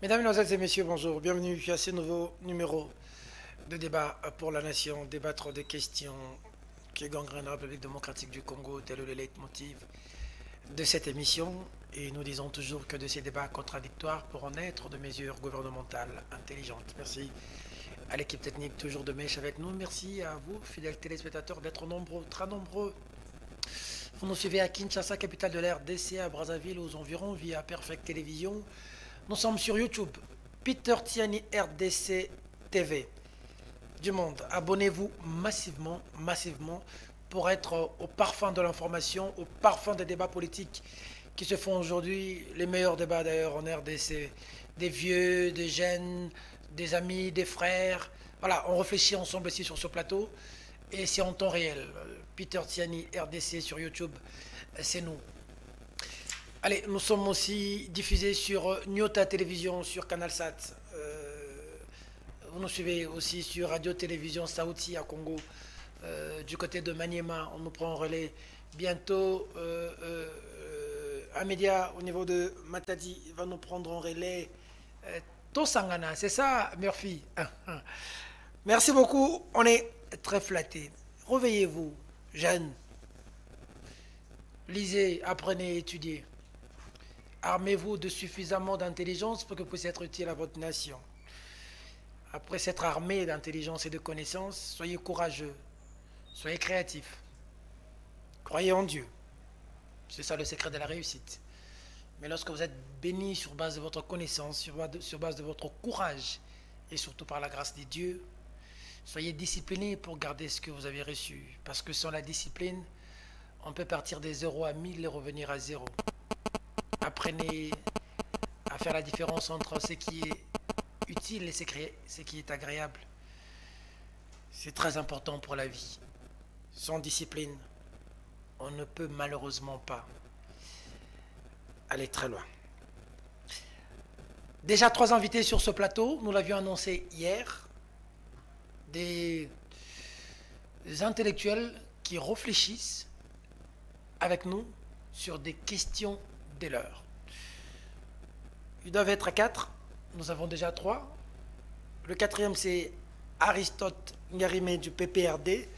Mesdames, Mesdemoiselles et Messieurs, bonjour. Bienvenue à ce nouveau numéro de débat pour la nation. Débattre des questions qui gangrènent la République démocratique du Congo, tel est le leitmotiv de cette émission. Et nous disons toujours que de ces débats contradictoires pourront naître de mesures gouvernementales intelligentes. Merci à l'équipe technique toujours de mèche avec nous. Merci à vous, fidèles téléspectateurs, d'être nombreux, très nombreux. Vous nous suivez à Kinshasa, capitale de la RDC, à Brazzaville, aux environs, via Perfect Télévision. Nous sommes sur YouTube, Peter Tiani RDC TV. Du monde, abonnez-vous massivement, pour être au parfum de l'information, au parfum des débats politiques qui se font aujourd'hui, les meilleurs débats d'ailleurs en RDC, des vieux, des jeunes, des amis, des frères. Voilà, on réfléchit ensemble ici sur ce plateau et c'est en temps réel. Peter Tiani RDC sur YouTube, c'est nous. Allez, nous sommes aussi diffusés sur Nyota Télévision, sur CanalSat. Vous nous suivez aussi sur Radio-Télévision Saouti à Congo. Du côté de Maniema, on nous prend en relais. Bientôt, un média au niveau de Matadi va nous prendre en relais. Tosangana, c'est ça, Murphy? Merci beaucoup, on est très flattés. Réveillez-vous, jeunes. Lisez, apprenez, étudiez. Armez-vous de suffisamment d'intelligence pour que vous puissiez être utile à votre nation. Après s'être armé d'intelligence et de connaissances, soyez courageux, soyez créatifs. Croyez en Dieu. C'est ça le secret de la réussite. Mais lorsque vous êtes béni sur base de votre connaissance, sur base de votre courage, et surtout par la grâce de Dieu, soyez disciplinés pour garder ce que vous avez reçu. Parce que sans la discipline, on peut partir des 0 à 1000 et revenir à 0. Apprenez à faire la différence entre ce qui est utile et ce qui est agréable. C'est très important pour la vie. Sans discipline, on ne peut malheureusement pas aller très loin. Déjà 3 invités sur ce plateau, nous l'avions annoncé hier, des intellectuels qui réfléchissent avec nous sur des questions de l'heure. Ils doivent être à 4, nous avons déjà 3. Le 4e, c'est Aristote Ngarimé du PPRD.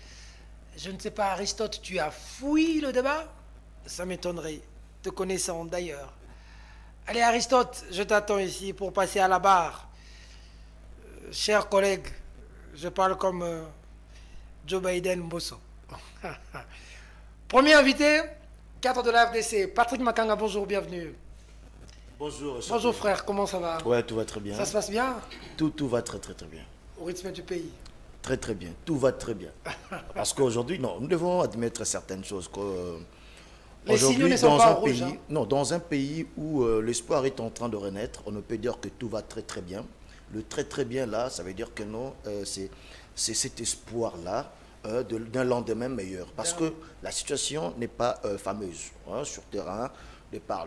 Je ne sais pas, Aristote, tu as fouillé le débat? Ça m'étonnerait, te connaissant d'ailleurs. Allez Aristote, je t'attends ici pour passer à la barre. Chers collègues, je parle comme Joe Biden Bosso. Premier invité, cadre de la FDC, Patrick Makanga, bonjour, bienvenue. Bonjour. Bonjour frère, comment ça va? Ouais, tout va très bien. Ça se passe bien? Tout va très bien. Au rythme du pays? Très bien, tout va très bien. Parce qu'aujourd'hui, non, nous devons admettre certaines choses. Les signaux ne sont pas rouges. Dans un pays où l'espoir est en train de renaître, on ne peut dire que tout va très bien. Le très bien là, ça veut dire que non, c'est cet espoir-là d'un lendemain meilleur. Parce que la situation n'est pas fameuse sur terrain. De par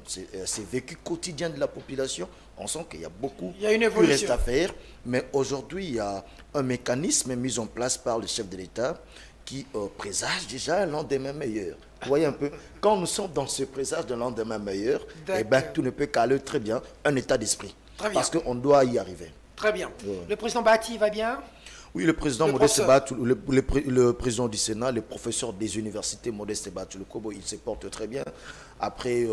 ces vécus quotidiens de la population, on sent qu'il y a beaucoup qui reste à faire. Mais aujourd'hui, il y a un mécanisme mis en place par le chef de l'État qui présage déjà un lendemain meilleur. Vous voyez un peu, quand nous sommes dans ce présage d'un lendemain meilleur, eh ben, tout ne peut qu'aller très bien, un état d'esprit. Parce qu'on doit y arriver. Très bien. Le président Bati va bien? Oui, le président Modeste Batou, le président du Sénat, le professeur des universités Modeste Batou, le Kobo, il se porte très bien. Après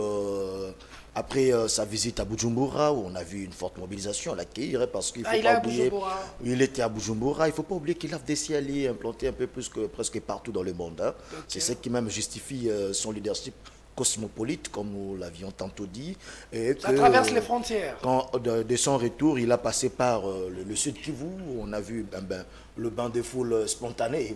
sa visite à Bujumbura, où on a vu une forte mobilisation, on l'accueillir parce qu'il faut pas oublier. Il était à Bujumbura. Il ne faut pas oublier qu'il a des CLI implantés un peu plus que presque partout dans le monde. Hein. Okay. C'est ce qui même justifie son leadership cosmopolite, comme nous l'avions tantôt dit. Et ça traverse les frontières. Quand, de son retour, il a passé par le sud Kivu, où on a vu le bain de foule spontané,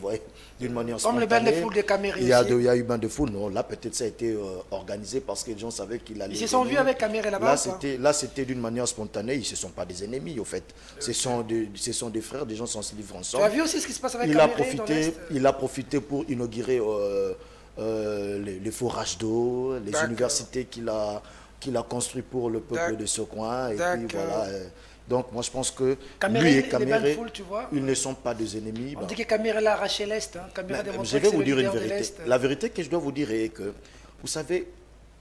d'une manière comme spontanée. Comme le bain de foule des Cameroun. Il y a eu bain de foule, non, là peut-être ça a été organisé parce que les gens savaient qu'il allait... Ils se sont vus avec Cameroun là-bas. Là c'était d'une manière spontanée, ils ne se sont pas des ennemis au fait. Ce sont des frères, des gens qui se livrent ensemble. Tu as vu aussi ce qui se passe avec Cameroun? Il a profité pour inaugurer... les forages d'eau, les universités qu'il a construit pour le peuple de ce coin. Et puis voilà, Donc moi je pense que Caméré, lui et les Caméré, Banfoul, tu vois. ils ne sont pas des ennemis. On dit que Caméré a arraché l'Est. Hein. Caméré a Mais démontré je que vais c'est vous le dire une leader de vérité. l'Est. La vérité que je dois vous dire est que, vous savez,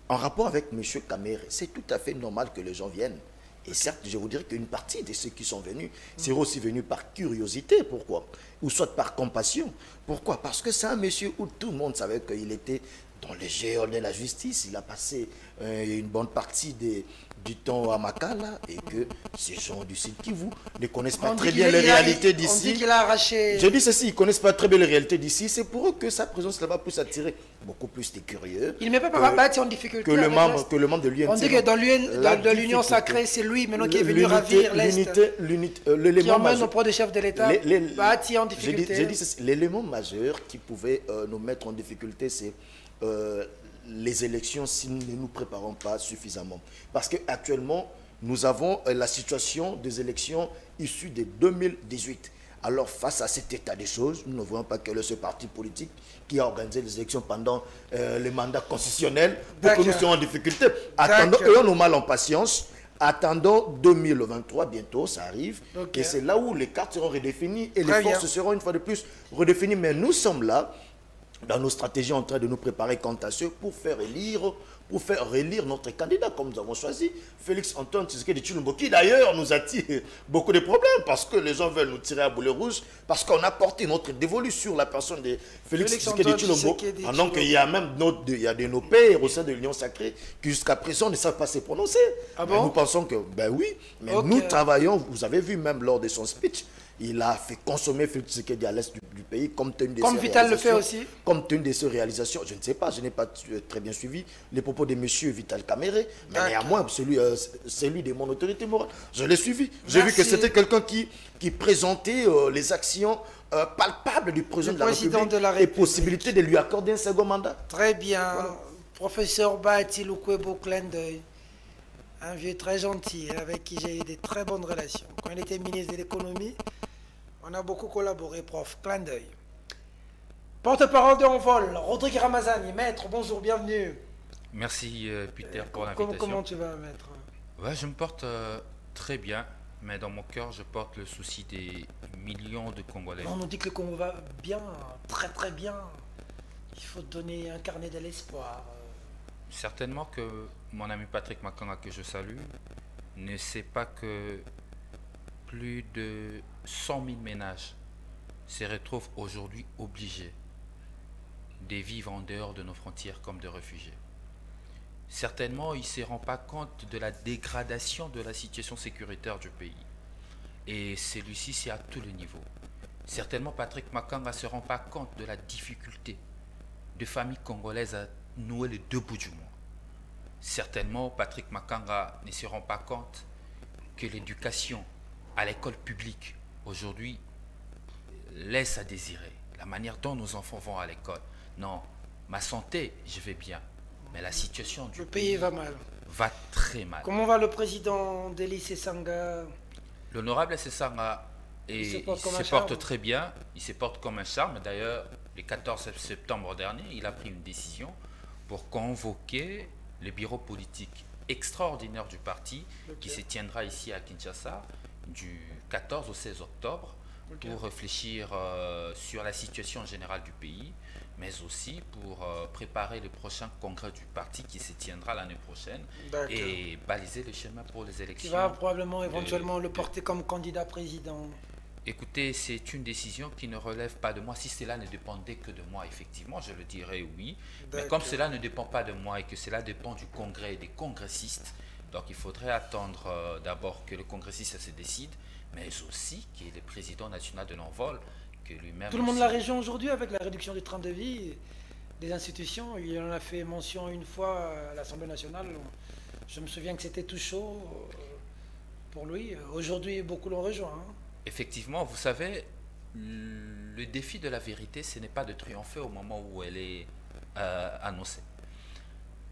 en rapport avec M. Caméré, c'est tout à fait normal que les gens viennent. Et certes, je vous dirais qu'une partie de ceux qui sont venus, c'est aussi venu par curiosité. Pourquoi? Ou soit par compassion. Pourquoi? Parce que c'est un monsieur où tout le monde savait qu'il était dans les géants de la justice. Il a passé une bonne partie du temps à Makala et que ces gens du Sud Kivu ne connaissent pas très bien les réalités d'ici. On dit qu'il a arraché... Je dis ceci, ils ne connaissent pas très bien les réalités d'ici. C'est pour eux que sa présence là-bas peut s'attirer beaucoup plus de curieux. Il ne met pas Babati en difficulté. Que le membre de l'UNC. On dit que dans l'Union sacrée, c'est lui maintenant qui est venu ravir l'Est. Qui emmène auprès des chefs de l'État. Babati en difficulté. J'ai dit ceci, l'élément majeur qui pouvait nous mettre en difficulté, c'est les élections si nous ne nous préparons pas suffisamment. Parce qu'actuellement, nous avons la situation des élections issues de 2018. Alors, face à cet état des choses, nous ne voyons pas que ce parti politique qui a organisé les élections pendant les mandats constitutionnels pour que nous soyons en difficulté. Ayons nos mal en patience. Attendons 2023, bientôt, ça arrive. Et c'est là où les cartes seront redéfinies et les forces seront une fois de plus redéfinies. Mais nous sommes là, dans nos stratégies, en train de nous préparer quant à ceux pour faire relire notre candidat, comme nous avons choisi, Félix Antoine Tshisekedi Tshilombo, qui d'ailleurs nous attire beaucoup de problèmes, parce que les gens veulent nous tirer à boulet rouge, parce qu'on a porté notre dévolu sur la personne de Félix Tshisekedi Tshilombo, pendant qu'il y a même de nos pères au sein de l'Union sacrée, qui jusqu'à présent ne savent pas se prononcer. Ah bon? Nous pensons que, ben oui, mais nous travaillons, vous avez vu même lors de son speech, il a fait consommer Félix Tshisekedi à l'est du pays comme tenu de ses réalisations. Vital le fait aussi. Comme tenu de ses réalisations. Je ne sais pas, je n'ai pas très bien suivi les propos de M. Vital Caméré, mais néanmoins, celui de mon autorité morale, je l'ai suivi. J'ai vu que c'était quelqu'un qui présentait les actions palpables du président de la République et possibilité de lui accorder un second mandat. Très bien. Voilà. Professeur Bahati Lukwebo, clin d'œil. Un vieux très gentil avec qui j'ai eu des très bonnes relations. Quand il était ministre de l'économie, on a beaucoup collaboré, prof. Clin d'œil. Porte-parole de Envol, Rodrigue Ramazani, maître, bonjour, bienvenue. Merci Peter pour l'invitation. Comment tu vas, maître? Ouais, je me porte très bien, mais dans mon cœur, je porte le souci des millions de Congolais. On nous dit que le Congo va bien, très très bien. Il faut donner un carnet de l'espoir. Certainement que mon ami Patrick Makanga, que je salue, ne sait pas que plus de 100 000 ménages se retrouvent aujourd'hui obligés de vivre en dehors de nos frontières comme des réfugiés. Certainement, il ne se rend pas compte de la dégradation de la situation sécuritaire du pays. Et celui-ci, c'est à tous les niveaux. Certainement, Patrick Makanga ne se rend pas compte de la difficulté de familles congolaises à nouer les deux bouts du monde. Certainement, Patrick Makanga ne se rend pas compte que l'éducation à l'école publique aujourd'hui laisse à désirer. La manière dont nos enfants vont à l'école. Non, ma santé, je vais bien. Mais la situation du pays va mal. Va très mal. Comment va le président d'Eli Sesanga? L'honorable Sesanga il se porte très bien. Il se porte comme un charme. D'ailleurs, le 14 septembre dernier, il a pris une décision pour convoquer le bureau politique extraordinaire du parti qui se tiendra ici à Kinshasa du 14 au 16 octobre pour réfléchir sur la situation générale du pays, mais aussi pour préparer le prochain congrès du parti qui se tiendra l'année prochaine et baliser le chemin pour les élections. Qui va probablement éventuellement le porter comme candidat président. Écoutez, c'est une décision qui ne relève pas de moi. Si cela ne dépendait que de moi, effectivement, je le dirais oui. Mais comme cela ne dépend pas de moi et que cela dépend du congrès et des congressistes, donc il faudrait attendre d'abord que le congressiste se décide, mais aussi qu'il est le président national de l'Envol, que lui-même... Tout le monde de la région aujourd'hui, avec la réduction du train de vie des institutions, il en a fait mention une fois à l'Assemblée nationale. Je me souviens que c'était tout chaud pour lui. Aujourd'hui, beaucoup l'ont rejoint. Hein. Effectivement, vous savez, le défi de la vérité, ce n'est pas de triompher au moment où elle est annoncée.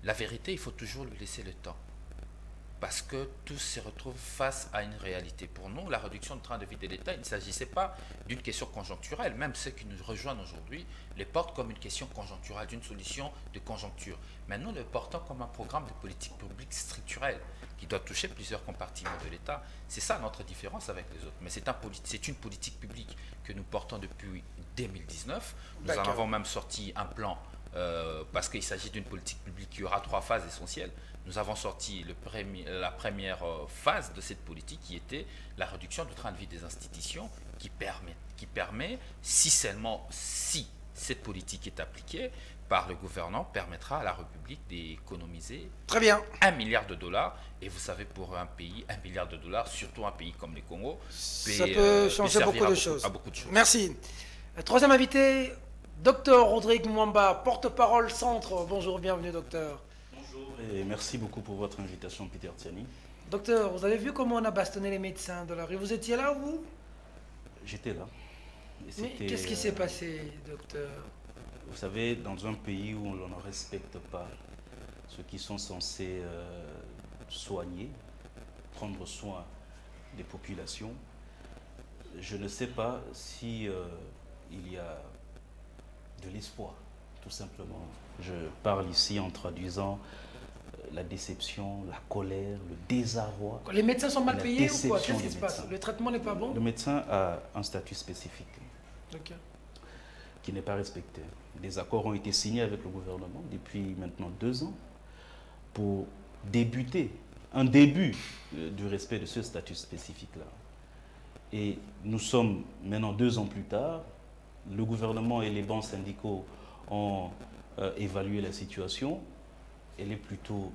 La vérité, il faut toujours lui laisser le temps. parce que tous se retrouvent face à une réalité. Pour nous, la réduction du train de vie de l'État, il ne s'agissait pas d'une question conjoncturelle. Même ceux qui nous rejoignent aujourd'hui les portent comme une question conjoncturelle, d'une solution de conjoncture. Mais nous le portons comme un programme de politique publique structurelle qui doit toucher plusieurs compartiments de l'État. C'est ça notre différence avec les autres. Mais c'est une politique publique que nous portons depuis 2019. Nous en avons même sorti un plan parce qu'il s'agit d'une politique publique qui aura 3 phases essentielles. Nous avons sorti la première phase de cette politique qui était la réduction du train de vie des institutions qui permet, si seulement si cette politique est appliquée par le gouvernement, permettra à la République d'économiser très bien 1 milliard de dollars. Et vous savez, pour un pays, 1 milliard de dollars, surtout un pays comme le Congo, ça peut changer beaucoup de choses. choses. Merci. Troisième invité, Dr Rodrigue Mwamba, porte-parole Centre. Bonjour, bienvenue docteur. Bonjour et merci beaucoup pour votre invitation, Peter Tiani. Docteur, vous avez vu comment on a bastonné les médecins de la rue? Vous étiez là, vous? J'étais là. Mais qu'est-ce qui s'est passé, docteur? Vous savez, dans un pays où l'on ne respecte pas ceux qui sont censés soigner, prendre soin des populations, je ne sais pas si il y a de l'espoir, tout simplement. Je parle ici en traduisant la déception, la colère, le désarroi. Les médecins sont mal payés ou quoi? Qu'est-ce qui se passe? Le traitement n'est pas bon? Le médecin a un statut spécifique okay, qui n'est pas respecté. Des accords ont été signés avec le gouvernement depuis maintenant 2 ans pour débuter, un début du respect de ce statut spécifique-là. Et nous sommes maintenant 2 ans plus tard, le gouvernement et les bancs syndicaux ont évalué la situation. Elle est plutôt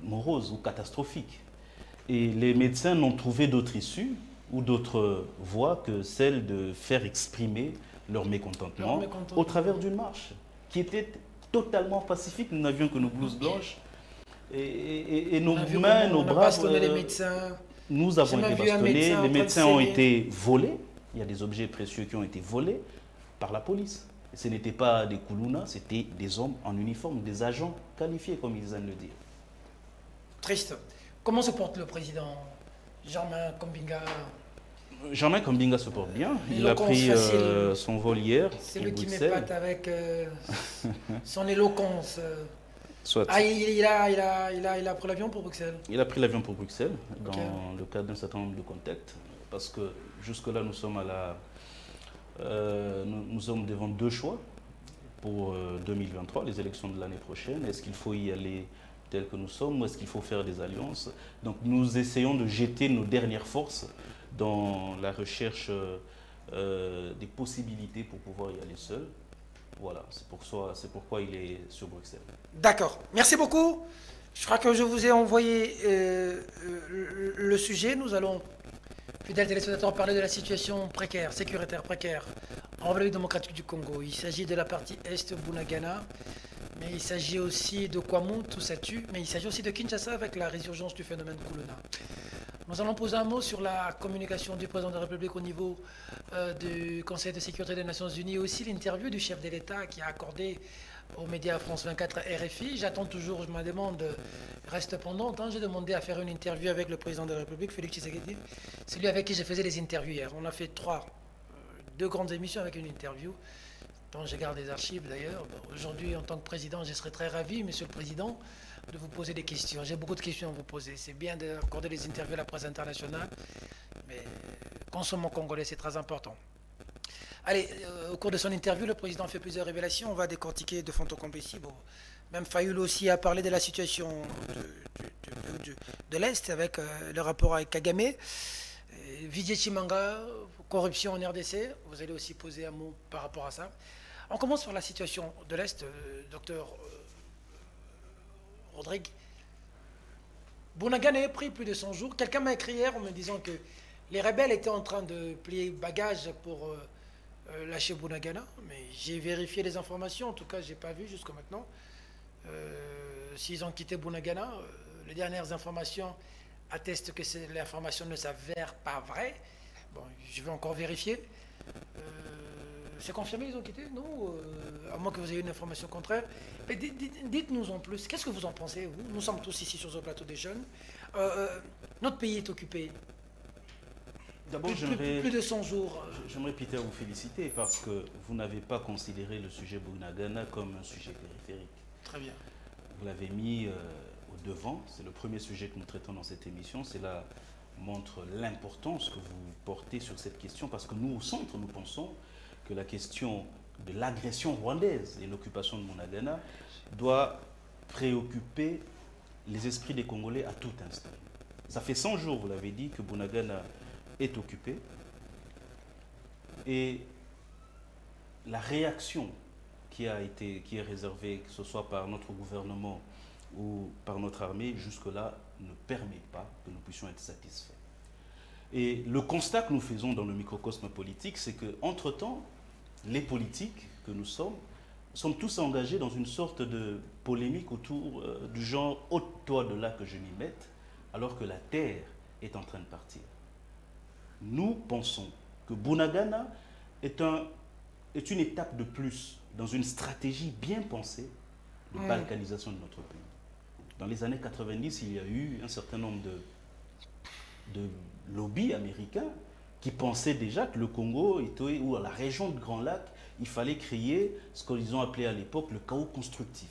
morose ou catastrophique. Et les médecins n'ont trouvé d'autre issue ou d'autre voie que celle de faire exprimer leur mécontentement au travers d'une marche qui était totalement pacifique. Nous n'avions que nos blouses blanches et nos mains, nos bras. Les médecins. Nous avons été bastonnés, les médecins ont été volés. Il y a des objets précieux qui ont été volés par la police. Et ce n'étaient pas des koulounas, c'était des hommes en uniforme, des agents qualifiés, comme ils aiment le dire. Triste. Comment se porte le président Germain Kombinga? Germain Kombinga se porte bien. Il a pris son vol hier. C'est lui qui m'épate avec son éloquence. Soit. Ah, il a pris l'avion pour Bruxelles? Il a pris l'avion pour Bruxelles dans le cadre d'un certain nombre de contacts. Parce que jusque-là, nous sommes nous sommes devant 2 choix pour 2023, les élections de l'année prochaine. Est-ce qu'il faut y aller tel que nous sommes ou est-ce qu'il faut faire des alliances? Donc nous essayons de jeter nos dernières forces dans la recherche des possibilités pour pouvoir y aller seul. Voilà, c'est pourquoi il est sur Bruxelles. D'accord, merci beaucoup. Je crois que je vous ai envoyé le sujet. Nous allons, fidèles téléspectateurs, parler de la situation précaire, sécuritaire précaire en République démocratique du Congo. Il s'agit de la partie est Bunagana, mais il s'agit aussi de Kwamou, Toussatu, mais il s'agit aussi de Kinshasa avec la résurgence du phénomène Kuluna. Nous allons poser un mot sur la communication du président de la République au niveau du Conseil de sécurité des Nations Unies et aussi l'interview du chef de l'État qui a accordé aux médias France 24 RFI. J'attends toujours, je me demande, reste pendante. J'ai demandé à faire une interview avec le président de la République, Félix Tshisekedi, celui avec qui je faisais les interviews hier. On a fait 2 grandes émissions avec une interview, dont je garde des archives d'ailleurs. Aujourd'hui, en tant que président, je serais très ravi, monsieur le président, de vous poser des questions. J'ai beaucoup de questions à vous poser. C'est bien d'accorder des interviews à la presse internationale, mais consommons congolais, c'est très important. Allez, au cours de son interview, le président fait plusieurs révélations. On va décortiquer de fond en comble ici. Bon, même Fayoul aussi a parlé de la situation de l'Est avec le rapport avec Kagame. Vijay Chimanga, corruption en RDC. Vous allez aussi poser un mot par rapport à ça. On commence sur la situation de l'Est, docteur Rodrigue. Bunagana est pris plus de 100 jours. Quelqu'un m'a écrit hier en me disant que les rebelles étaient en train de plier bagages pour lâcher Bunagana, mais j'ai vérifié les informations, en tout cas je n'ai pas vu jusqu'à maintenant. S'ils ont quitté Bunagana, les dernières informations attestent que l'information ne s'avère pas vraie. Bon, je vais encore vérifier. C'est confirmé, ils ont quitté? Non, à moins que vous ayez une information contraire. Mais dites-nous en plus, qu'est-ce que vous en pensez, vous? Nous sommes tous ici sur ce plateau des jeunes. Notre pays est occupé. D'abord, Plus de 100 jours. J'aimerais, Peter, vous féliciter parce que vous n'avez pas considéré le sujet Bunagana comme un sujet périphérique. Très bien. Vous l'avez mis au devant. C'est le premier sujet que nous traitons dans cette émission. Cela montre l'importance que vous portez sur cette question parce que nous, au centre, nous pensons que la question de l'agression rwandaise et l'occupation de Bunagana doit préoccuper les esprits des Congolais à tout instant. Ça fait 100 jours, vous l'avez dit, que Bunagana est occupé et la réaction qui est réservée, que ce soit par notre gouvernement ou par notre armée, jusque-là ne permet pas que nous puissions être satisfaits. Et le constat que nous faisons dans le microcosme politique, c'est qu'entre-temps, les politiques que nous sommes tous engagés dans une sorte de polémique autour du genre « ôte-toi de là que je m'y mette », alors que la terre est en train de partir. Nous pensons que Bunagana est une étape de plus dans une stratégie bien pensée de balkanisation de notre pays. Dans les années 90, il y a eu un certain nombre de lobbies américains qui pensaient déjà que le Congo était, ou à la région de Grand Lac, il fallait créer ce qu'ils ont appelé à l'époque le chaos constructif.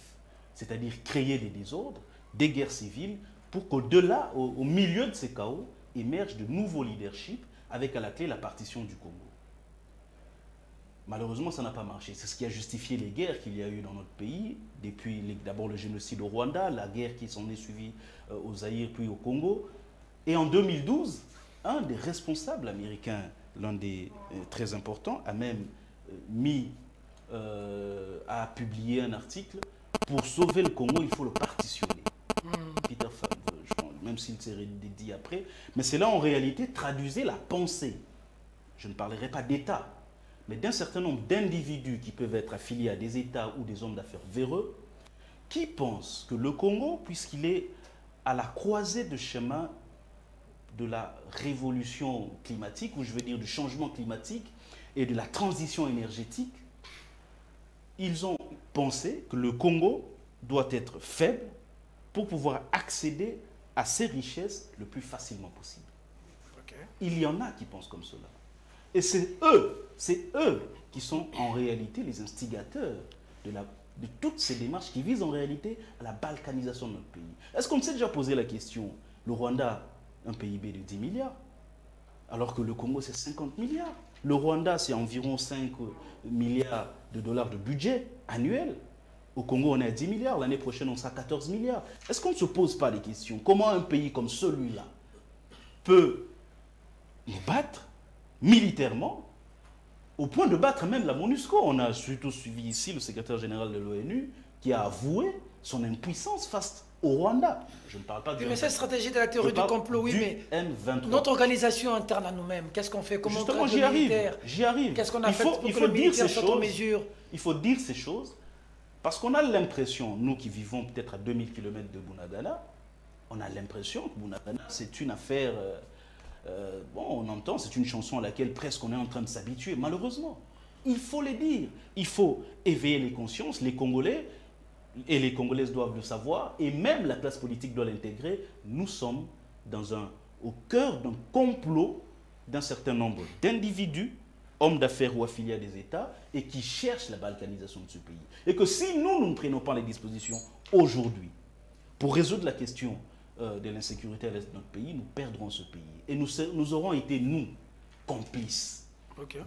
C'est-à-dire créer des désordres, des guerres civiles, pour qu'au-delà, au milieu de ces chaos, émergent de nouveaux leaderships avec à la clé la partition du Congo. Malheureusement, ça n'a pas marché. C'est ce qui a justifié les guerres qu'il y a eu dans notre pays, depuis d'abord le génocide au Rwanda, la guerre qui s'en est suivie au Zaïre puis au Congo. Et en 2012, un des responsables américains, l'un des très importants, a même a publié un article « Pour sauver le Congo, il faut le partitionner ». Peter Fan, même s'il s'est dit après. Mais cela, en réalité, traduisait la pensée. Je ne parlerai pas d'État, mais d'un certain nombre d'individus qui peuvent être affiliés à des États ou des hommes d'affaires véreux, qui pensent que le Congo, puisqu'il est à la croisée de chemin de la révolution climatique, ou je veux dire du changement climatique et de la transition énergétique, ils ont pensé que le Congo doit être faible pour pouvoir accéder à ces richesses le plus facilement possible. Okay. Il y en a qui pensent comme cela. Et c'est eux qui sont en réalité les instigateurs de toutes ces démarches qui visent en réalité à la balkanisation de notre pays. Est-ce qu'on s'est déjà posé la question, le Rwanda, un PIB de 10 milliards, alors que le Congo, c'est 50 milliards. Le Rwanda, c'est environ 5 milliards de dollars de budget annuel. Au Congo, on est à 10 milliards. L'année prochaine, on sera à 14 milliards. Est-ce qu'on ne se pose pas les questions? Comment un pays comme celui-là peut nous battre militairement au point de battre même la MONUSCO? On a surtout suivi ici le secrétaire général de l'ONU qui a avoué son impuissance face au Rwanda. Je ne parle pas du... Mais cette stratégie de la théorie du complot, oui, mais M23. Notre organisation interne à nous-mêmes, qu'est-ce qu'on fait? Comment justement, j'y arrive. Qu'est-ce qu'on a fait pour que le militaire soit en mesure? Il faut dire ces choses parce qu'on a l'impression, nous qui vivons peut-être à 2000 km de Bunagana, on a l'impression que Bunagana, c'est une affaire... bon, on entend, c'est une chanson à laquelle presque on est en train de s'habituer. Malheureusement, il faut les dire. Il faut éveiller les consciences, les Congolais, et les Congolaises doivent le savoir, et même la classe politique doit l'intégrer. Nous sommes au cœur d'un complot d'un certain nombre d'individus, hommes d'affaires ou affiliés à des États, et qui cherchent la balkanisation de ce pays. Et que si nous ne prenons pas les dispositions aujourd'hui pour résoudre la question de l'insécurité à l'est de notre pays, nous perdrons ce pays. Et nous aurons été, nous, complices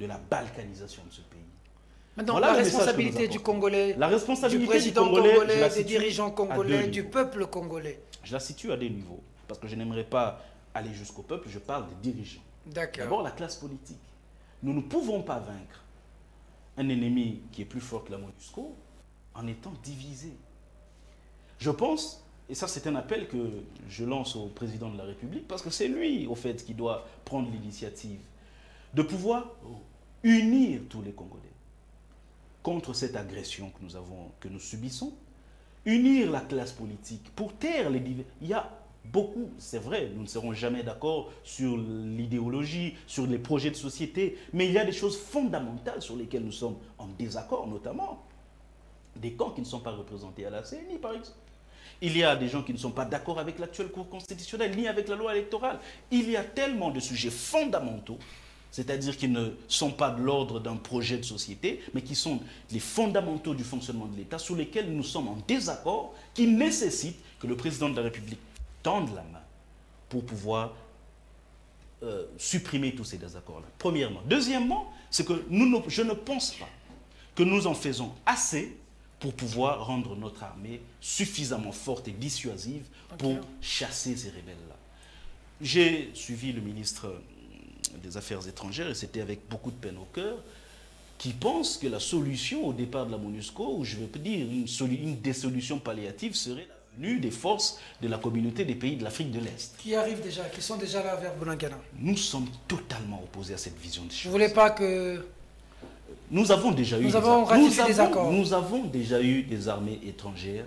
de la balkanisation de ce pays. Maintenant, voilà la responsabilité du Congolais, du président congolais, des dirigeants congolais, du peuple congolais. Je la situe à des niveaux, parce que je n'aimerais pas aller jusqu'au peuple, je parle des dirigeants. D'abord, la classe politique. Nous ne pouvons pas vaincre un ennemi qui est plus fort que la MONUSCO en étant divisé. Je pense, et ça c'est un appel que je lance au président de la République, parce que c'est lui, au fait, qui doit prendre l'initiative, de pouvoir unir tous les Congolais contre cette agression que nous subissons, unir la classe politique pour taire les divers. Il y a beaucoup, c'est vrai, nous ne serons jamais d'accord sur l'idéologie, sur les projets de société, mais il y a des choses fondamentales sur lesquelles nous sommes en désaccord, notamment des camps qui ne sont pas représentés à la CNI, par exemple. Il y a des gens qui ne sont pas d'accord avec l'actuelle Cour constitutionnelle, ni avec la loi électorale. Il y a tellement de sujets fondamentaux, c'est-à-dire qui ne sont pas de l'ordre d'un projet de société, mais qui sont les fondamentaux du fonctionnement de l'État, sur lesquels nous sommes en désaccord, qui nécessitent que le président de la République tende la main pour pouvoir supprimer tous ces désaccords-là. Premièrement. Deuxièmement, c'est que je ne pense pas que nous en faisons assez pour pouvoir rendre notre armée suffisamment forte et dissuasive pour chasser ces rebelles-là. J'ai suivi le ministre des Affaires étrangères, et c'était avec beaucoup de peine au cœur, qui pense que la solution au départ de la MONUSCO, ou je veux dire une des solutions palliatives, serait la venue des forces de la communauté des pays de l'Afrique de l'Est. Qui arrivent déjà, qui sont déjà là vers Bunagana. Nous sommes totalement opposés à cette vision des choses. Vous ne voulez pas que... Nous avons déjà eu nous avons déjà eu des armées étrangères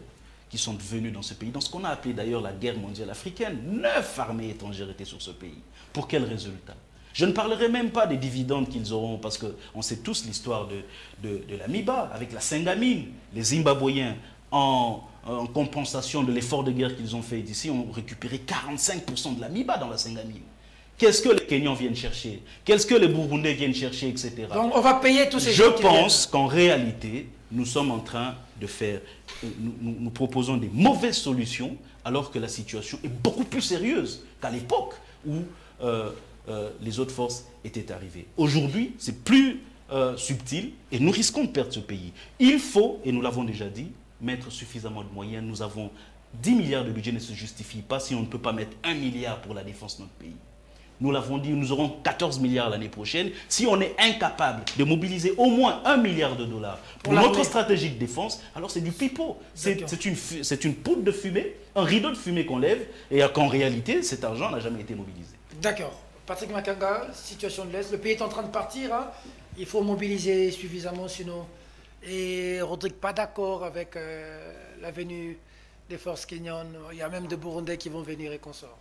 qui sont venues dans ce pays, dans ce qu'on a appelé d'ailleurs la guerre mondiale africaine. 9 armées étrangères étaient sur ce pays. Pour quel résultat? Je ne parlerai même pas des dividendes qu'ils auront, parce qu'on sait tous l'histoire de la MIBA, avec la Sengamine. Les Zimbabwéens, en compensation de l'effort de guerre qu'ils ont fait ici, ont récupéré 45% de la MIBA dans la Sengamine. Qu'est-ce que les Kenyans viennent chercher? Qu'est-ce que les Burundais viennent chercher, etc. Donc on va payer tous ces gens. Je pense qu'en réalité, nous sommes en train de faire... Nous proposons des mauvaises solutions, alors que la situation est beaucoup plus sérieuse qu'à l'époque où les autres forces étaient arrivées. Aujourd'hui, c'est plus subtil et nous risquons de perdre ce pays. Il faut, et nous l'avons déjà dit, mettre suffisamment de moyens. Nous avons 10 milliards de budget, ne se justifie pas si on ne peut pas mettre 1 milliard pour la défense de notre pays. Nous l'avons dit, nous aurons 14 milliards l'année prochaine. Si on est incapable de mobiliser au moins 1 milliard de dollars pour notre stratégie de défense, alors c'est du pipeau. C'est une poudre de fumée, un rideau de fumée qu'on lève, et qu'en réalité, cet argent n'a jamais été mobilisé. D'accord. Patrick Makanga, situation de l'Est. Le pays est en train de partir. Hein. Il faut mobiliser suffisamment, sinon... Et Rodrigue, pas d'accord avec la venue des forces kenyanes. Il y a même des Burundais qui vont venir et consorts.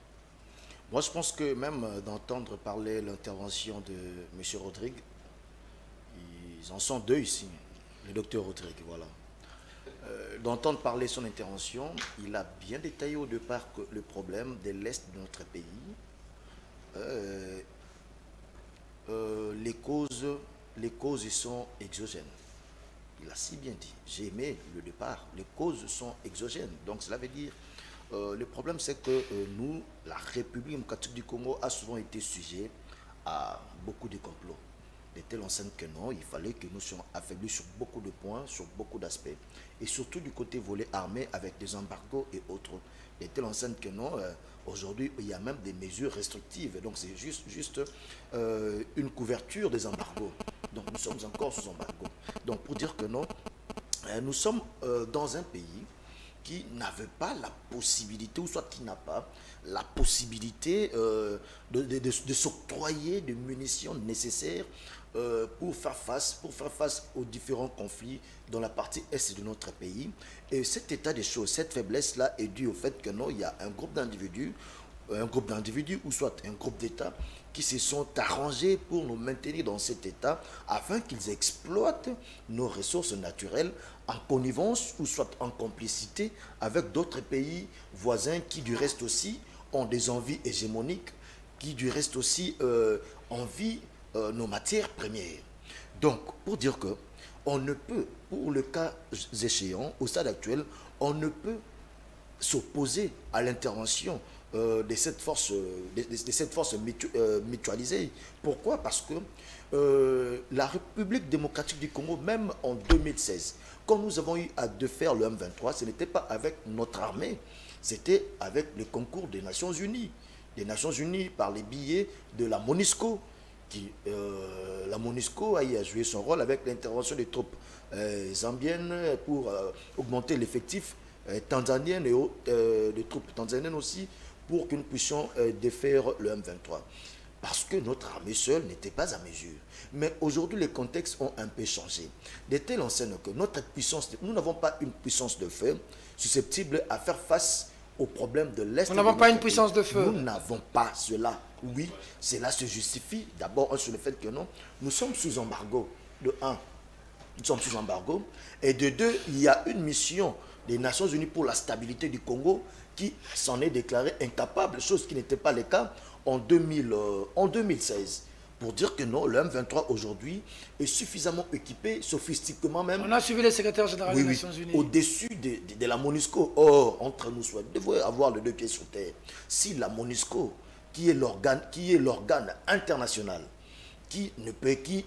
Moi, je pense que même d'entendre parler l'intervention de M. Rodrigue, ils en sont deux ici, le docteur Rodrigue, voilà. D'entendre parler son intervention, il a bien détaillé au départ que le problème de l'Est de notre pays, les causes sont exogènes. Il a si bien dit, j'ai aimé le départ, les causes sont exogènes. Donc cela veut dire... le problème, c'est que nous, la République démocratique du Congo a souvent été sujet à beaucoup de complots. De telle enseigne que non, il fallait que nous soyons affaiblis sur beaucoup de points, sur beaucoup d'aspects. Et surtout du côté volet armé avec des embargos et autres. De telle enseigne que non, aujourd'hui, il y a même des mesures restrictives. Donc c'est juste une couverture des embargos. Donc nous sommes encore sous embargo. Donc pour dire que non, nous sommes dans un pays qui n'avait pas la possibilité, ou soit qui n'a pas la possibilité de s'octroyer des munitions nécessaires pour faire face aux différents conflits dans la partie est de notre pays. Et cet état des choses, cette faiblesse-là est due au fait que non, il y a un groupe d'individus ou soit un groupe d'États qui se sont arrangés pour nous maintenir dans cet état afin qu'ils exploitent nos ressources naturelles en connivence ou soit en complicité avec d'autres pays voisins qui du reste aussi ont des envies hégémoniques, qui du reste aussi envient nos matières premières. Donc, pour dire que on ne peut, pour le cas échéant, au stade actuel, on ne peut s'opposer à l'intervention de cette force mutualisée. Pourquoi? Parce que la République démocratique du Congo, même en 2016, quand nous avons eu à faire le M23, ce n'était pas avec notre armée, c'était avec le concours des Nations Unies. Des Nations Unies par les billets de la MONUSCO. La MONUSCO a joué son rôle avec l'intervention des troupes zambiennes pour augmenter l'effectif tanzanien et des troupes tanzaniennes aussi pour que nous puissions défaire le M23. Parce que notre armée seule n'était pas à mesure. Mais aujourd'hui, les contextes ont un peu changé. De telle enseigne que notre puissance, nous n'avons pas une puissance de feu susceptible à faire face au problème de l'Est. Nous n'avons pas une puissance de feu. Nous n'avons pas cela. Oui, cela se justifie d'abord sur le fait que non, nous sommes sous embargo. De un, nous sommes sous embargo. Et de deux, il y a une mission des Nations Unies pour la stabilité du Congo qui s'en est déclarée incapable, chose qui n'était pas le cas en 2016. Pour dire que non, le M23 aujourd'hui est suffisamment équipé, sophistiquement même. On a suivi le secrétaire général des Nations Unies. Au-dessus de la MONUSCO. Or, entre nous, soit, devrait avoir les deux pieds sur terre. Si la MONUSCO, qui est l'organe international, qui n'obéit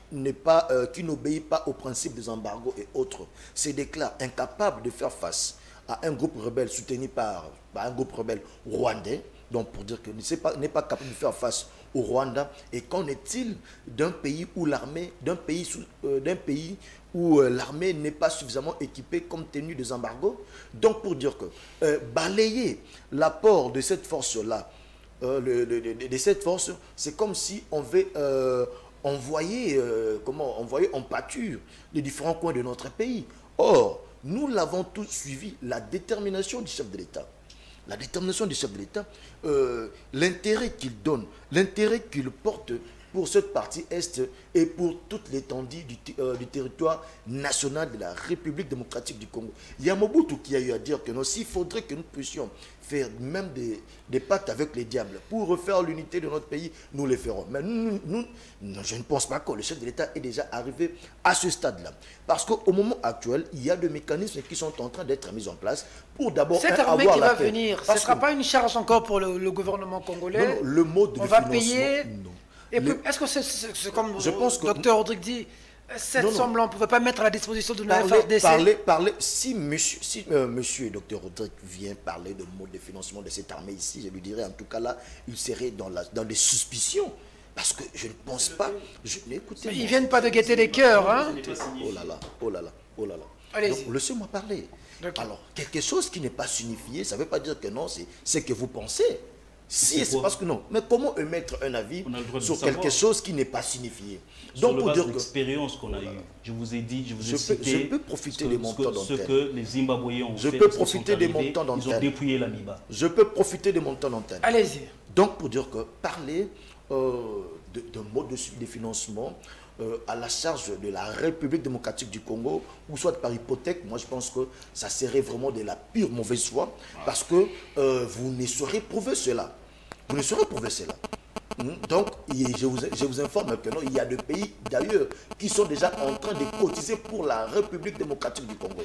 pas aux principes des embargos et autres, se déclare incapable de faire face à un groupe rebelle soutenu par un groupe rebelle rwandais, donc pour dire que n'est pas capable de faire face au Rwanda. Et qu'en est-il d'un pays où l'armée, l'armée n'est pas suffisamment équipée compte tenu des embargos? Donc pour dire que balayer l'apport de cette force-là, de cette force, c'est comme si on veut envoyer en pâture les différents coins de notre pays. Or, nous l'avons tous suivi, la détermination du chef de l'État. La détermination du chef de l'État, l'intérêt qu'il donne, l'intérêt qu'il porte pour cette partie Est et pour toute l'étendue du territoire national de la République démocratique du Congo. Il y a Mobutu qui a eu à dire que non, s'il faudrait que nous puissions faire même des pactes avec les diables pour refaire l'unité de notre pays, nous les ferons. Mais je ne pense pas que le chef de l'État est déjà arrivé à ce stade-là. Parce qu'au moment actuel, il y a des mécanismes qui sont en train d'être mis en place pour d'abord cette armée qui va venir, ce ne sera pas une charge encore pour le gouvernement congolais. Non, le mode de on va payer. Non. Est-ce que c'est comme le docteur Rodrigue dit, cette somme-là, on ne pouvait pas mettre à la disposition de nos FRDC? Si monsieur Dr Rodrigue vient parler de mode de financement de cette armée ici, je lui dirais en tout cas là, il serait dans des suspicions. Parce que je ne pense pas... Écoutez, ils ne viennent pas de guetter les cœurs, hein? Oh là là, oh là là, oh là là. Allez-y. Donc, laissez-moi parler. Alors, quelque chose qui n'est pas signifié, ça ne veut pas dire que non, c'est ce que vous pensez. Si, c'est parce que non. Mais comment émettre un avis sur quelque chose qui n'est pas signifié? Donc, pour dire l'expérience qu'on a eue, je vous ai dit, je vous ai cité... Je peux profiter des montants d'antenne. Ce que les Zimbabwéens ont fait, je peux profiter des montants d'antenne. Ils ont dépouillé la MIBA. Je peux profiter des montants d'antenne. Allez-y. Donc, pour dire que parler d'un mode de financement à la charge de la République démocratique du Congo, ou soit par hypothèque, moi je pense que ça serait vraiment de la pure mauvaise foi, parce que vous ne saurez prouver cela. Vous ne saurez prouver cela. Donc, je vous informe que non, il y a des pays d'ailleurs qui sont déjà en train de cotiser pour la République démocratique du Congo.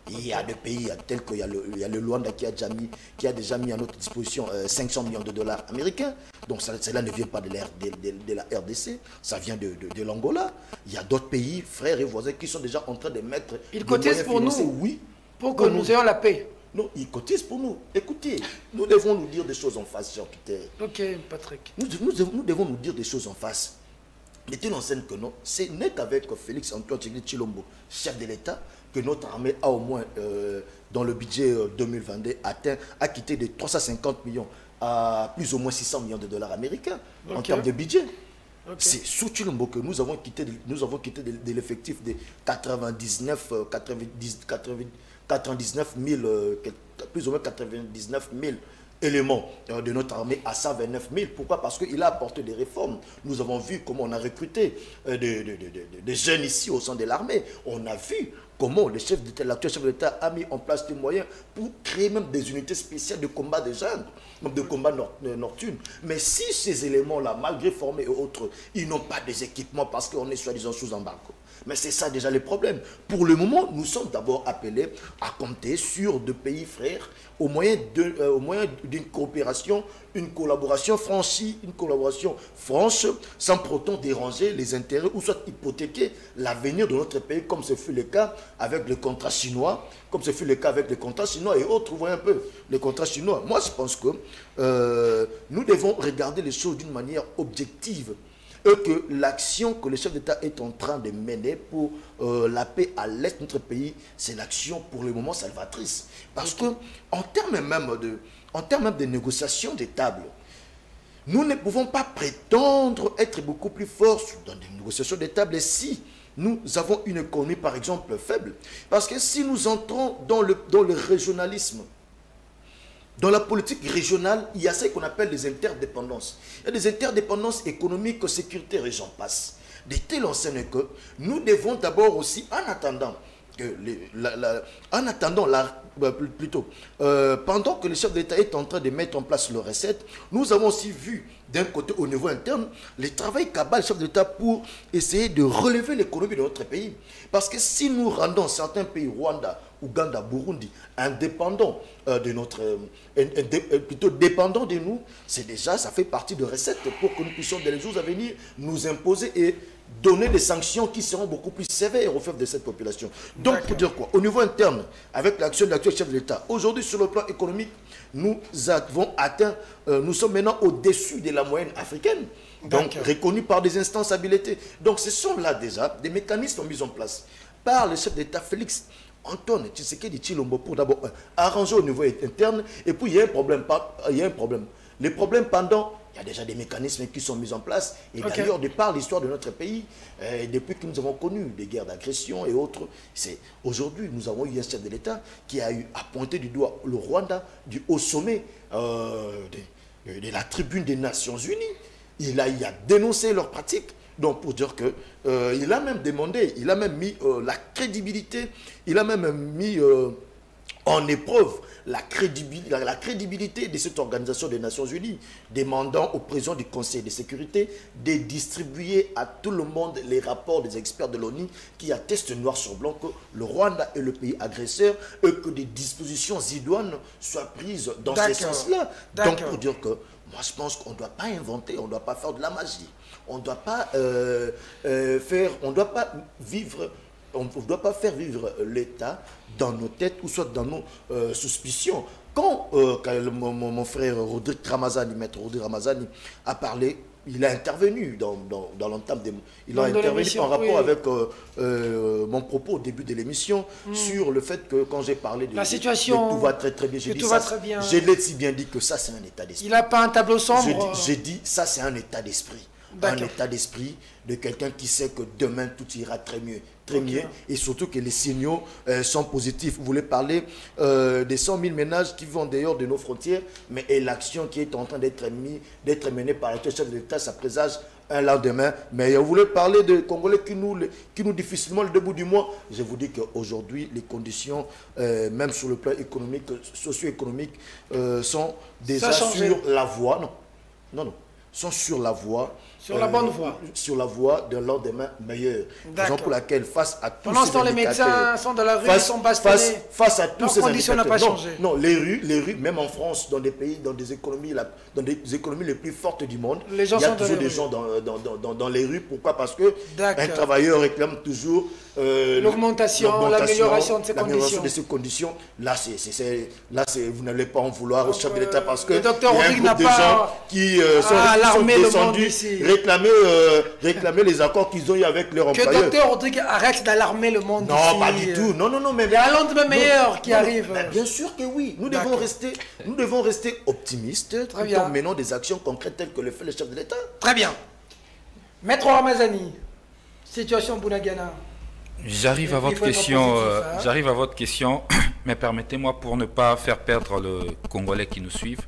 Il y a des pays tels qu'il y a le Luanda qui a déjà mis à notre disposition 500 millions de dollars américains. Donc cela ne vient pas de la RDC, ça vient de l'Angola. Il y a d'autres pays, frères et voisins, qui sont déjà en train de mettre... Ils cotisent pour nous, oui, pour que nous ayons la paix. Non, ils cotisent pour nous. Écoutez, nous devons nous dire des choses en face, cher Peter. Ok, Patrick. Nous devons nous dire des choses en face. Mettez en scène que non, ce n'est qu'avec Félix Antoine Tshilombo, chef de l'État, que notre armée a au moins, dans le budget 2022, a quitté de 350 millions à plus ou moins 600 millions de dollars américains en termes de budget. C'est sous Tshilombo que nous avons quitté de l'effectif de 99 000, plus ou moins 99 000 éléments de notre armée à 129 000. Pourquoi? Parce qu'il a apporté des réformes. Nous avons vu comment on a recruté des jeunes ici au sein de l'armée. On a vu comment l'actuel chef de l'État a mis en place des moyens pour créer même des unités spéciales de combat de jeunes, même de combat nocturne. Mais si ces éléments-là, malgré formés et autres, ils n'ont pas des équipements parce qu'on est soi-disant sous embargo. Mais c'est ça déjà le problème. Pour le moment, nous sommes d'abord appelés à compter sur deux pays frères au moyen d'une coopération, une collaboration franchie, une collaboration franche, sans pour autant déranger les intérêts ou soit hypothéquer l'avenir de notre pays, comme ce fut le cas avec le contrat chinois, et autres. Vous voyez un peu les contrats chinois. Moi, je pense que nous devons regarder les choses d'une manière objective. Et que l'action que le chef d'État est en train de mener pour la paix à l'est de notre pays, c'est l'action pour le moment salvatrice. Parce que en termes même de négociation des tables, nous ne pouvons pas prétendre être beaucoup plus forts dans des négociations des tables si nous avons une économie par exemple faible. Parce que si nous entrons dans le régionalisme, Dans la politique régionale, il y a ce qu'on appelle des interdépendances. Il y a des interdépendances économiques, sécuritaires et j'en passe. De telle enseigne que nous devons d'abord aussi, en attendant, pendant que le chef d'État est en train de mettre en place le recette, nous avons aussi vu d'un côté au niveau interne le travail qu'a le chef d'État pour essayer de relever l'économie de notre pays. Parce que si nous rendons certains pays, Rwanda, Ouganda, Burundi, indépendants de notre, plutôt dépendants de nous, c'est déjà, ça fait partie de recettes pour que nous puissions dans les jours à venir nous imposer et donner des sanctions qui seront beaucoup plus sévères au fait de cette population. Donc, pour dire quoi? Au niveau interne, avec l'action de l'actuel chef de l'État, aujourd'hui, sur le plan économique, nous avons atteint, nous sommes maintenant au-dessus de la moyenne africaine, donc reconnus par des instances habilitées. Donc, ce sont là déjà des mécanismes mis en place par le chef d'État Félix Antoine Tshisekedi Tshilombo pour d'abord arranger au niveau interne. Et puis, il y a un problème. Les problèmes pendant... Il y a déjà des mécanismes qui sont mis en place. Et d'ailleurs, de par l'histoire de notre pays, depuis que nous avons connu des guerres d'agression et autres, aujourd'hui, nous avons eu un chef de l'État qui a eu à pointer du doigt le Rwanda du haut sommet de la tribune des Nations Unies. Il a dénoncé leurs pratiques. Donc, pour dire que il a même demandé, il a même mis la crédibilité, il a même mis en épreuve la crédibilité de cette organisation des Nations Unies, demandant au président du Conseil de sécurité de distribuer à tout le monde les rapports des experts de l'ONU qui attestent noir sur blanc que le Rwanda est le pays agresseur et que des dispositions idoines soient prises dans ce sens-là. Donc, pour dire que moi, je pense qu'on ne doit pas inventer, on ne doit pas faire de la magie, on ne doit pas on ne doit pas faire vivre l'État dans nos têtes ou soit dans nos suspicions. Quand mon frère Rodrigue Ramazani, maître Rodrigue Ramazani, a parlé, il a intervenu dans l'entame des... Il a intervenu en rapport avec mon propos au début de l'émission sur le fait que quand j'ai parlé de... La situation... tout va très très bien. J'ai dit ça, je l'ai si bien dit que ça c'est un état d'esprit. Il n'a pas un tableau sombre. J'ai dit ça c'est un état d'esprit. Un état d'esprit de quelqu'un qui sait que demain tout ira très mieux, et surtout que les signaux sont positifs. Vous voulez parler des 100 000 ménages qui vivent en dehors de nos frontières, mais l'action qui est en train d'être menée par le chef de l'État, ça présage un lendemain. Mais vous voulez parler de Congolais qui nous difficilement le début du mois. Je vous dis qu'aujourd'hui, les conditions, même sur le plan économique, socio-économique, sont déjà sur la voie. Non. Sont sur la voie. Sur la bonne voie. Sur la voie d'un lendemain meilleur. Raison pour laquelle, face à tous pendant ce temps, les médecins sont dans la rue, ils sont bastonnés. Face à tous ces conditions n'ont pas changé. Non, les rues, même en France, dans des pays, dans des économies les plus fortes du monde, il y a toujours des gens dans les rues. Pourquoi? Parce que un travailleur réclame toujours l'augmentation, l'amélioration de ces conditions. Là, vous n'allez pas en vouloir au chef de l'État parce que le docteur Rodrigue n'a pas des gens qui sont descendus réclamer les accords qu'ils ont eu avec leur employeur. Que le docteur Rodrigue arrête d'alarmer le monde. Non, pas du tout. Non, mais il y a un lendemain meilleur qui arrive. Bien sûr que oui. Nous devons rester optimistes tout en menant des actions concrètes telles que le fait le chef de l'État. Très bien. Maître Ramazani, situation Bunagana. J'arrive à votre question, mais permettez-moi, pour ne pas faire perdre le Congolais qui nous suivent,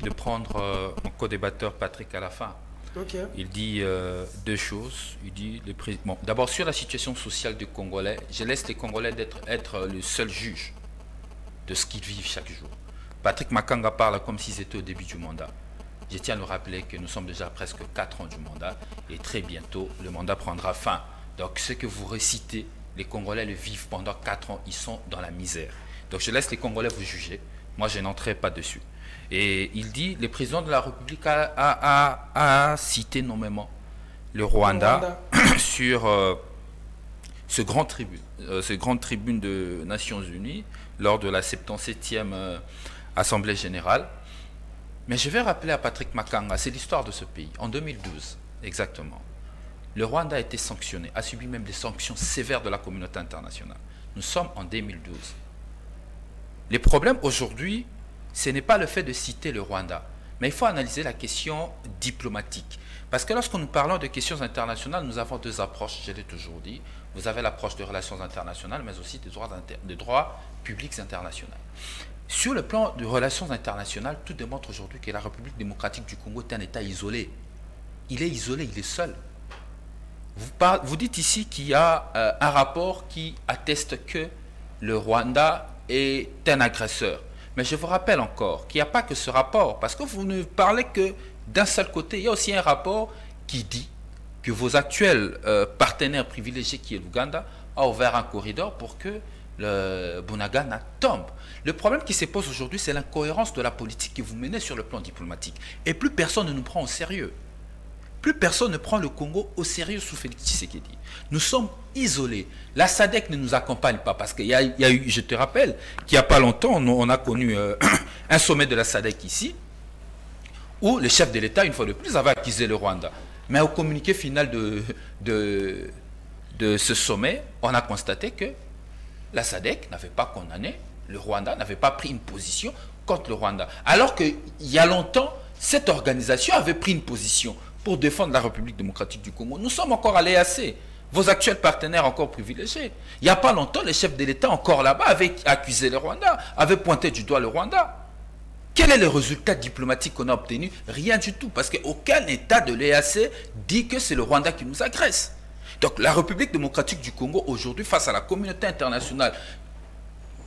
de prendre mon co-débatteur Patrick à la fin. Il dit deux choses. Il dit d'abord sur la situation sociale du Congolais, je laisse les Congolais être le seul juge de ce qu'ils vivent chaque jour. Patrick Makanga parle comme s'ils étaient au début du mandat. Je tiens à le rappeler que nous sommes déjà presque 4 ans du mandat et très bientôt le mandat prendra fin. Donc ce que vous récitez, les Congolais le vivent pendant 4 ans, ils sont dans la misère. Donc je laisse les Congolais vous juger, moi je n'entrerai pas dessus. Et il dit, le président de la République a cité nommément le Rwanda sur ce grand tribune de Nations Unies lors de la 77e Assemblée Générale. Mais je vais rappeler à Patrick Makanga, c'est l'histoire de ce pays. En 2012, exactement, le Rwanda a été sanctionné, a subi même des sanctions sévères de la communauté internationale. Nous sommes en 2012. Les problèmes aujourd'hui, ce n'est pas le fait de citer le Rwanda, mais il faut analyser la question diplomatique. Parce que lorsque nous parlons de questions internationales, nous avons deux approches, je l'ai toujours dit. Vous avez l'approche des relations internationales, mais aussi des droits publics internationaux. Sur le plan de relations internationales, tout démontre aujourd'hui que la République démocratique du Congo est un État isolé. Il est isolé, il est seul. Vous dites ici qu'il y a un rapport qui atteste que le Rwanda est un agresseur. Mais je vous rappelle encore qu'il n'y a pas que ce rapport, parce que vous ne parlez que d'un seul côté. Il y a aussi un rapport qui dit que vos actuels partenaires privilégiés, qui est l'Ouganda, a ouvert un corridor pour que le Bunagana tombe. Le problème qui se pose aujourd'hui, c'est l'incohérence de la politique que vous menez sur le plan diplomatique. Et plus personne ne nous prend au sérieux. Plus personne ne prend le Congo au sérieux sous Félix Tshisekedi. Nous sommes isolés. La SADC ne nous accompagne pas parce qu'il y a eu, je te rappelle, qu'il n'y a pas longtemps, on a connu un sommet de la SADC ici, où le chef de l'État, une fois de plus, avait accusé le Rwanda. Mais au communiqué final de ce sommet, on a constaté que la SADC n'avait pas condamné le Rwanda, n'avait pas pris une position contre le Rwanda. Alors qu'il y a longtemps, cette organisation avait pris une position pour défendre la République démocratique du Congo. Nous sommes encore à l'EAC, vos actuels partenaires encore privilégiés. Il n'y a pas longtemps, le chef de l'État encore là-bas avait accusé le Rwanda, avait pointé du doigt le Rwanda. Quel est le résultat diplomatique qu'on a obtenu? Rien du tout, parce qu'aucun État de l'EAC dit que c'est le Rwanda qui nous agresse. Donc la République démocratique du Congo aujourd'hui, face à la communauté internationale,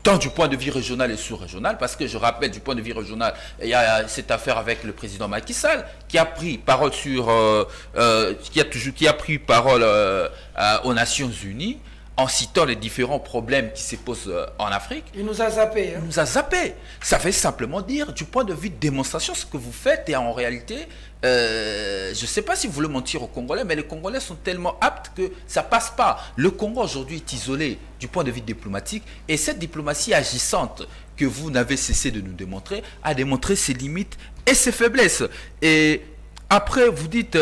tant du point de vue régional et sous-régional, parce que je rappelle, du point de vue régional, il y a cette affaire avec le président Macky Sall, qui a pris parole sur, qui a pris parole aux Nations Unies, en citant les différents problèmes qui se posent en Afrique. Il nous a zappé. Il nous a zappé. Ça veut simplement dire, du point de vue de démonstration, ce que vous faites, et en réalité, je ne sais pas si vous voulez mentir aux Congolais, mais les Congolais sont tellement aptes que ça ne passe pas. Le Congo aujourd'hui est isolé du point de vue diplomatique, et cette diplomatie agissante que vous n'avez cessé de nous démontrer, a démontré ses limites et ses faiblesses. Et après, vous dites...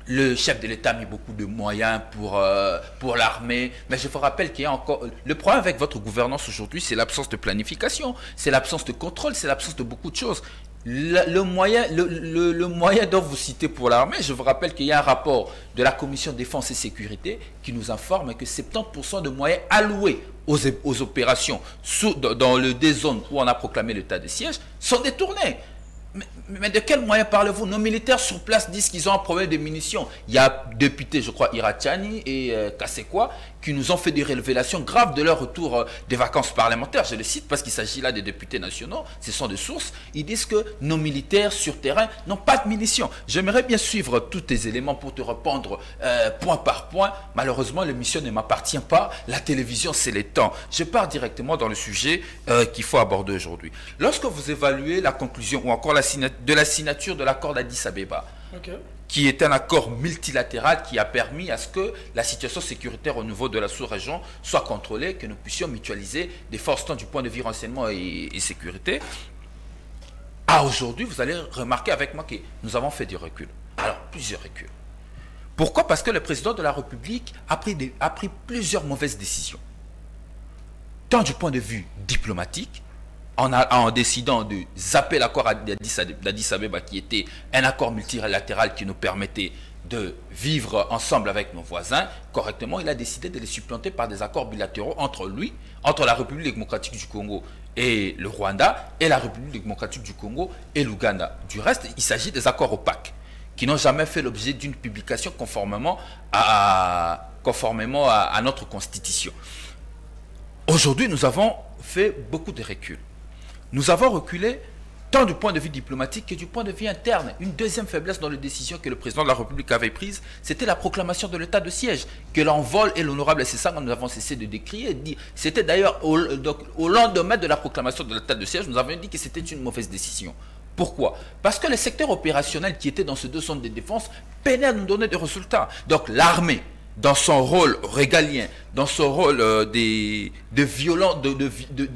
le chef de l'État a mis beaucoup de moyens pour l'armée, mais je vous rappelle qu'il y a encore... Le problème avec votre gouvernance aujourd'hui, c'est l'absence de planification, c'est l'absence de contrôle, c'est l'absence de beaucoup de choses. Le moyen dont vous citez pour l'armée, je vous rappelle qu'il y a un rapport de la Commission Défense et Sécurité qui nous informe que 70% de moyens alloués aux opérations dans le des zones où on a proclamé l'état de siège sont détournés. Mais de quels moyens parlez-vous? Nos militaires sur place disent qu'ils ont un problème de munitions. Il y a députés, je crois, Irachani et Kasekwa, qui nous ont fait des révélations graves de leur retour des vacances parlementaires. Je le cite parce qu'il s'agit là des députés nationaux. Ce sont des sources. Ils disent que nos militaires sur terrain n'ont pas de munitions. J'aimerais bien suivre tous tes éléments pour te répondre point par point. Malheureusement, l'émission ne m'appartient pas. La télévision, c'est les temps. Je pars directement dans le sujet qu'il faut aborder aujourd'hui. Lorsque vous évaluez la conclusion ou encore la signature de l'accord d'Addis Abeba, qui est un accord multilatéral qui a permis à ce que la situation sécuritaire au niveau de la sous-région soit contrôlée, que nous puissions mutualiser des forces tant du point de vue renseignement et sécurité. Aujourd'hui, vous allez remarquer avec moi que nous avons fait du recul. Alors, plusieurs reculs. Pourquoi? Parce que le président de la République a pris plusieurs mauvaises décisions. Tant du point de vue diplomatique, en décidant de zapper l'accord d'Addis Abeba, qui était un accord multilatéral qui nous permettait de vivre ensemble avec nos voisins correctement, il a décidé de les supplanter par des accords bilatéraux entre la République démocratique du Congo et le Rwanda, et la République démocratique du Congo et l'Ouganda. Du reste, il s'agit des accords opaques, qui n'ont jamais fait l'objet d'une publication conformément à notre constitution. Aujourd'hui, nous avons fait beaucoup de reculs. Nous avons reculé tant du point de vue diplomatique que du point de vue interne. Une deuxième faiblesse dans les décisions que le président de la République avait prises, c'était la proclamation de l'état de siège, que l'envol et l'honorable SSA, nous avons cessé de décrier. C'était d'ailleurs au lendemain de la proclamation de l'état de siège, nous avions dit que c'était une mauvaise décision. Pourquoi? Parce que les secteurs opérationnels qui étaient dans ces deux zones de défense peinaient à nous donner des résultats. Donc l'armée, dans son rôle régalien, dans son rôle de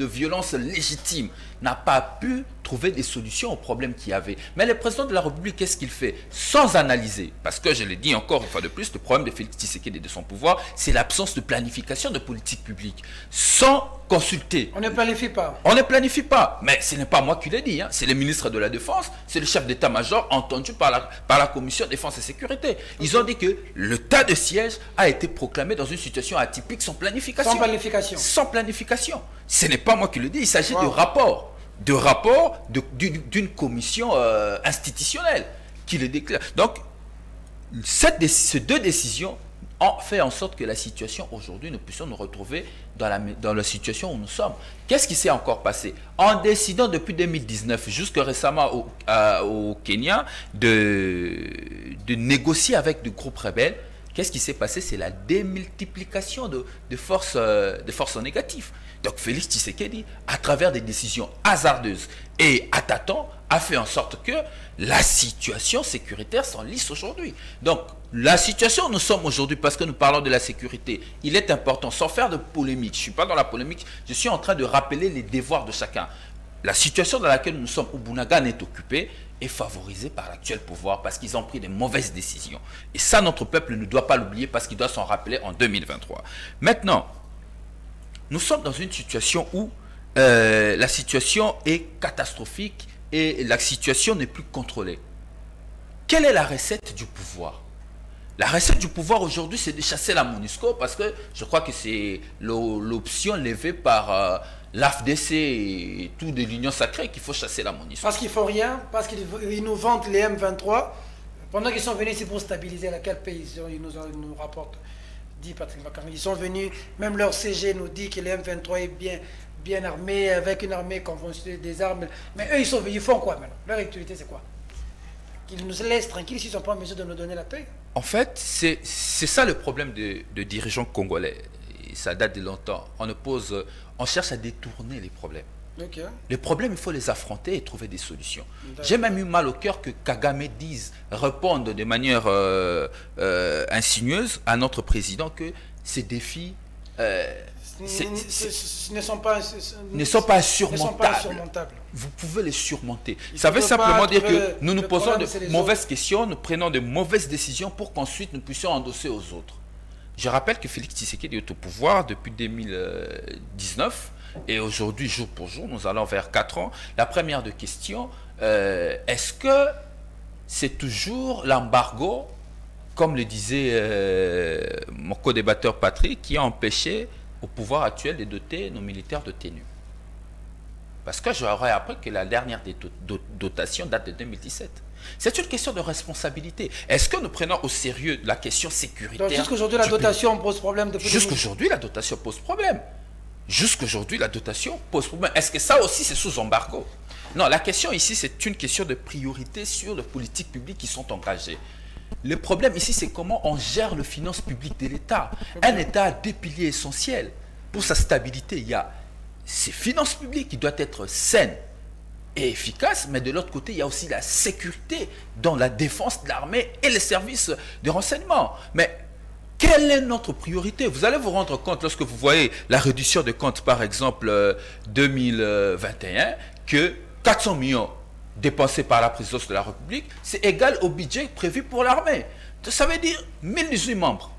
violence légitime, n'a pas pu trouver des solutions aux problèmes qu'il y avait. Mais le président de la République, qu'est-ce qu'il fait? Sans analyser, parce que je l'ai dit encore une fois de plus, le problème de Félix Tshisekedi et de son pouvoir, c'est l'absence de planification de politique publique. Sans consulter. On ne planifie pas. On ne planifie pas. Mais ce n'est pas moi qui l'ai dit, hein. C'est le ministre de la Défense, c'est le chef d'état-major entendu par la Commission Défense et Sécurité. Ils ont dit que l'état de siège a été proclamé dans une situation atypique sans planification. Sans planification. Sans planification. Ce n'est pas moi qui le dis, il s'agit de rapports. D'une commission institutionnelle qui le déclare. Donc, ces deux décisions ont fait en sorte que la situation aujourd'hui, nous puissions nous retrouver dans la situation où nous sommes. Qu'est-ce qui s'est encore passé? En décidant depuis 2019, jusque récemment au Kenya, de négocier avec des groupes rebelles, qu'est-ce qui s'est passé? C'est la démultiplication de forces négatives. Donc Félix Tshisekedi, à travers des décisions hasardeuses et à tâtons, a fait en sorte que la situation sécuritaire s'enlise aujourd'hui. Donc la situation où nous sommes aujourd'hui, parce que nous parlons de la sécurité, il est important, sans faire de polémique, je ne suis pas dans la polémique, je suis en train de rappeler les devoirs de chacun. La situation dans laquelle nous sommes, où Bounagan est occupé, est favorisée par l'actuel pouvoir parce qu'ils ont pris des mauvaises décisions. Et ça, notre peuple ne doit pas l'oublier parce qu'il doit s'en rappeler en 2023. Maintenant, nous sommes dans une situation où la situation est catastrophique et la situation n'est plus contrôlée. Quelle est la recette du pouvoir? La recette du pouvoir aujourd'hui, c'est de chasser la MONUSCO parce que je crois que c'est l'option levée par l'AFDC et tout de l'Union sacrée qu'il faut chasser la MONUSCO. Parce qu'ils ne font rien, parce qu'ils nous vantent les M23. Pendant qu'ils sont venus, c'est pour stabiliser quel pays ils nous rapportent, dit Patrick Makangan. Ils sont venus, même leur CG nous dit que les M23 est bien armé, avec une armée conventionnelle des armes. Mais eux, ils font quoi maintenant? Leur activité, c'est quoi? Qu'ils nous laissent tranquilles s'ils ne sont pas en mesure de nous donner la paix? En fait, c'est ça le problème de dirigeants congolais. Et ça date de longtemps. On cherche à détourner les problèmes. Okay. Les problèmes, il faut les affronter et trouver des solutions. J'ai même eu mal au cœur que Kagame réponde de manière insinueuse à notre président que ces défis ne sont pas insurmontables. Vous pouvez les surmonter. Ça veut simplement dire que nous nous posons de mauvaises questions, nous prenons de mauvaises décisions pour qu'ensuite nous puissions endosser aux autres. Je rappelle que Félix Tshisekedi est au pouvoir depuis 2019 et aujourd'hui, jour pour jour, nous allons vers 4 ans. La première de questions, est-ce que c'est toujours l'embargo, comme le disait mon co-débatteur Patrick, qui a empêché au pouvoir actuel de doter nos militaires de tenue? Parce que j'aurais appris que la dernière dotation date de 2017. C'est une question de responsabilité. Est-ce que nous prenons au sérieux la question sécuritaire? Jusqu'aujourd'hui, la dotation pose problème. Jusqu'aujourd'hui, la dotation pose problème. Jusqu'aujourd'hui, la dotation pose problème. Est-ce que ça aussi, c'est sous embargo? Non, la question ici, c'est une question de priorité sur les politiques publiques qui sont engagées. Le problème ici, c'est comment on gère les finances publiques de l'État. Un État a des piliers essentiels. Pour sa stabilité, il y a ses finances publiques qui doivent être saines et efficaces, mais de l'autre côté, il y a aussi la sécurité dans la défense de l'armée et les services de renseignement. Mais quelle est notre priorité? Vous allez vous rendre compte, lorsque vous voyez la réduction de compte, par exemple, 2021, que 400 millions dépensés par la présidence de la République, c'est égal au budget prévu pour l'armée. Ça veut dire 1018 membres,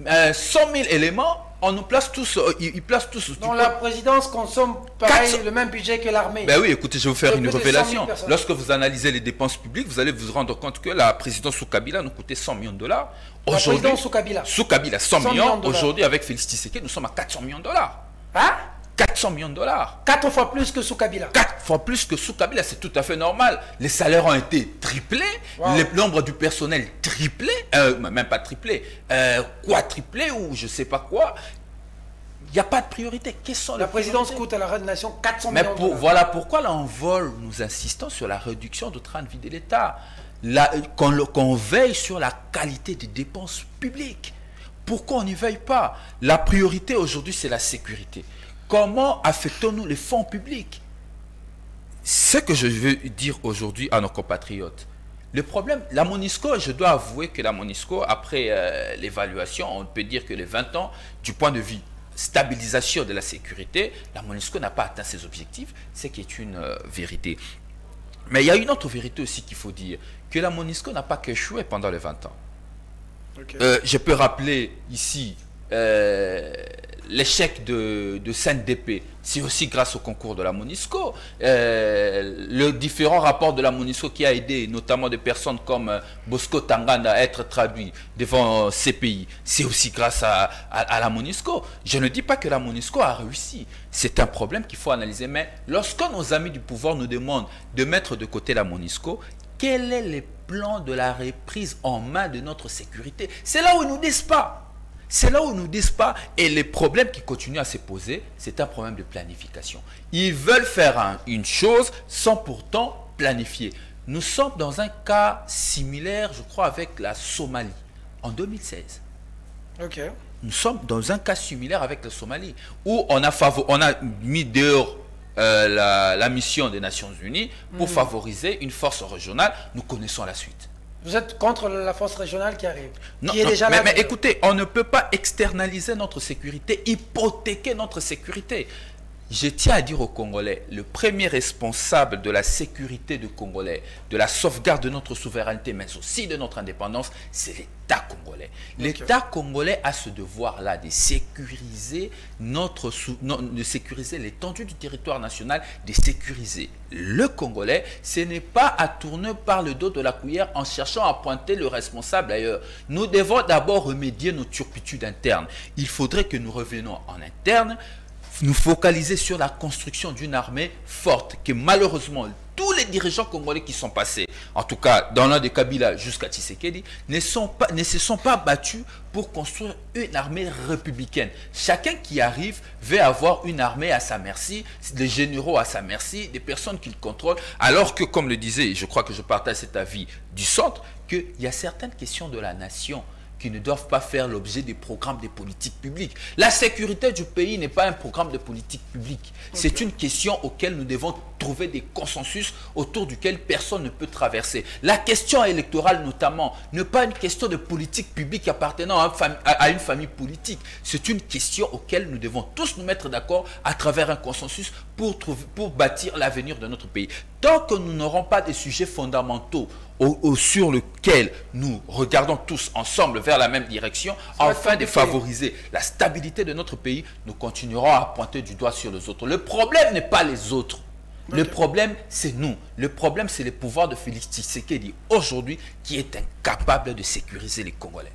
100 000 éléments, on nous place tous, ils placent tous. Donc la présidence consomme pareil le même budget que l'armée. Ben oui, écoutez, je vais vous faire une révélation. Lorsque vous analysez les dépenses publiques, vous allez vous rendre compte que la présidence sous Kabila nous coûtait 100 millions de dollars. La présidence sous Kabila? Sous Kabila, 100 millions. Aujourd'hui, avec Félix Tshisekedi, nous sommes à 400 millions de dollars. Hein? 400 millions de dollars. 4 fois plus que sous Kabila. 4 fois plus que sous Kabila, c'est tout à fait normal. Les salaires ont été triplés, le nombre du personnel triplé, même pas triplé, quadruplé ou je sais pas quoi. Il n'y a pas de priorité. Quelles sont la présidence coûte à la nation 400 millions de dollars. Voilà pourquoi là en vol, nous insistons sur la réduction du train de vie de l'État. Qu'on veille sur la qualité des dépenses publiques. Pourquoi on n'y veille pas? La priorité aujourd'hui, c'est la sécurité. Comment affectons-nous les fonds publics? Ce que je veux dire aujourd'hui à nos compatriotes, le problème, la MONUSCO, je dois avouer que la MONUSCO, après l'évaluation, on peut dire que les 20 ans, du point de vue stabilisation de la sécurité, la MONUSCO n'a pas atteint ses objectifs, ce qui est une vérité. Mais il y a une autre vérité aussi qu'il faut dire, que la MONUSCO n'a pas qu'échoué pendant les 20 ans. Okay. Je peux rappeler ici l'échec de CNDP, c'est aussi grâce au concours de la MONUSCO. Le différent rapport de la MONUSCO qui a aidé notamment des personnes comme Bosco Tangana à être traduit devant ces pays, c'est aussi grâce à la MONUSCO. Je ne dis pas que la MONUSCO a réussi. C'est un problème qu'il faut analyser. Mais lorsque nos amis du pouvoir nous demandent de mettre de côté la MONUSCO, quel est le plan de la reprise en main de notre sécurité? C'est là où ils nous disent pas. C'est là où ils nous disent pas. Et les problèmes qui continuent à se poser, c'est un problème de planification. Ils veulent faire une chose sans pourtant planifier. Nous sommes dans un cas similaire, je crois, avec la Somalie, en 2016. Ok. Nous sommes dans un cas similaire avec la Somalie, où on a mis dehors la mission des Nations Unies pour favoriser une force régionale. Nous connaissons la suite. Vous êtes contre la force régionale qui arrive? Non, qui est déjà là, mais écoutez, on ne peut pas externaliser notre sécurité, hypothéquer notre sécurité. Je tiens à dire aux Congolais, le premier responsable de la sécurité des Congolais, de la sauvegarde de notre souveraineté, mais aussi de notre indépendance, c'est l'État congolais. L'État congolais a ce devoir-là de sécuriser de sécuriser l'étendue du territoire national, de sécuriser le Congolais. Ce n'est pas à tourner par le dos de la cuillère en cherchant à pointer le responsable ailleurs. Nous devons d'abord remédier nos turpitudes internes. Il faudrait que nous revenions en interne, nous focaliser sur la construction d'une armée forte que malheureusement tous les dirigeants congolais qui sont passés, en tout cas dans l'un des Kabila jusqu'à Tshisekedi, ne se sont pas battus pour construire une armée républicaine. Chacun qui arrive veut avoir une armée à sa merci, des généraux à sa merci, des personnes qu'il contrôle, alors que, comme le disait, je crois que je partage cet avis du centre, qu'il y a certaines questions de la nation qui ne doivent pas faire l'objet des programmes de politique publique. La sécurité du pays n'est pas un programme de politique publique. C'est une question auquel nous devons trouver des consensus autour duquel personne ne peut traverser. La question électorale notamment n'est pas une question de politique publique appartenant à une famille politique. C'est une question auquel nous devons tous nous mettre d'accord à travers un consensus pour bâtir l'avenir de notre pays. Tant que nous n'aurons pas des sujets fondamentaux sur lequel nous regardons tous ensemble vers la même direction, afin de favoriser la stabilité de notre pays, nous continuerons à pointer du doigt sur les autres. Le problème n'est pas les autres. Le problème, c'est nous. Le problème, c'est le pouvoir de Félix Tshisekedi aujourd'hui qui est incapable de sécuriser les Congolais.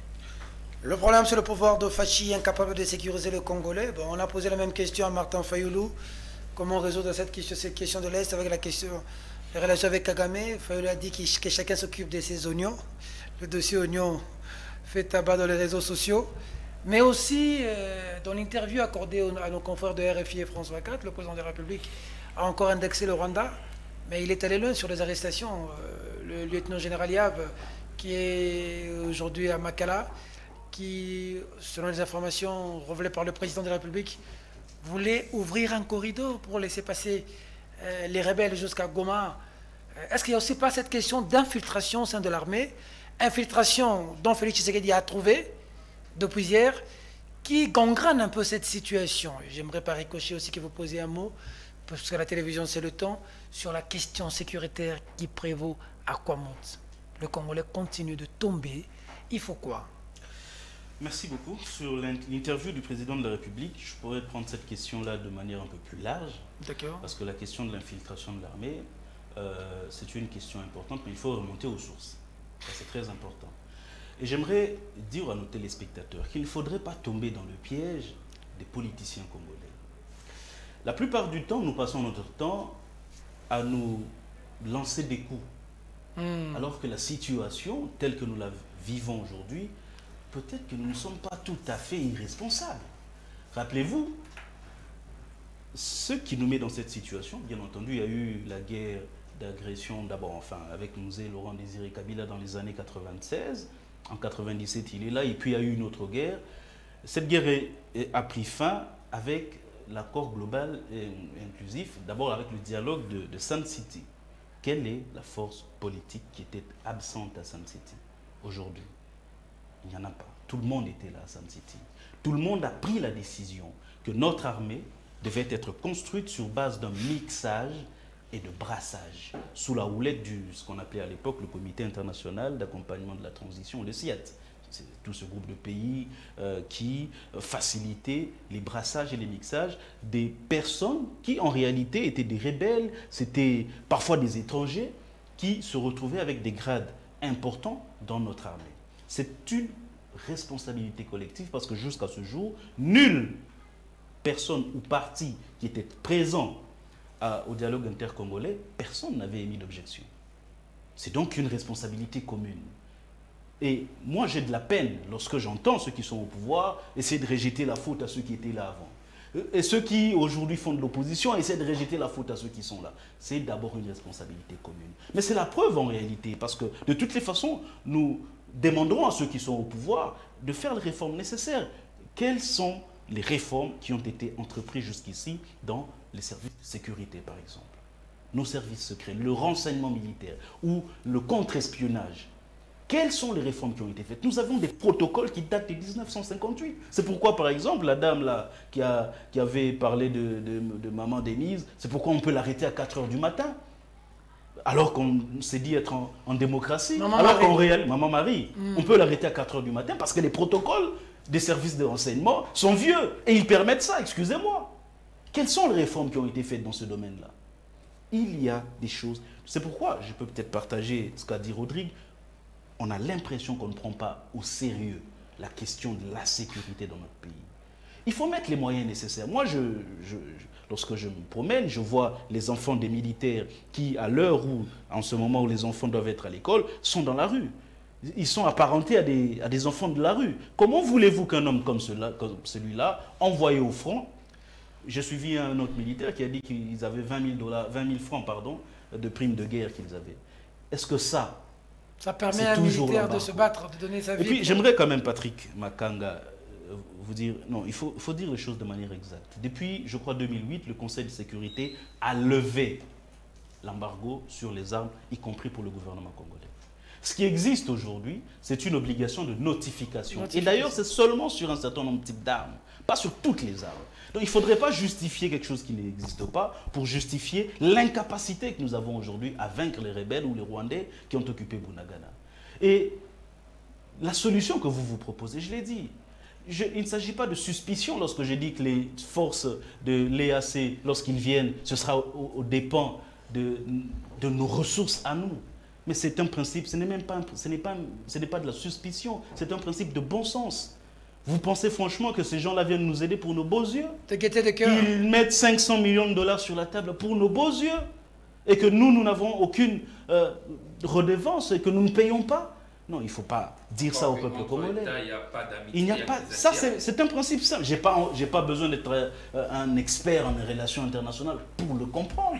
Le problème, c'est le pouvoir de Fachi incapable de sécuriser les Congolais. Bon, on a posé la même question à Martin Fayoulou. Comment résoudre cette question de l'Est avec la question des relations avec Kagame? Fayoulou a dit que chacun s'occupe de ses oignons. Le dossier oignons fait tabac dans les réseaux sociaux. Mais aussi, dans l'interview accordée à nos confrères de RFI et France 24, le président de la République a encore indexé le Rwanda, mais il est allé loin sur les arrestations. Le lieutenant-général Yab, qui est aujourd'hui à Makala, qui, selon les informations révélées par le président de la République, voulait ouvrir un corridor pour laisser passer les rebelles jusqu'à Goma. Est-ce qu'il n'y a aussi pas cette question d'infiltration au sein de l'armée, infiltration dont Félix Tshisekedi a trouvé depuis hier, qui gangrène un peu cette situation? J'aimerais par ricochet aussi que vous posiez un mot, parce que la télévision c'est le temps, sur la question sécuritaire qui prévaut à Kwamouth. Le Congolais continue de tomber. Il faut quoi? Merci beaucoup. Sur l'interview du président de la République, je pourrais prendre cette question-là de manière un peu plus large. D'accord. Parce que la question de l'infiltration de l'armée, c'est une question importante, mais il faut remonter aux sources. C'est très important. Et j'aimerais dire à nos téléspectateurs qu'il ne faudrait pas tomber dans le piège des politiciens congolais. La plupart du temps, nous passons notre temps à nous lancer des coups. Alors que la situation, telle que nous la vivons aujourd'hui, peut-être que nous ne sommes pas tout à fait irresponsables. Rappelez-vous, ce qui nous met dans cette situation, bien entendu, il y a eu la guerre d'agression d'abord, enfin, avec Mouzé, Laurent Désiré Kabila dans les années 96. En 97, il est là, et puis il y a eu une autre guerre. Cette guerre a pris fin avec l'accord global et inclusif, d'abord avec le dialogue de Sun City. Quelle est la force politique qui était absente à Sun City aujourd'hui? Il n'y en a pas. Tout le monde était là à Sun City. Tout le monde a pris la décision que notre armée devait être construite sur base d'un mixage et de brassage, sous la houlette ce qu'on appelait à l'époque le Comité international d'accompagnement de la transition, le CIAT, c'est tout ce groupe de pays qui facilitait les brassages et les mixages des personnes qui en réalité étaient des rebelles, c'était parfois des étrangers qui se retrouvaient avec des grades importants dans notre armée. C'est une responsabilité collective parce que jusqu'à ce jour, nulle personne ou parti qui était présent au dialogue intercongolais, personne n'avait émis d'objection. C'est donc une responsabilité commune. Et moi, j'ai de la peine lorsque j'entends ceux qui sont au pouvoir essayer de rejeter la faute à ceux qui étaient là avant. Et ceux qui, aujourd'hui, font de l'opposition, essaient de rejeter la faute à ceux qui sont là. C'est d'abord une responsabilité commune. Mais c'est la preuve en réalité, parce que de toutes les façons, nous demanderons à ceux qui sont au pouvoir de faire les réformes nécessaires. Quelles sont les réformes qui ont été entreprises jusqu'ici dans les services de sécurité, par exemple? Nos services secrets, le renseignement militaire ou le contre-espionnage. Quelles sont les réformes qui ont été faites? Nous avons des protocoles qui datent de 1958. C'est pourquoi, par exemple, la dame là, qui avait parlé de maman Denise, c'est pourquoi on peut l'arrêter à 4 h du matin. Alors qu'on s'est dit être en démocratie. Alors qu'en réalité, Maman Marie, on peut l'arrêter à 4 h du matin parce que les protocoles des services de renseignement sont vieux. Et ils permettent ça, excusez-moi. Quelles sont les réformes qui ont été faites dans ce domaine-là? Il y a des choses. C'est pourquoi, je peux peut-être partager ce qu'a dit Rodrigue, on a l'impression qu'on ne prend pas au sérieux la question de la sécurité dans notre pays. Il faut mettre les moyens nécessaires. Moi, lorsque je me promène, je vois les enfants des militaires qui, à l'heure où, en ce moment où les enfants doivent être à l'école, sont dans la rue. Ils sont apparentés à des enfants de la rue. Comment voulez-vous qu'un homme comme celui-là, envoyé au front, j'ai suivi un autre militaire qui a dit qu'ils avaient 20 000 francs de primes de guerre qu'ils avaient. Est-ce que ça permet à un militaire de se battre, de donner sa vie? Et puis, j'aimerais quand même, Patrick Makanga, vous dire, non, il faut dire les choses de manière exacte. Depuis, je crois, 2008, le Conseil de sécurité a levé l'embargo sur les armes, y compris pour le gouvernement congolais. Ce qui existe aujourd'hui, c'est une obligation de notification. Et d'ailleurs, c'est seulement sur un certain nombre de types d'armes, pas sur toutes les armes. Donc il ne faudrait pas justifier quelque chose qui n'existe pas pour justifier l'incapacité que nous avons aujourd'hui à vaincre les rebelles ou les Rwandais qui ont occupé Bunagana. Et la solution que vous vous proposez, je l'ai dit, il ne s'agit pas de suspicion lorsque je dis que les forces de l'EAC, lorsqu'ils viennent, ce sera aux dépens de nos ressources à nous. Mais c'est un principe, ce n'est pas de la suspicion, c'est un principe de bon sens. Vous pensez franchement que ces gens-là viennent nous aider pour nos beaux yeux? De gaieté de cœur. Ils mettent 500 millions de dollars sur la table pour nos beaux yeux et que nous n'avons aucune redevance et que nous ne payons pas? Non, il ne faut pas dire ça au peuple congolais. Il n'y a pas. Ça, c'est un principe simple. Je n'ai pas besoin d'être un expert en relations internationales pour le comprendre.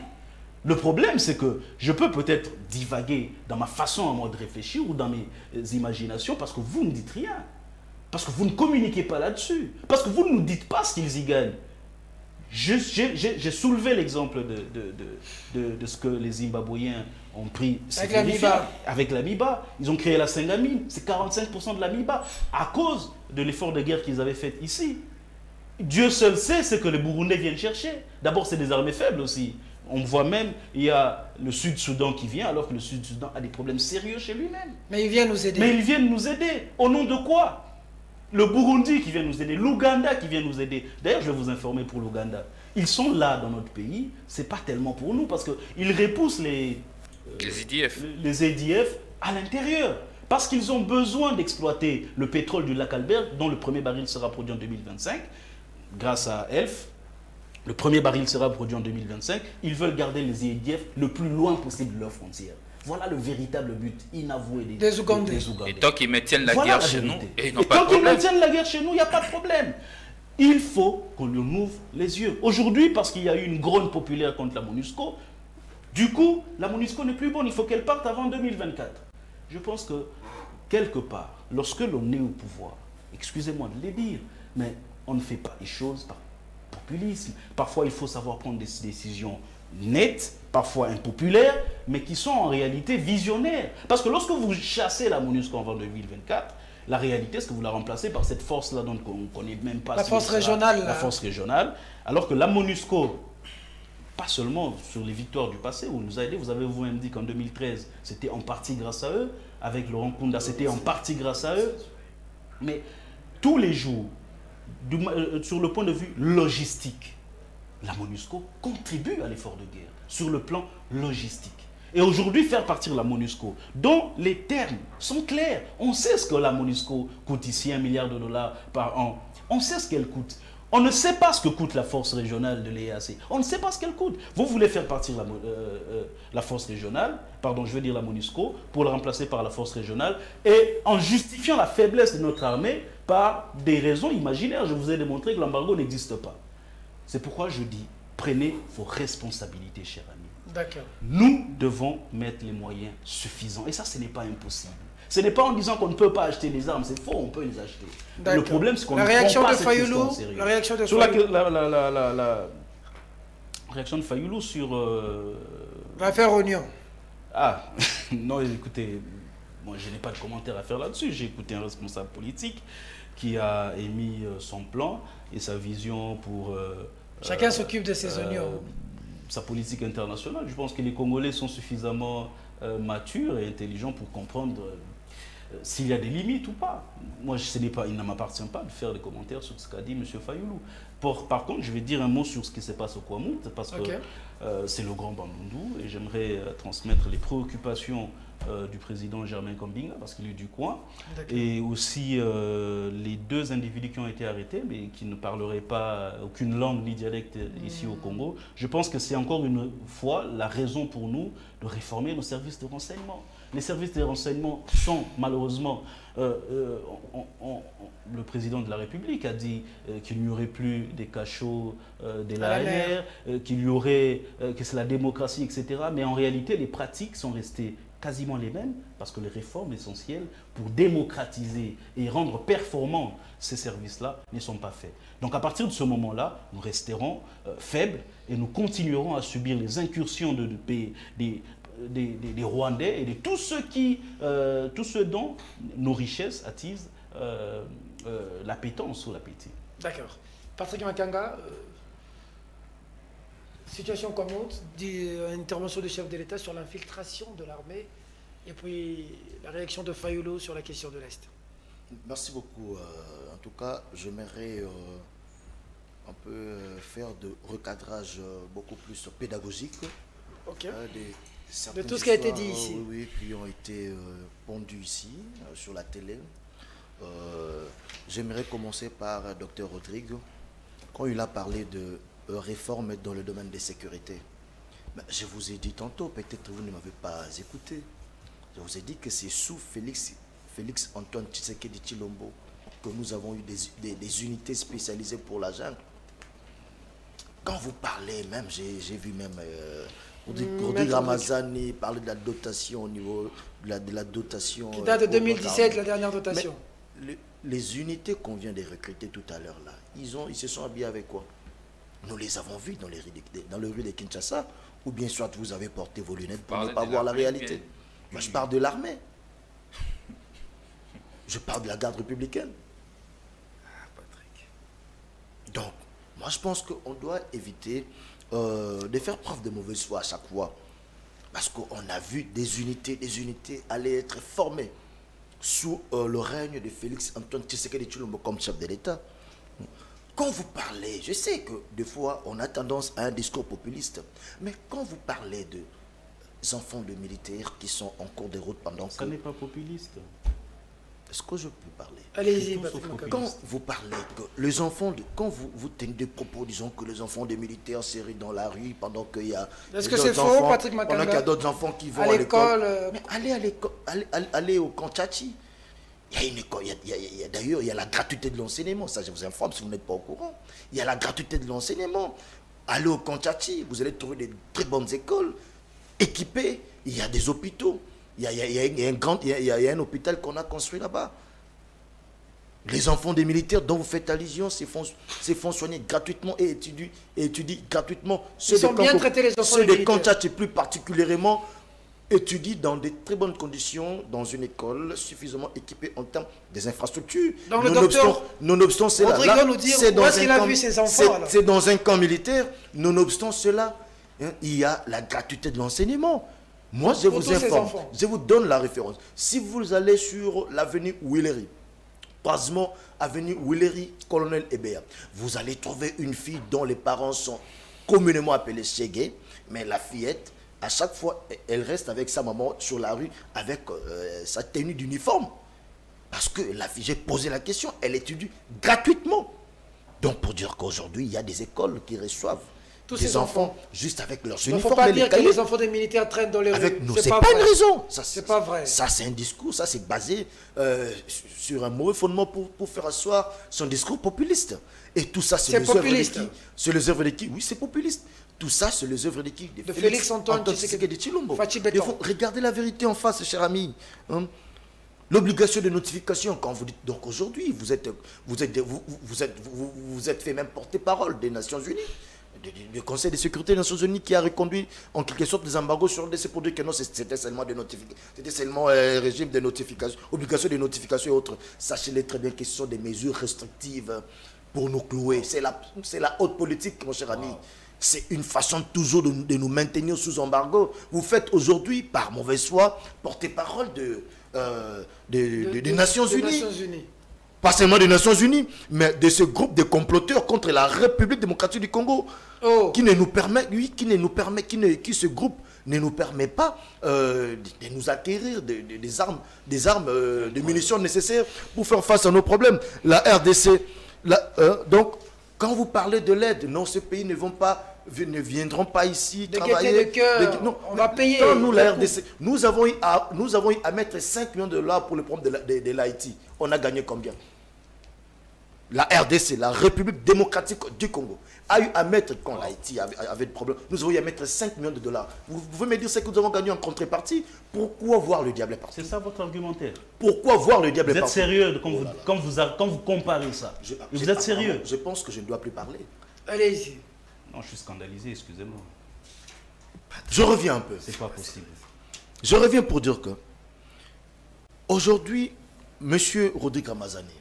Le problème, c'est que je peux peut-être divaguer dans ma façon à moi de réfléchir ou dans mes imaginations parce que vous ne dites rien. Parce que vous ne communiquez pas là-dessus. Parce que vous ne nous dites pas ce qu'ils y gagnent. J'ai soulevé l'exemple de ce que les Zimbabwéens ont pris avec la MIBA. Ils ont créé la Sengamine. C'est 45% de la MIBA à cause de l'effort de guerre qu'ils avaient fait ici. Dieu seul sait ce que les Burundais viennent chercher. D'abord, c'est des armées faibles aussi. On voit même, il y a le Sud-Soudan qui vient, alors que le Sud-Soudan a des problèmes sérieux chez lui-même. Mais ils viennent nous aider. Mais ils viennent nous aider. Au nom de quoi? Le Burundi qui vient nous aider, l'Ouganda qui vient nous aider. D'ailleurs, je vais vous informer pour l'Ouganda. Ils sont là dans notre pays, ce n'est pas tellement pour nous, parce qu'ils repoussent les EDF à l'intérieur. Parce qu'ils ont besoin d'exploiter le pétrole du lac Albert, dont le premier baril sera produit en 2025, grâce à ELF. Le premier baril sera produit en 2025. Ils veulent garder les EDF le plus loin possible de leurs frontières. Voilà le véritable but inavoué des Ougandais. Et tant qu'ils maintiennent la guerre chez nous, et tant qu'ils maintiennent la guerre chez nous, il n'y a pas de problème. Il faut qu'on lui ouvre les yeux. Aujourd'hui, parce qu'il y a eu une grogne populaire contre la MONUSCO, du coup, la MONUSCO n'est plus bonne. Il faut qu'elle parte avant 2024. Je pense que, quelque part, lorsque l'on est au pouvoir, excusez-moi de le dire, mais on ne fait pas les choses par populisme. Parfois, il faut savoir prendre des décisions nettes, parfois impopulaires, mais qui sont en réalité visionnaires. Parce que lorsque vous chassez la MONUSCO avant 2024, la réalité, c'est que vous la remplacez par cette force-là dont on ne connaît même pas. La force régionale. La force régionale. Alors que la MONUSCO, pas seulement sur les victoires du passé, où nous a aidés, vous avez vous-même dit qu'en 2013, c'était en partie grâce à eux. Avec Laurent Kunda, c'était en partie grâce à eux. Mais tous les jours, sur le point de vue logistique, la MONUSCO contribue à l'effort de guerre sur le plan logistique. Et aujourd'hui, faire partir la MONUSCO, dont les termes sont clairs. On sait ce que la MONUSCO coûte ici, 1 milliard de dollars par an. On sait ce qu'elle coûte. On ne sait pas ce que coûte la force régionale de l'EAC. On ne sait pas ce qu'elle coûte. Vous voulez faire partir la force régionale, pardon, je veux dire la MONUSCO, pour la remplacer par la force régionale, et en justifiant la faiblesse de notre armée par des raisons imaginaires. Je vous ai démontré que l'embargo n'existe pas. C'est pourquoi je dis, prenez vos responsabilités, chers amis. D'accord. Nous devons mettre les moyens suffisants. Et ça, ce n'est pas impossible. Ce n'est pas en disant qu'on ne peut pas acheter des armes. C'est faux, on peut les acheter. Le problème, c'est qu'on ne prend pas cette question en sérieux. La réaction de sur Fayoulou. la réaction de Fayoulou sur... L'affaire Oignon. Ah, non, écoutez, moi, je n'ai pas de commentaire à faire là-dessus. J'ai écouté un responsable politique qui a émis son plan et sa vision pour... Chacun s'occupe de ses oignons. Sa politique internationale. Je pense que les Congolais sont suffisamment matures et intelligents pour comprendre s'il y a des limites ou pas. Moi, il ne m'appartient pas de faire des commentaires sur ce qu'a dit M. Fayoulou. Par contre, je vais dire un mot sur ce qui se passe au Kwamouth, parce que c'est le Grand Bandundu, et j'aimerais transmettre les préoccupations du président Germain Kambinga, parce qu'il est du coin, et aussi les 2 individus qui ont été arrêtés, mais qui ne parleraient pas aucune langue ni dialecte ici au Congo. Je pense que c'est encore une fois la raison pour nous de réformer nos services de renseignement. Les services de renseignement sont malheureusement... le président de la République a dit qu'il n'y aurait plus des cachots de l'ANR, qu'il y aurait, que c'est la démocratie, etc. Mais en réalité, les pratiques sont restées quasiment les mêmes, parce que les réformes essentielles pour démocratiser et rendre performants ces services-là ne sont pas faites. Donc à partir de ce moment-là, nous resterons faibles et nous continuerons à subir les incursions des Rwandais et de tous ceux dont nos richesses attisent l'appétence ou l'appétit. D'accord. Patrick Makanga, situation Kwamouth, intervention du chef de l'État sur l'infiltration de l'armée et puis la réaction de Fayoulou sur la question de l'Est. Merci beaucoup. En tout cas, j'aimerais un peu faire de recadrage beaucoup plus pédagogique. De tout ce qui a été dit ici. Oui, qui ont été pondus ici, sur la télé. J'aimerais commencer par Dr Rodrigue. Quand il a parlé de réforme dans le domaine des sécurités, je vous ai dit tantôt, peut-être vous ne m'avez pas écouté. Je vous ai dit que c'est sous Félix Antoine Tshisekedi Tshilombo que nous avons eu des unités spécialisées pour la jungle. Quand vous parlez, même, j'ai vu même Rodrigue Ramazani parler de la dotation au niveau de la dotation. Qui date de 2017, la dernière dotation. Mais les unités qu'on vient de recruter tout à l'heure là, ils se sont habillés avec quoi? Nous les avons vus dans les rues de Kinshasa, ou bien soit vous avez porté vos lunettes pour ne pas voir la réalité. Moi, je parle de l'armée. Je parle de la garde républicaine. Donc, moi, je pense qu'on doit éviter de faire preuve de mauvaise foi à chaque fois. Parce qu'on a vu des unités aller être formées sous le règne de Félix Antoine Tshisekedi Tshilombo comme chef de l'État. Quand vous parlez, je sais que des fois, on a tendance à un discours populiste, mais quand vous parlez de enfants de militaires qui sont en cours de route pendant que... Ça n'est pas populiste. Est-ce que je peux parler? Allez-y, quand vous parlez que les enfants, quand vous tenez des propos, disons que les enfants des militaires seraient dans la rue pendant qu'il y a... Est-ce que c'est faux, Patrick Makanga? Pendant qu'il y a d'autres enfants qui vont à l'école. Mais allez à l'école, allez au camp Tchachi. Il y a une école, d'ailleurs, il y a la gratuité de l'enseignement. Ça, je vous informe si vous n'êtes pas au courant. Il y a la gratuité de l'enseignement. Allez au camp Tchachi, vous allez trouver des très bonnes écoles équipées. Il y a des hôpitaux. Il y a un hôpital qu'on a construit là-bas. Les enfants des militaires dont vous faites allusion se font soigner gratuitement et étudient gratuitement. Ils sont bien traités, les enfants des militaires. Ceux des camps Tchachi plus particulièrement étudient dans de très bonnes conditions dans une école suffisamment équipée en termes des infrastructures. Donc le docteur nonobstant cela, c'est dans un camp militaire. Nonobstant cela, il y a la gratuité de l'enseignement. Moi, je vous donne la référence. Si vous allez sur l'avenue Willery, croisement avenue Willery, Colonel Ebea. Vous allez trouver une fille dont les parents sont communément appelés Chegué, mais la fillette, à chaque fois, elle reste avec sa maman sur la rue avec sa tenue d'uniforme. Parce que la fille, j'ai posé la question, elle étudie gratuitement. Donc pour dire qu'aujourd'hui, il y a des écoles qui reçoivent tous des enfants juste avec leurs uniformes. Il ne faut pas dire que les enfants des militaires traînent dans les rues. C'est pas une raison. C'est pas vrai. Ça, c'est un discours, ça, c'est basé sur un mauvais fondement pour faire asseoir son discours populiste. Et tout ça, c'est les œuvres de qui? C'est les œuvres de qui? Oui, c'est populiste. Tout ça, c'est les œuvres de qui? De Félix Antoine Tshisekedi de Tshilombo. Il faut regarder la vérité en face, cher ami. L'obligation de notification, quand vous dites, donc aujourd'hui, vous êtes fait même porter-parole des Nations Unies, du Conseil de sécurité des Nations Unies qui a reconduit en quelque sorte des embargos sur ces produits que non, c'était seulement des notifications, c'était seulement un régime de notification, obligation de notification et autres. Sachez-les très bien que ce sont des mesures restrictives pour nous clouer. C'est la haute politique, mon cher ami. C'est une façon toujours de nous maintenir sous embargo. Vous faites aujourd'hui, par mauvaise foi, porter-parole des Nations Unies. Pas seulement des Nations Unies, mais de ce groupe de comploteurs contre la République démocratique du Congo, qui ce groupe ne nous permet pas de nous acquérir des armes, des munitions nécessaires pour faire face à nos problèmes. La RDC, donc, quand vous parlez de l'aide, non, ces pays ne viendront pas ici travailler. On va payer. Non, nous, la RDC, nous avons eu à mettre 5 millions de dollars pour le problème de l'Haïti. On a gagné combien? La RDC, la République démocratique du Congo, a eu à mettre, quand l'Haïti avait des problèmes, nous avons eu à mettre 5 millions de dollars. Vous pouvez me dire ce que nous avons gagné en contrepartie? Pourquoi voir le diable partout? C'est ça votre argumentaire? Pourquoi voir le diable partout? Vous êtes sérieux quand vous comparez ça? Vous êtes sérieux? Je pense que je ne dois plus parler. Allez-y. Non, je suis scandalisé, excusez-moi. Je reviens un peu. C'est pas possible. Je reviens pour dire que aujourd'hui, M. Rodrigue Ramazani,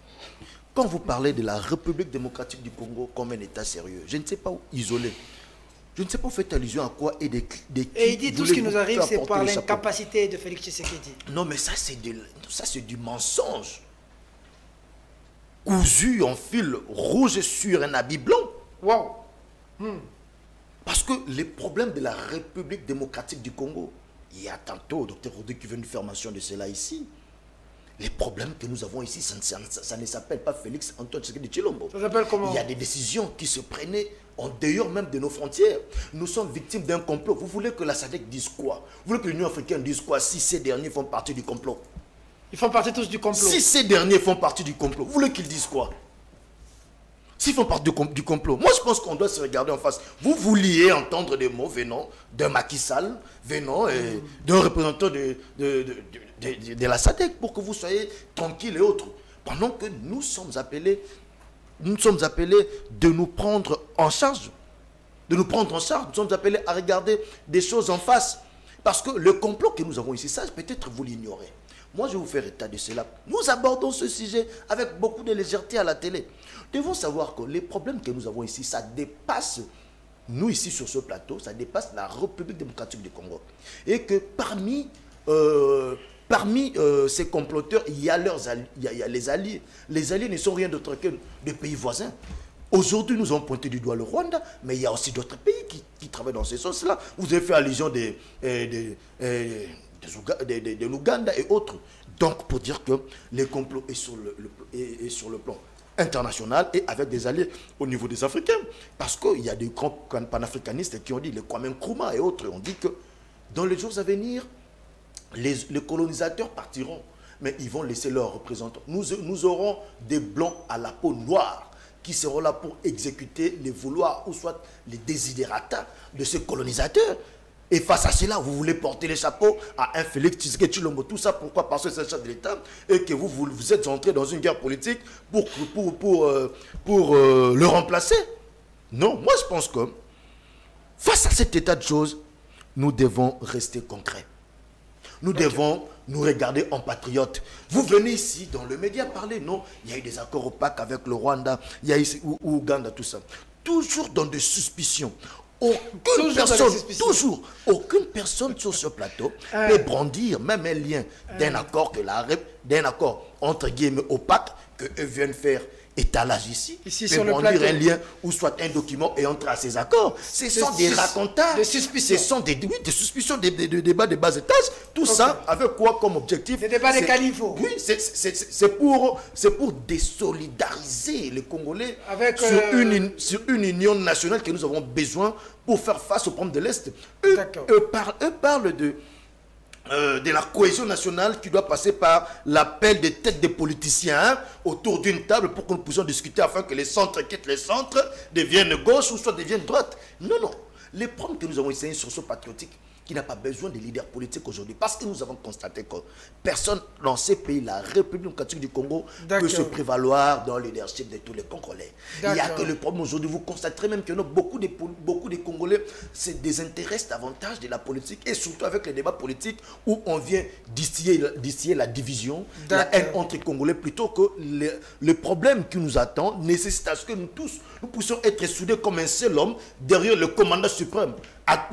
quand vous parlez de la République démocratique du Congo comme un État sérieux, je ne sais pas où isoler. Je ne sais pas où vous faites allusion à quoi et et il dit tout ce qui nous arrive, c'est par l'incapacité de Félix Tshisekedi. Non, mais ça, c'est du mensonge. Cousu en fil rouge sur un habit blanc. Wow. Parce que les problèmes de la République démocratique du Congo, il y a tantôt, Dr Rodrigue qui vient de faire mention de cela ici. Les problèmes que nous avons ici, ça ne s'appelle pas Félix Antoine Tshisekedi de Tshilombo. Ça s'appelle comment? Il y a des décisions qui se prenaient en dehors même de nos frontières. Nous sommes victimes d'un complot. Vous voulez que la SADC dise quoi? Vous voulez que l'Union africaine dise quoi si ces derniers font partie du complot? Ils font partie tous du complot. Si ces derniers font partie du complot, vous voulez qu'ils disent quoi? S'ils font partie du complot, moi je pense qu'on doit se regarder en face. Vous vouliez entendre des mots venant d'un Macky Sall, venant d'un représentant de la SADC pour que vous soyez tranquille et autres. Pendant que nous sommes appelés de nous prendre en charge. Nous sommes appelés à regarder des choses en face. Parce que le complot que nous avons ici, ça peut-être vous l'ignorez. Moi, je vais vous faire état de cela. Nous abordons ce sujet avec beaucoup de légèreté à la télé. Nous devons savoir que les problèmes que nous avons ici, ça dépasse, nous ici sur ce plateau, ça dépasse la République démocratique du Congo. Et que parmi ces comploteurs, il y a les alliés. Les alliés ne sont rien d'autre que des pays voisins. Aujourd'hui, nous avons pointé du doigt le Rwanda, mais il y a aussi d'autres pays qui travaillent dans ces sens-là. Vous avez fait allusion de l'Ouganda et autres. Donc, pour dire que les complots est sur le plan international et avec des alliés au niveau des Africains. Parce qu'il y a des grands panafricanistes qui ont dit, les Kwame Nkrumah et autres, ont dit que dans les jours à venir, les colonisateurs partiront, mais ils vont laisser leurs représentants. Nous aurons des blancs à la peau noire qui seront là pour exécuter les vouloirs ou soit les désidératas de ces colonisateurs. Et face à cela, vous voulez porter les chapeaux à un Félix Tshisekedi Tshilombo. Tout ça, pourquoi? Parce que c'est le chef de l'État et que vous êtes entré dans une guerre politique pour le remplacer. Non, moi je pense que face à cet état de choses, nous devons rester concrets. Nous devons nous regarder en patriotes. Vous venez ici dans le média parler, non, il y a eu des accords opaques avec le Rwanda, il y a ici Ouganda, tout ça. Toujours dans des suspicions. Aucune personne sur ce plateau peut brandir même un lien d'un accord entre guillemets opaque qu'eux viennent faire étalage ici, Ici, mais sur le brandir plateau. un lien ou soit un document et entrer à ces accords. Ce sont des racontages. Des suspicions. Ce sont des suspicions, des débats de bas étage. Tout ça avec quoi comme objectif? Des débats de C'est- caniveau. Oui, c'est pour désolidariser les Congolais Avec, sur une union nationale que nous avons besoin pour faire face aux problèmes de l'Est. Eux D'accord. parlent de la cohésion nationale qui doit passer par l'appel des têtes des politiciens autour d'une table pour que nous puissions discuter afin que les centres quittent les centres, deviennent gauche ou soit deviennent droite. Non, non. Les problèmes que nous avons essayé sur ce patriotique qui n'a pas besoin de leaders politiques aujourd'hui parce que nous avons constaté que personne dans ces pays, la République démocratique du Congo, peut se prévaloir dans le leadership de tous les Congolais. Il n'y a que le problème aujourd'hui. Vous constaterez même que beaucoup de Congolais se désintéressent davantage de la politique et surtout avec les débats politiques où on vient distiller la division, la haine entre les Congolais plutôt que le problème qui nous attend nécessite à ce que nous tous, nous puissions être soudés comme un seul homme derrière le commandant suprême,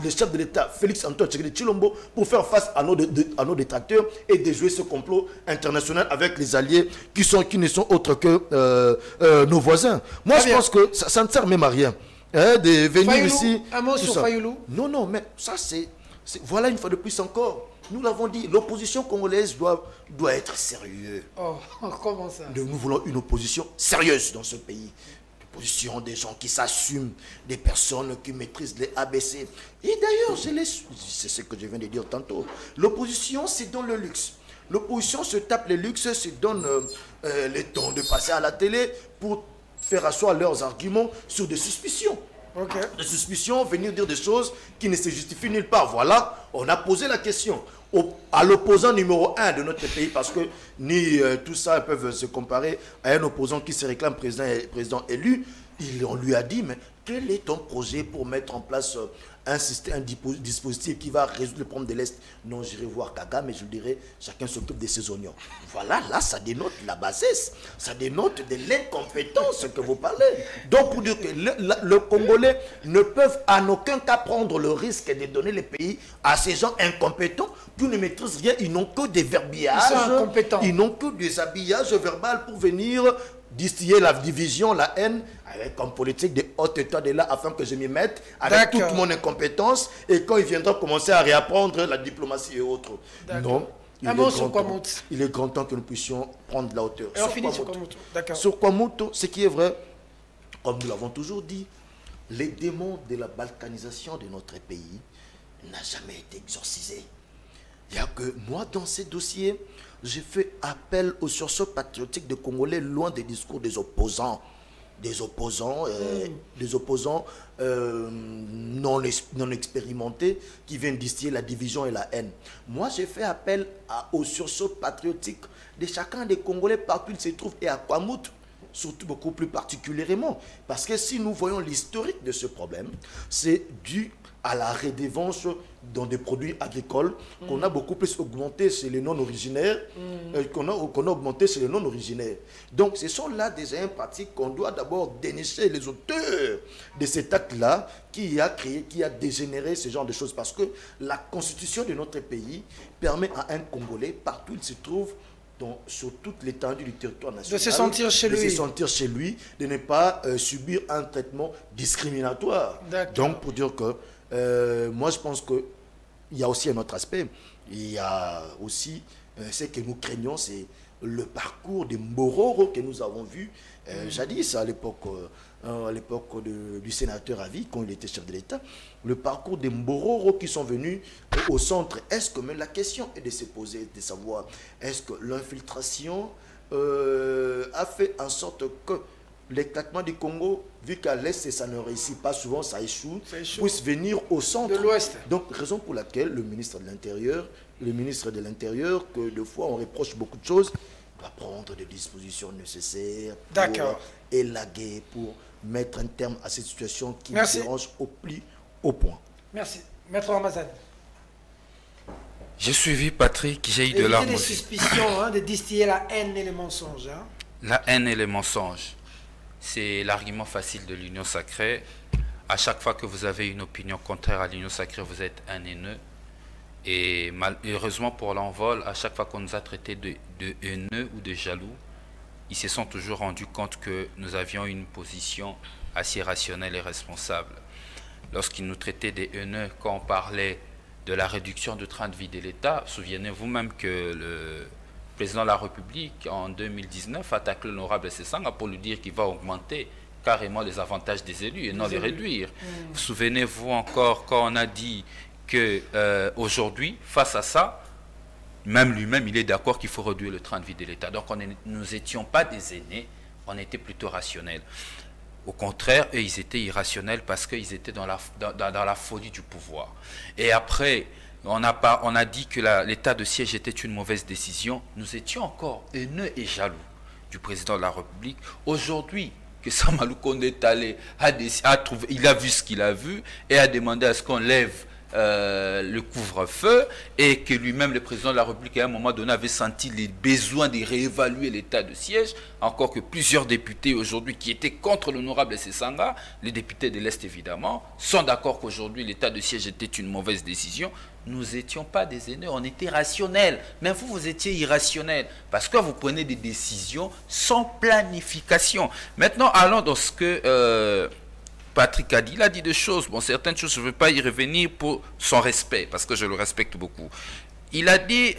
le chef de l'État, Félix Antoine Tshisekedi Tshilombo, pour faire face à nos détracteurs et déjouer ce complot international avec les alliés qui ne sont autres que nos voisins. Moi, je pense que ça ne sert même à rien de venir Fayoulou, ici. Un mot sur Fayoulou. Non, mais ça, voilà une fois de plus encore. Nous l'avons dit, l'opposition congolaise doit être sérieuse. Oh, comment ça? Nous voulons une opposition sérieuse dans ce pays. Position des gens qui s'assument, des personnes qui maîtrisent les ABC. Et d'ailleurs, c'est ce que je viens de dire tantôt. L'opposition, c'est dans le luxe. L'opposition se tape les luxes, se donne le temps de passer à la télé pour faire asseoir leurs arguments sur des suspicions. Okay. Des suspicions, venir dire des choses qui ne se justifient nulle part. Voilà, on a posé la question à l'opposant numéro 1 de notre pays, parce que ni tout ça peuvent se comparer à un opposant qui se réclame président élu. On lui a dit, mais quel est ton projet pour mettre en place un dispositif qui va résoudre le problème de l'Est? Non, j'irai voir Kagame, mais je dirais, chacun s'occupe de ses oignons. Voilà, là, ça dénote la bassesse, ça dénote de l'incompétence que vous parlez. Donc, pour dire que le Congolais ne peuvent en aucun cas prendre le risque de donner le pays à ces gens incompétents qui ne maîtrisent rien, ils n'ont que des verbiages, ils sont incompétents. Ils n'ont que des habillages verbaux pour venir distiller la division, la haine, avec comme politique de haute étoile de là, afin que je m'y mette, avec toute mon incompétence, et quand il viendra commencer à réapprendre la diplomatie et autres. Non, il est grand temps que nous puissions prendre la hauteur. Et on finit sur Kwamutu. D'accord. Sur Kwamutu, ce qui est vrai, comme nous l'avons toujours dit, les démons de la balkanisation de notre pays n'ont jamais été exorcisés. Il n'y a que moi, dans ces dossiers, j'ai fait appel au sursaut patriotique des Congolais, loin des discours des opposants. Des opposants non expérimentés qui viennent distiller la division et la haine. Moi, j'ai fait appel au sursaut patriotique de chacun des Congolais partout où ils se trouvent et à Kwamutu, surtout beaucoup plus particulièrement. Parce que si nous voyons l'historique de ce problème, c'est dû à la redevance dans des produits agricoles qu'on a beaucoup plus augmenté chez les non-originaires, qu'on a augmenté chez les non-originaires. Donc ce sont là des pratiques qu'on doit d'abord dénicher les auteurs de cet acte-là qui a dégénéré ce genre de choses. Parce que la constitution de notre pays permet à un Congolais, partout où il se trouve, sur toute l'étendue du territoire national, de se sentir chez lui, de ne pas subir un traitement discriminatoire. Donc pour dire que moi je pense qu'il y a aussi un autre aspect. Il y a aussi ce que nous craignons, c'est le parcours des Mbororo que nous avons vu jadis à l'époque du sénateur à vie, quand il était chef de l'État, le parcours des Mbororo qui sont venus au centre. Est-ce que, mais la question est de se poser, de savoir, est-ce que l'infiltration a fait en sorte que l'éclatement du Congo, vu qu'à l'Est ça ne réussit pas souvent, ça échoue, puisse venir au centre de l'Ouest. Donc, raison pour laquelle le ministre de l'Intérieur, que de fois on reproche beaucoup de choses, doit prendre des dispositions nécessaires pour élaguer, pour mettre un terme à cette situation qui nous dérange au plus haut point. Merci. Maître Ramazan. J'ai suivi Patrick, j'ai eu de larmes des aussi. Suspicions, de distiller la haine et les mensonges. La haine et les mensonges, c'est l'argument facile de l'union sacrée. À chaque fois que vous avez une opinion contraire à l'union sacrée, vous êtes un haineux. Et malheureusement pour l'envol, à chaque fois qu'on nous a traités de haineux ou de jaloux, ils se sont toujours rendus compte que nous avions une position assez rationnelle et responsable. Lorsqu'ils nous traitaient des haineux, quand on parlait de la réduction du train de vie de l'État, souvenez-vous même que le président de la République, en 2019, attaque l'honorable Sessanga pour lui dire qu'il va augmenter carrément les avantages des élus et non les réduire. Vous souvenez-vous encore quand on a dit que aujourd'hui, face à ça, même lui-même, il est d'accord qu'il faut réduire le train de vie de l'État. Donc nous n'étions pas des aînés, on était plutôt rationnels. Au contraire, eux, ils étaient irrationnels parce qu'ils étaient dans la folie du pouvoir. Et après, on a dit que l'état de siège était une mauvaise décision. Nous étions encore haineux et jaloux du président de la République. Aujourd'hui, que Samalou Condé est allé, il a vu ce qu'il a vu et a demandé à ce qu'on lève le couvre-feu, et que lui-même, le président de la République, à un moment donné, avait senti les besoins de réévaluer l'état de siège, encore que plusieurs députés aujourd'hui qui étaient contre l'honorable Sessanga, les députés de l'Est évidemment, sont d'accord qu'aujourd'hui l'état de siège était une mauvaise décision. Nous n'étions pas des haineux, on était rationnels. Mais vous étiez irrationnels, parce que vous prenez des décisions sans planification. Maintenant, allons dans ce que Patrick a dit. Il a dit des choses, bon, certaines choses, je ne veux pas y revenir pour son respect, parce que je le respecte beaucoup. Il a dit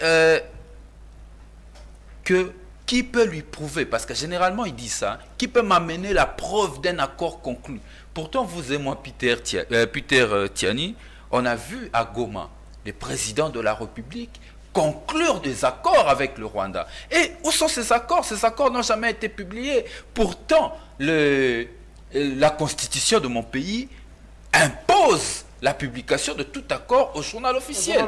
que qui peut lui prouver, parce que généralement il dit ça, qui peut m'amener la preuve d'un accord conclu. Pourtant, vous et moi, Peter Tiani, on a vu à Goma, le président de la République, conclure des accords avec le Rwanda. Et où sont ces accords? Ces accords n'ont jamais été publiés. Pourtant, la constitution de mon pays impose la publication de tout accord au journal officiel.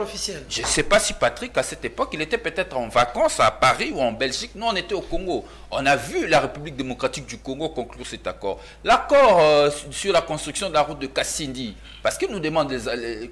Je ne sais pas si Patrick, à cette époque, il était peut-être en vacances à Paris ou en Belgique. Nous, on était au Congo. On a vu la République démocratique du Congo conclure cet accord. L'accord sur la construction de la route de Kassindi, parce qu'il nous demande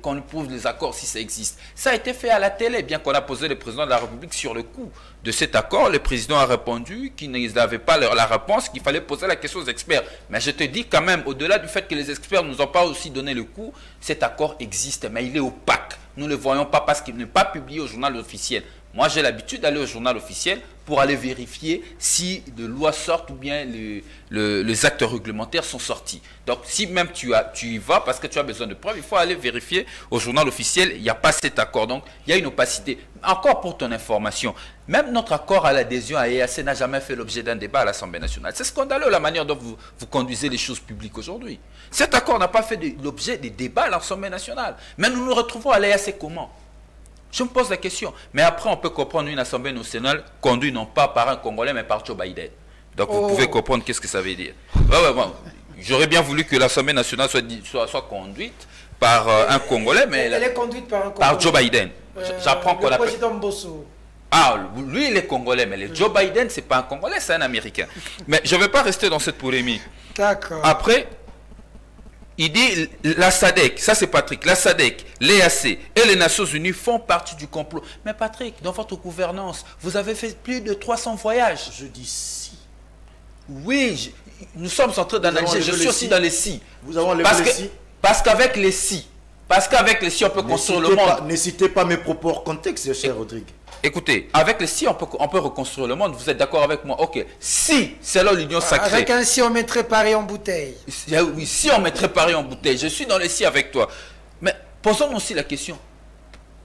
qu'on nous prouve les accords si ça existe. Ça a été fait à la télé, bien qu'on a posé le président de la République sur le coup de cet accord. Le président a répondu qu'il n'avait pas la réponse, qu'il fallait poser la question aux experts. Mais je te dis quand même, au-delà du fait que les experts ne nous ont pas aussi donné le coup, cet accord existe, mais il est opaque. Nous ne le voyons pas parce qu'il n'est pas publié au journal officiel. Moi, j'ai l'habitude d'aller au journal officiel pour aller vérifier si de lois sortent ou bien les actes réglementaires sont sortis. Donc, si même tu y vas parce que tu as besoin de preuves, il faut aller vérifier au journal officiel. Il n'y a pas cet accord. Donc, il y a une opacité. Encore pour ton information, même notre accord à l'adhésion à EAC n'a jamais fait l'objet d'un débat à l'Assemblée nationale. C'est scandaleux la manière dont vous conduisez les choses publiques aujourd'hui. Cet accord n'a pas fait l'objet des débats à l'Assemblée nationale. Mais nous nous retrouvons à l'EAC comment? Je me pose la question. Mais après, on peut comprendre une Assemblée nationale conduite non pas par un Congolais, mais par Joe Biden. Donc, vous pouvez comprendre qu'est-ce que ça veut dire. Bon. J'aurais bien voulu que l'Assemblée nationale soit conduite par un Congolais, mais elle est conduite par un Congolais. Par Joe Biden. J'apprends qu'on appelle... Le président Mbosso. Ah, lui, il est Congolais, mais le Joe Biden, ce n'est pas un Congolais, c'est un Américain. Mais je ne vais pas rester dans cette polémique. D'accord. Après... Il dit la SADC, ça c'est Patrick, la SADC, l'EAC et les Nations Unies font partie du complot. Mais Patrick, dans votre gouvernance, vous avez fait plus de 300 voyages. Je dis si. Oui, nous sommes en train d'analyser. Je suis aussi dans les si. Vous avez enlevé les si. Parce qu'avec les si, on peut construire le monde. Ne citez pas mes propos hors contexte, cher Rodrigue. Écoutez, avec les si, on peut reconstruire le monde. Vous êtes d'accord avec moi? Ok. Si, selon l'union sacrée. Avec un si, on mettrait Paris en bouteille. Oui, si on mettrait Paris en bouteille. Je suis dans les si avec toi. Mais posons aussi la question.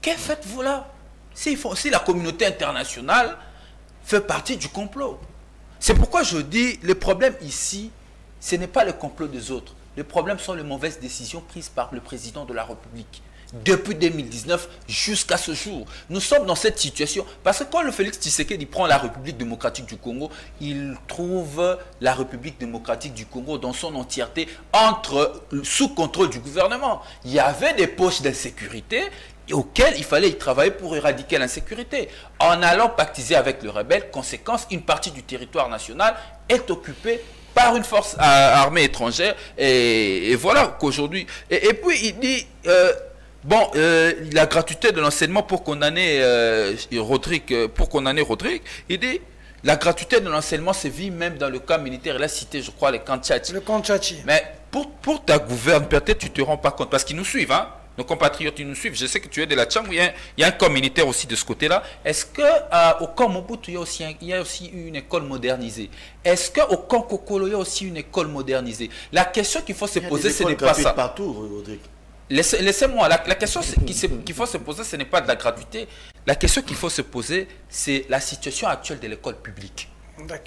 Que faites-vous là? Si la communauté internationale fait partie du complot. C'est pourquoi je dis, le problème ici, ce n'est pas le complot des autres. Le problème sont les mauvaises décisions prises par le président de la République. Depuis 2019 jusqu'à ce jour. Nous sommes dans cette situation parce que quand le Félix Tshisekedi prend la République démocratique du Congo, il trouve la République démocratique du Congo dans son entièreté sous contrôle du gouvernement. Il y avait des poches d'insécurité auxquelles il fallait y travailler pour éradiquer l'insécurité. En allant pactiser avec le rebelle, conséquence, une partie du territoire national est occupée par une force armée étrangère. Et voilà qu'aujourd'hui... Et puis il dit... la gratuité de l'enseignement pour condamner Rodrigue, il dit la gratuité de l'enseignement se vit même dans le camp militaire. Il a cité, je crois, les camps Tchatchi. Le camp Tchatchi. Mais pour ta gouverne, peut-être tu ne te rends pas compte, parce qu'ils nous suivent, hein. nos compatriotes qui nous suivent, je sais que tu es de la Tchang, il y a un corps militaire aussi de ce côté-là. Est-ce qu'au camp Mobutu, il y a aussi une école modernisée? Est-ce qu'au camp Kokolo, il y a aussi une école modernisée? La question qu'il faut se poser, ce n'est pas ça. Partout, Rodrigue. Laissez-moi, la question qu'il faut se poser, ce n'est pas de la gratuité. La question qu'il faut se poser, c'est la situation actuelle de l'école publique.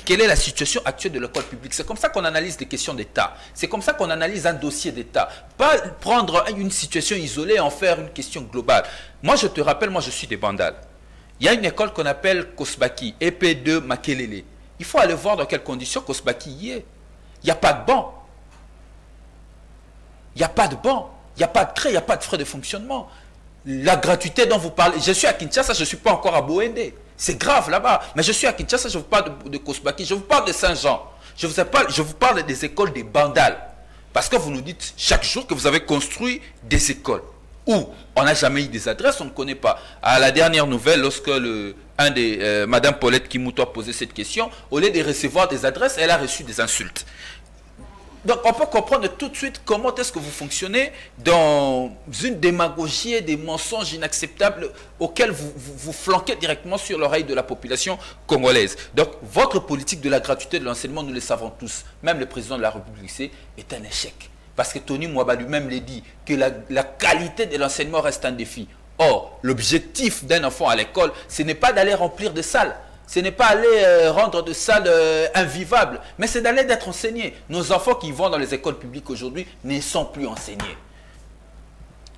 Quelle est la situation actuelle de l'école publique? C'est comme ça qu'on analyse les questions d'État. C'est comme ça qu'on analyse un dossier d'État. Pas prendre une situation isolée et en faire une question globale. Moi, je te rappelle, moi, je suis des Bandal. Il y a une école qu'on appelle Kosbaki, EP2 Makelele. Il faut aller voir dans quelles conditions Kosbaki y est. Il n'y a pas de banc. Il n'y a pas de banc. Il n'y a pas de craie, il n'y a pas de frais de fonctionnement. La gratuité dont vous parlez, je suis à Kinshasa, je ne suis pas encore à Boende. C'est grave là-bas. Mais je suis à Kinshasa, je vous parle de Kosbaki, je vous parle de Saint-Jean. Je vous parle des écoles des Bandal. Parce que vous nous dites chaque jour que vous avez construit des écoles. Où on n'a jamais eu des adresses, on ne connaît pas. À la dernière nouvelle, lorsque Madame Paulette Kimouto a posé cette question, au lieu de recevoir des adresses, elle a reçu des insultes. Donc on peut comprendre tout de suite comment est-ce que vous fonctionnez dans une démagogie et des mensonges inacceptables auxquels vous flanquez directement sur l'oreille de la population congolaise. Donc votre politique de la gratuité de l'enseignement, nous le savons tous, même le président de la République, est un échec. Parce que Tony Mwaba lui-même l'a dit, que la qualité de l'enseignement reste un défi. Or, l'objectif d'un enfant à l'école, ce n'est pas d'aller remplir des salles. Ce n'est pas aller rendre des salles invivables, mais c'est d'aller d'être enseigné. Nos enfants qui vont dans les écoles publiques aujourd'hui ne sont plus enseignés.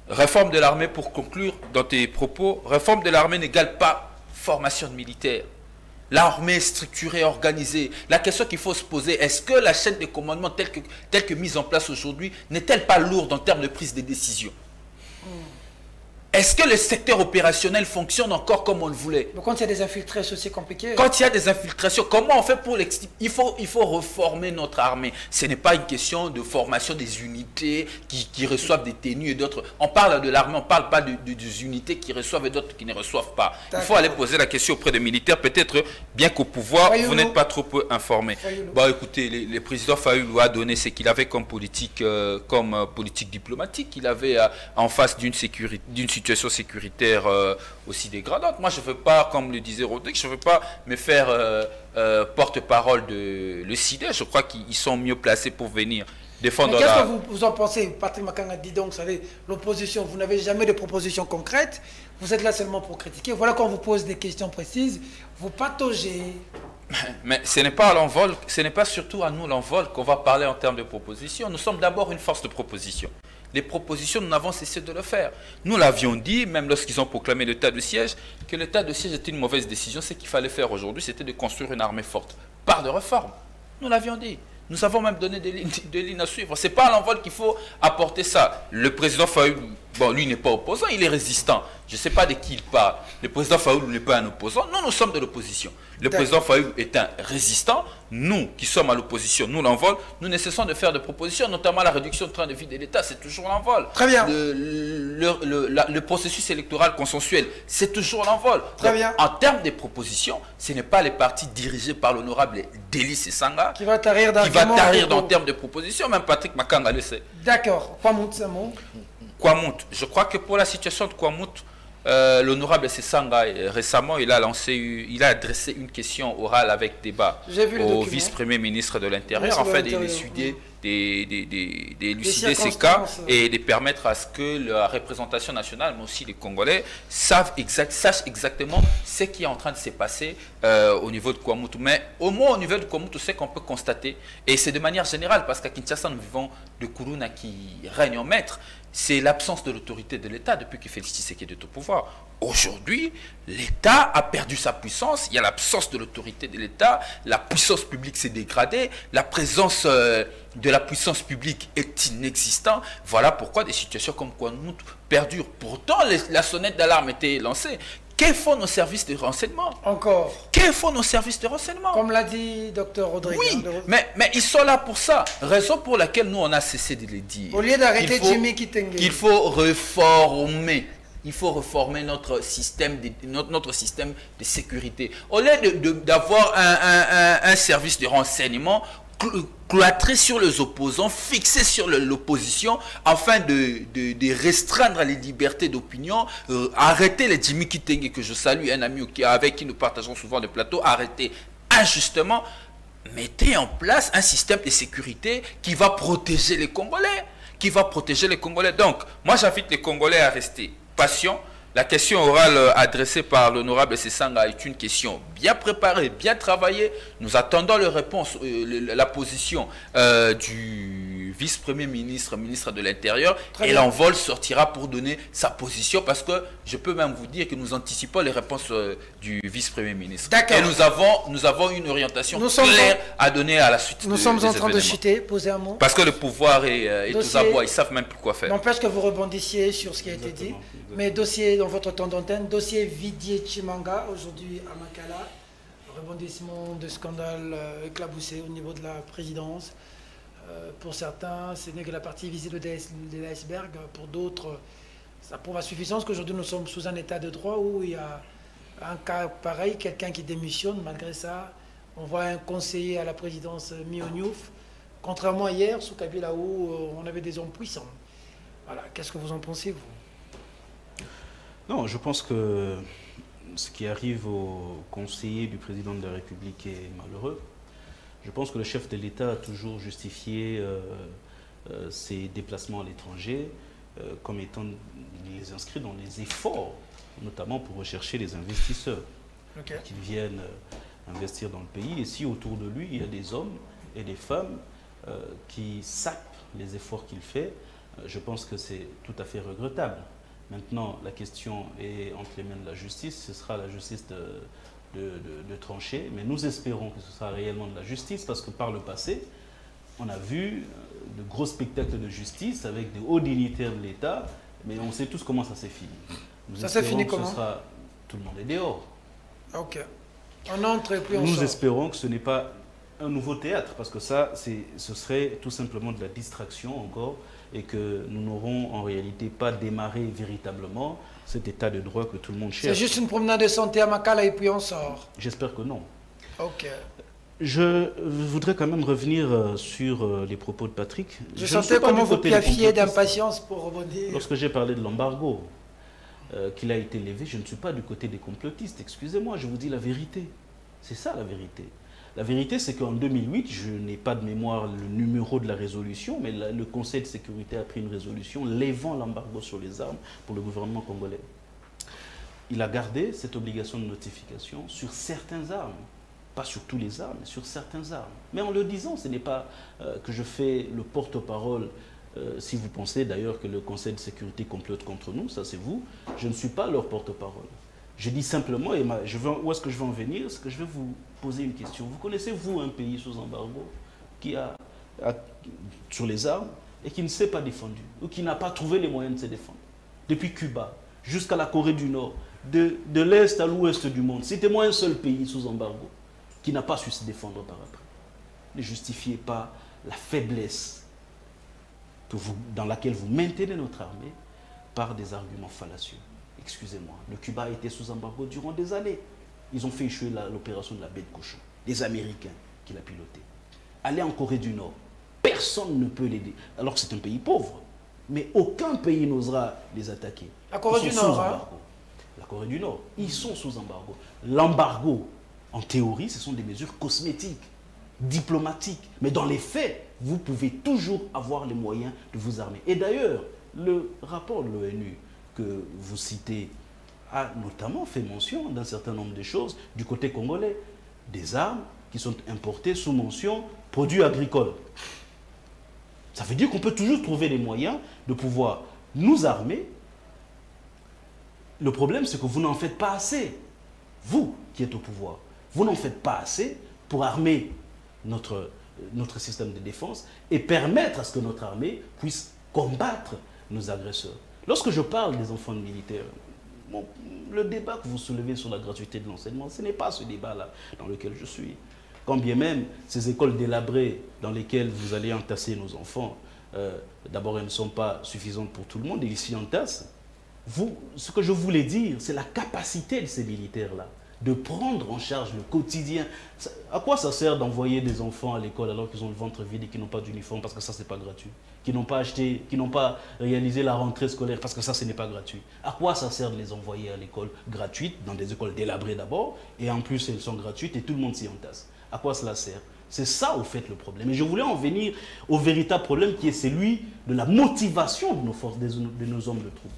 Réforme de l'armée, pour conclure dans tes propos, réforme de l'armée n'égale pas formation de militaires. L'armée est structurée, organisée. La question qu'il faut se poser, est-ce que la chaîne de commandement telle que mise en place aujourd'hui n'est-elle pas lourde en termes de prise de décision? Est-ce que le secteur opérationnel fonctionne encore comme on le voulait? Mais quand il y a des infiltrations, c'est compliqué. Quand il y a des infiltrations, comment on fait pour l'expliquer? Il faut reformer notre armée. Ce n'est pas une question de formation des unités qui reçoivent des tenues et d'autres. On parle de l'armée, on ne parle pas des unités qui reçoivent et d'autres qui ne reçoivent pas. Il faut aller poser la question auprès des militaires. Peut-être, bien qu'au pouvoir, vous n'êtes pas trop peu informés. Bon, écoutez, le président Fayoulou a donné ce qu'il avait comme politique diplomatique. Il avait en face d'une situation sécuritaire aussi dégradante. Moi, je ne veux pas, comme le disait Rodrigue, je ne veux pas me faire porte-parole de le CIDE. Je crois qu'ils sont mieux placés pour venir défendre. Qu'est-ce que vous en pensez? Patrick Makanga dit donc, vous savez, l'opposition, vous n'avez jamais de propositions concrètes, vous êtes là seulement pour critiquer. Voilà qu'on vous pose des questions précises, vous pataugez. Mais ce n'est pas à l'envol, ce n'est pas surtout à nous l'envol qu'on va parler en termes de propositions. Nous sommes d'abord une force de proposition. Les propositions, nous n'avons cessé de le faire. Nous l'avions dit, même lorsqu'ils ont proclamé l'état de siège, que l'état de siège était une mauvaise décision. Ce qu'il fallait faire aujourd'hui, c'était de construire une armée forte par des réformes. Nous l'avions dit. Nous avons même donné des lignes à suivre. Ce n'est pas à l'envol qu'il faut apporter ça. Le président Fayoulou, bon, lui n'est pas opposant, il est résistant. Je ne sais pas de qui il parle. Le président Fayoulou n'est pas un opposant. Nous sommes de l'opposition. Le président Fayoulou est un résistant. Nous, qui sommes à l'opposition, nous l'envol. Nous ne cessons de faire des propositions, notamment la réduction du train de vie de l'État, c'est toujours l'envol. Très bien. Le processus électoral consensuel, c'est toujours l'envol. Très bien. En termes de propositions, ce n'est pas les partis dirigés par l'honorable Délice Sanga qui va tarir en termes de propositions. Même Patrick Makanga le sait. D'accord. Kwamout, c'est un mot. Kwamout. Je crois que pour la situation de Kwamout, l'honorable Sanga, récemment, il a adressé une question orale avec débat au vice-premier ministre de l'Intérieur, afin d'élucider ces cas et de permettre à ce que la représentation nationale, mais aussi les Congolais, sachent exactement ce qui est en train de se passer au niveau de Kwamout. Mais au moins au niveau de Kwamout, c'est qu'on peut constater, et c'est de manière générale, parce qu'à Kinshasa, nous vivons de Kourouna qui règne en maître, c'est l'absence de l'autorité de l'État depuis que Félix Tshisekedi est au pouvoir. Aujourd'hui, l'État a perdu sa puissance, il y a l'absence de l'autorité de l'État, la puissance publique s'est dégradée, la présence de la puissance publique est inexistante. Voilà pourquoi des situations comme Kwamout perdurent. Pourtant, la sonnette d'alarme était lancée. Que font nos services de renseignement? Encore. Que font nos services de renseignement? Comme l'a dit Dr Rodrigue. Oui, mais ils sont là pour ça. Raison pour laquelle nous, on a cessé de le dire. Au lieu d'arrêter Jimmy Kitenge. Qu'il faut reformer. Il faut reformer notre système de sécurité. Au lieu d'avoir un service de renseignement cloîtrer sur les opposants, fixer sur l'opposition, afin de restreindre les libertés d'opinion, arrêter les Jimmy Kitenge, que je salue, un ami avec qui nous partageons souvent le plateau, arrêter injustement. Mettez en place un système de sécurité qui va protéger les Congolais. Donc, moi j'invite les Congolais à rester patients. La question orale adressée par l'honorable Sessanga est une question bien préparée, bien travaillée. Nous attendons la position du vice-premier ministre, ministre de l'Intérieur. Et l'envol sortira pour donner sa position, parce que je peux même vous dire que nous anticipons les réponses du vice-premier ministre. Et nous avons une orientation claire à donner à la suite. Nous sommes en train de chuter, posez un mot. Parce que le pouvoir est tous à bois, ils ne savent même plus quoi faire. N'empêche que vous rebondissiez sur ce qui a été dit. Mais dossier, dans votre temps d'antenne, dossier Vidier Chimanga, aujourd'hui à Makala, rebondissement de scandale éclaboussé au niveau de la présidence. Pour certains, ce n'est que la partie visible de l'iceberg. Pour d'autres, ça prouve à suffisance qu'aujourd'hui nous sommes sous un état de droit où il y a un cas pareil, quelqu'un qui démissionne. Malgré ça, on voit un conseiller à la présidence mis au Niouf, contrairement à hier, sous Kabila, où on avait des hommes puissants. Voilà, qu'est-ce que vous en pensez, vous? Non, je pense que ce qui arrive au conseiller du président de la République est malheureux. Je pense que le chef de l'État a toujours justifié ses déplacements à l'étranger comme étant les inscrits dans les efforts, notamment pour rechercher les investisseurs qui viennent investir dans le pays. Et si autour de lui, il y a des hommes et des femmes qui sapent les efforts qu'il fait, je pense que c'est tout à fait regrettable. Maintenant, la question est entre les mains de la justice. Ce sera la justice de trancher. Mais nous espérons que ce sera réellement de la justice, parce que par le passé, on a vu de gros spectacles de justice avec des hauts dignitaires de l'État. Mais on sait tous comment ça s'est fini. Ça s'est fini comment? Tout le monde est dehors. Ok. On entre et puis on sort. Nous espérons que ce n'est pas un nouveau théâtre, parce que ça, ce serait tout simplement de la distraction encore, et que nous n'aurons en réalité pas démarré véritablement cet état de droit que tout le monde cherche. C'est juste une promenade de santé à Makala et puis on sort. J'espère que non. Ok. Je voudrais quand même revenir sur les propos de Patrick. Je sentais comment vous piaffiez d'impatience pour rebondir. Lorsque j'ai parlé de l'embargo qu'il a été levé, je ne suis pas du côté des complotistes. Excusez-moi, je vous dis la vérité. C'est ça la vérité. La vérité, c'est qu'en 2008, je n'ai pas de mémoire le numéro de la résolution, mais le Conseil de sécurité a pris une résolution levant l'embargo sur les armes pour le gouvernement congolais. Il a gardé cette obligation de notification sur certaines armes. Pas sur tous les armes, mais sur certaines armes. Mais en le disant, ce n'est pas que je fais le porte-parole. Si vous pensez d'ailleurs que le Conseil de sécurité complote contre nous, ça c'est vous, je ne suis pas leur porte-parole. Je dis simplement, et où est-ce que je veux en venir? C'est que je vais vous poser une question. Vous connaissez, vous, un pays sous embargo qui a sur les armes et qui ne s'est pas défendu, ou qui n'a pas trouvé les moyens de se défendre? Depuis Cuba jusqu'à la Corée du Nord, de l'Est à l'Ouest du monde, citez-moi un seul pays sous embargo qui n'a pas su se défendre par après. Ne justifiez pas la faiblesse dans laquelle vous maintenez notre armée par des arguments fallacieux. Excusez-moi, le Cuba a été sous embargo durant des années. Ils ont fait échouer l'opération de la baie de cochon. Des Américains qui l'ont piloté. Allez en Corée du Nord, personne ne peut l'aider. Alors que c'est un pays pauvre, mais aucun pays n'osera les attaquer. La Corée du Nord, hein? La Corée du Nord, ils sont sous embargo. L'embargo, en théorie, ce sont des mesures cosmétiques, diplomatiques. Mais dans les faits, vous pouvez toujours avoir les moyens de vous armer. Et d'ailleurs, le rapport de l'ONU que vous citez a notamment fait mention d'un certain nombre de choses du côté congolais. Des armes qui sont importées sous mention produits agricoles. Ça veut dire qu'on peut toujours trouver les moyens de pouvoir nous armer. Le problème, c'est que vous n'en faites pas assez. Vous qui êtes au pouvoir, vous n'en faites pas assez pour armer notre système de défense et permettre à ce que notre armée puisse combattre nos agresseurs. Lorsque je parle des enfants de militaires, le débat que vous soulevez sur la gratuité de l'enseignement, ce n'est pas ce débat-là dans lequel je suis. Quand bien même ces écoles délabrées dans lesquelles vous allez entasser nos enfants, d'abord elles ne sont pas suffisantes pour tout le monde, ils s'y entassent. Ce que je voulais dire, c'est la capacité de ces militaires-là de prendre en charge le quotidien. À quoi ça sert d'envoyer des enfants à l'école alors qu'ils ont le ventre vide et qu'ils n'ont pas d'uniforme parce que ça, c'est pas gratuit? Qui n'ont pas acheté, qui n'ont pas réalisé la rentrée scolaire parce que ça, ce n'est pas gratuit. À quoi ça sert de les envoyer à l'école gratuite, dans des écoles délabrées d'abord, et en plus elles sont gratuites et tout le monde s'y entasse? À quoi cela sert? C'est ça, au fait, le problème. Et je voulais en venir au véritable problème qui est celui de la motivation de nos forces, de nos hommes de troupe.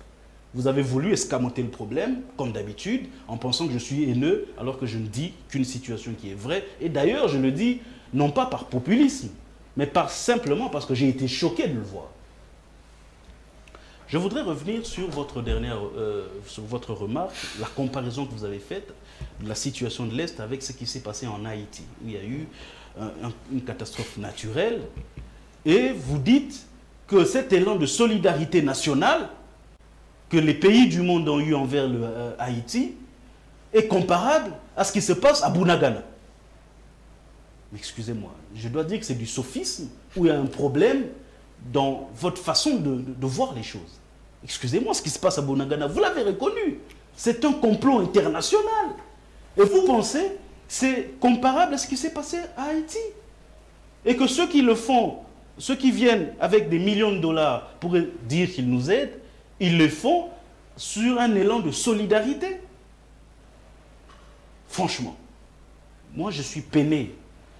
Vous avez voulu escamoter le problème, comme d'habitude, en pensant que je suis haineux, alors que je ne dis qu'une situation qui est vraie. Et d'ailleurs, je le dis, non pas par populisme, mais simplement parce que j'ai été choqué de le voir. Je voudrais revenir sur votre sur votre remarque, la comparaison que vous avez faite de la situation de l'Est avec ce qui s'est passé en Haïti, où il y a eu une catastrophe naturelle. Et vous dites que cet élan de solidarité nationale que les pays du monde ont eu envers Haïti est comparable à ce qui se passe à Bunagana. Mais excusez-moi, je dois dire que c'est du sophisme où il y a un problème dans votre façon de voir les choses. Excusez-moi, ce qui se passe à Bunagana, vous l'avez reconnu, c'est un complot international. Et vous pensez c'est comparable à ce qui s'est passé à Haïti. Et que ceux qui le font, ceux qui viennent avec des millions de dollars pour dire qu'ils nous aident, ils le font sur un élan de solidarité. Franchement, moi je suis peiné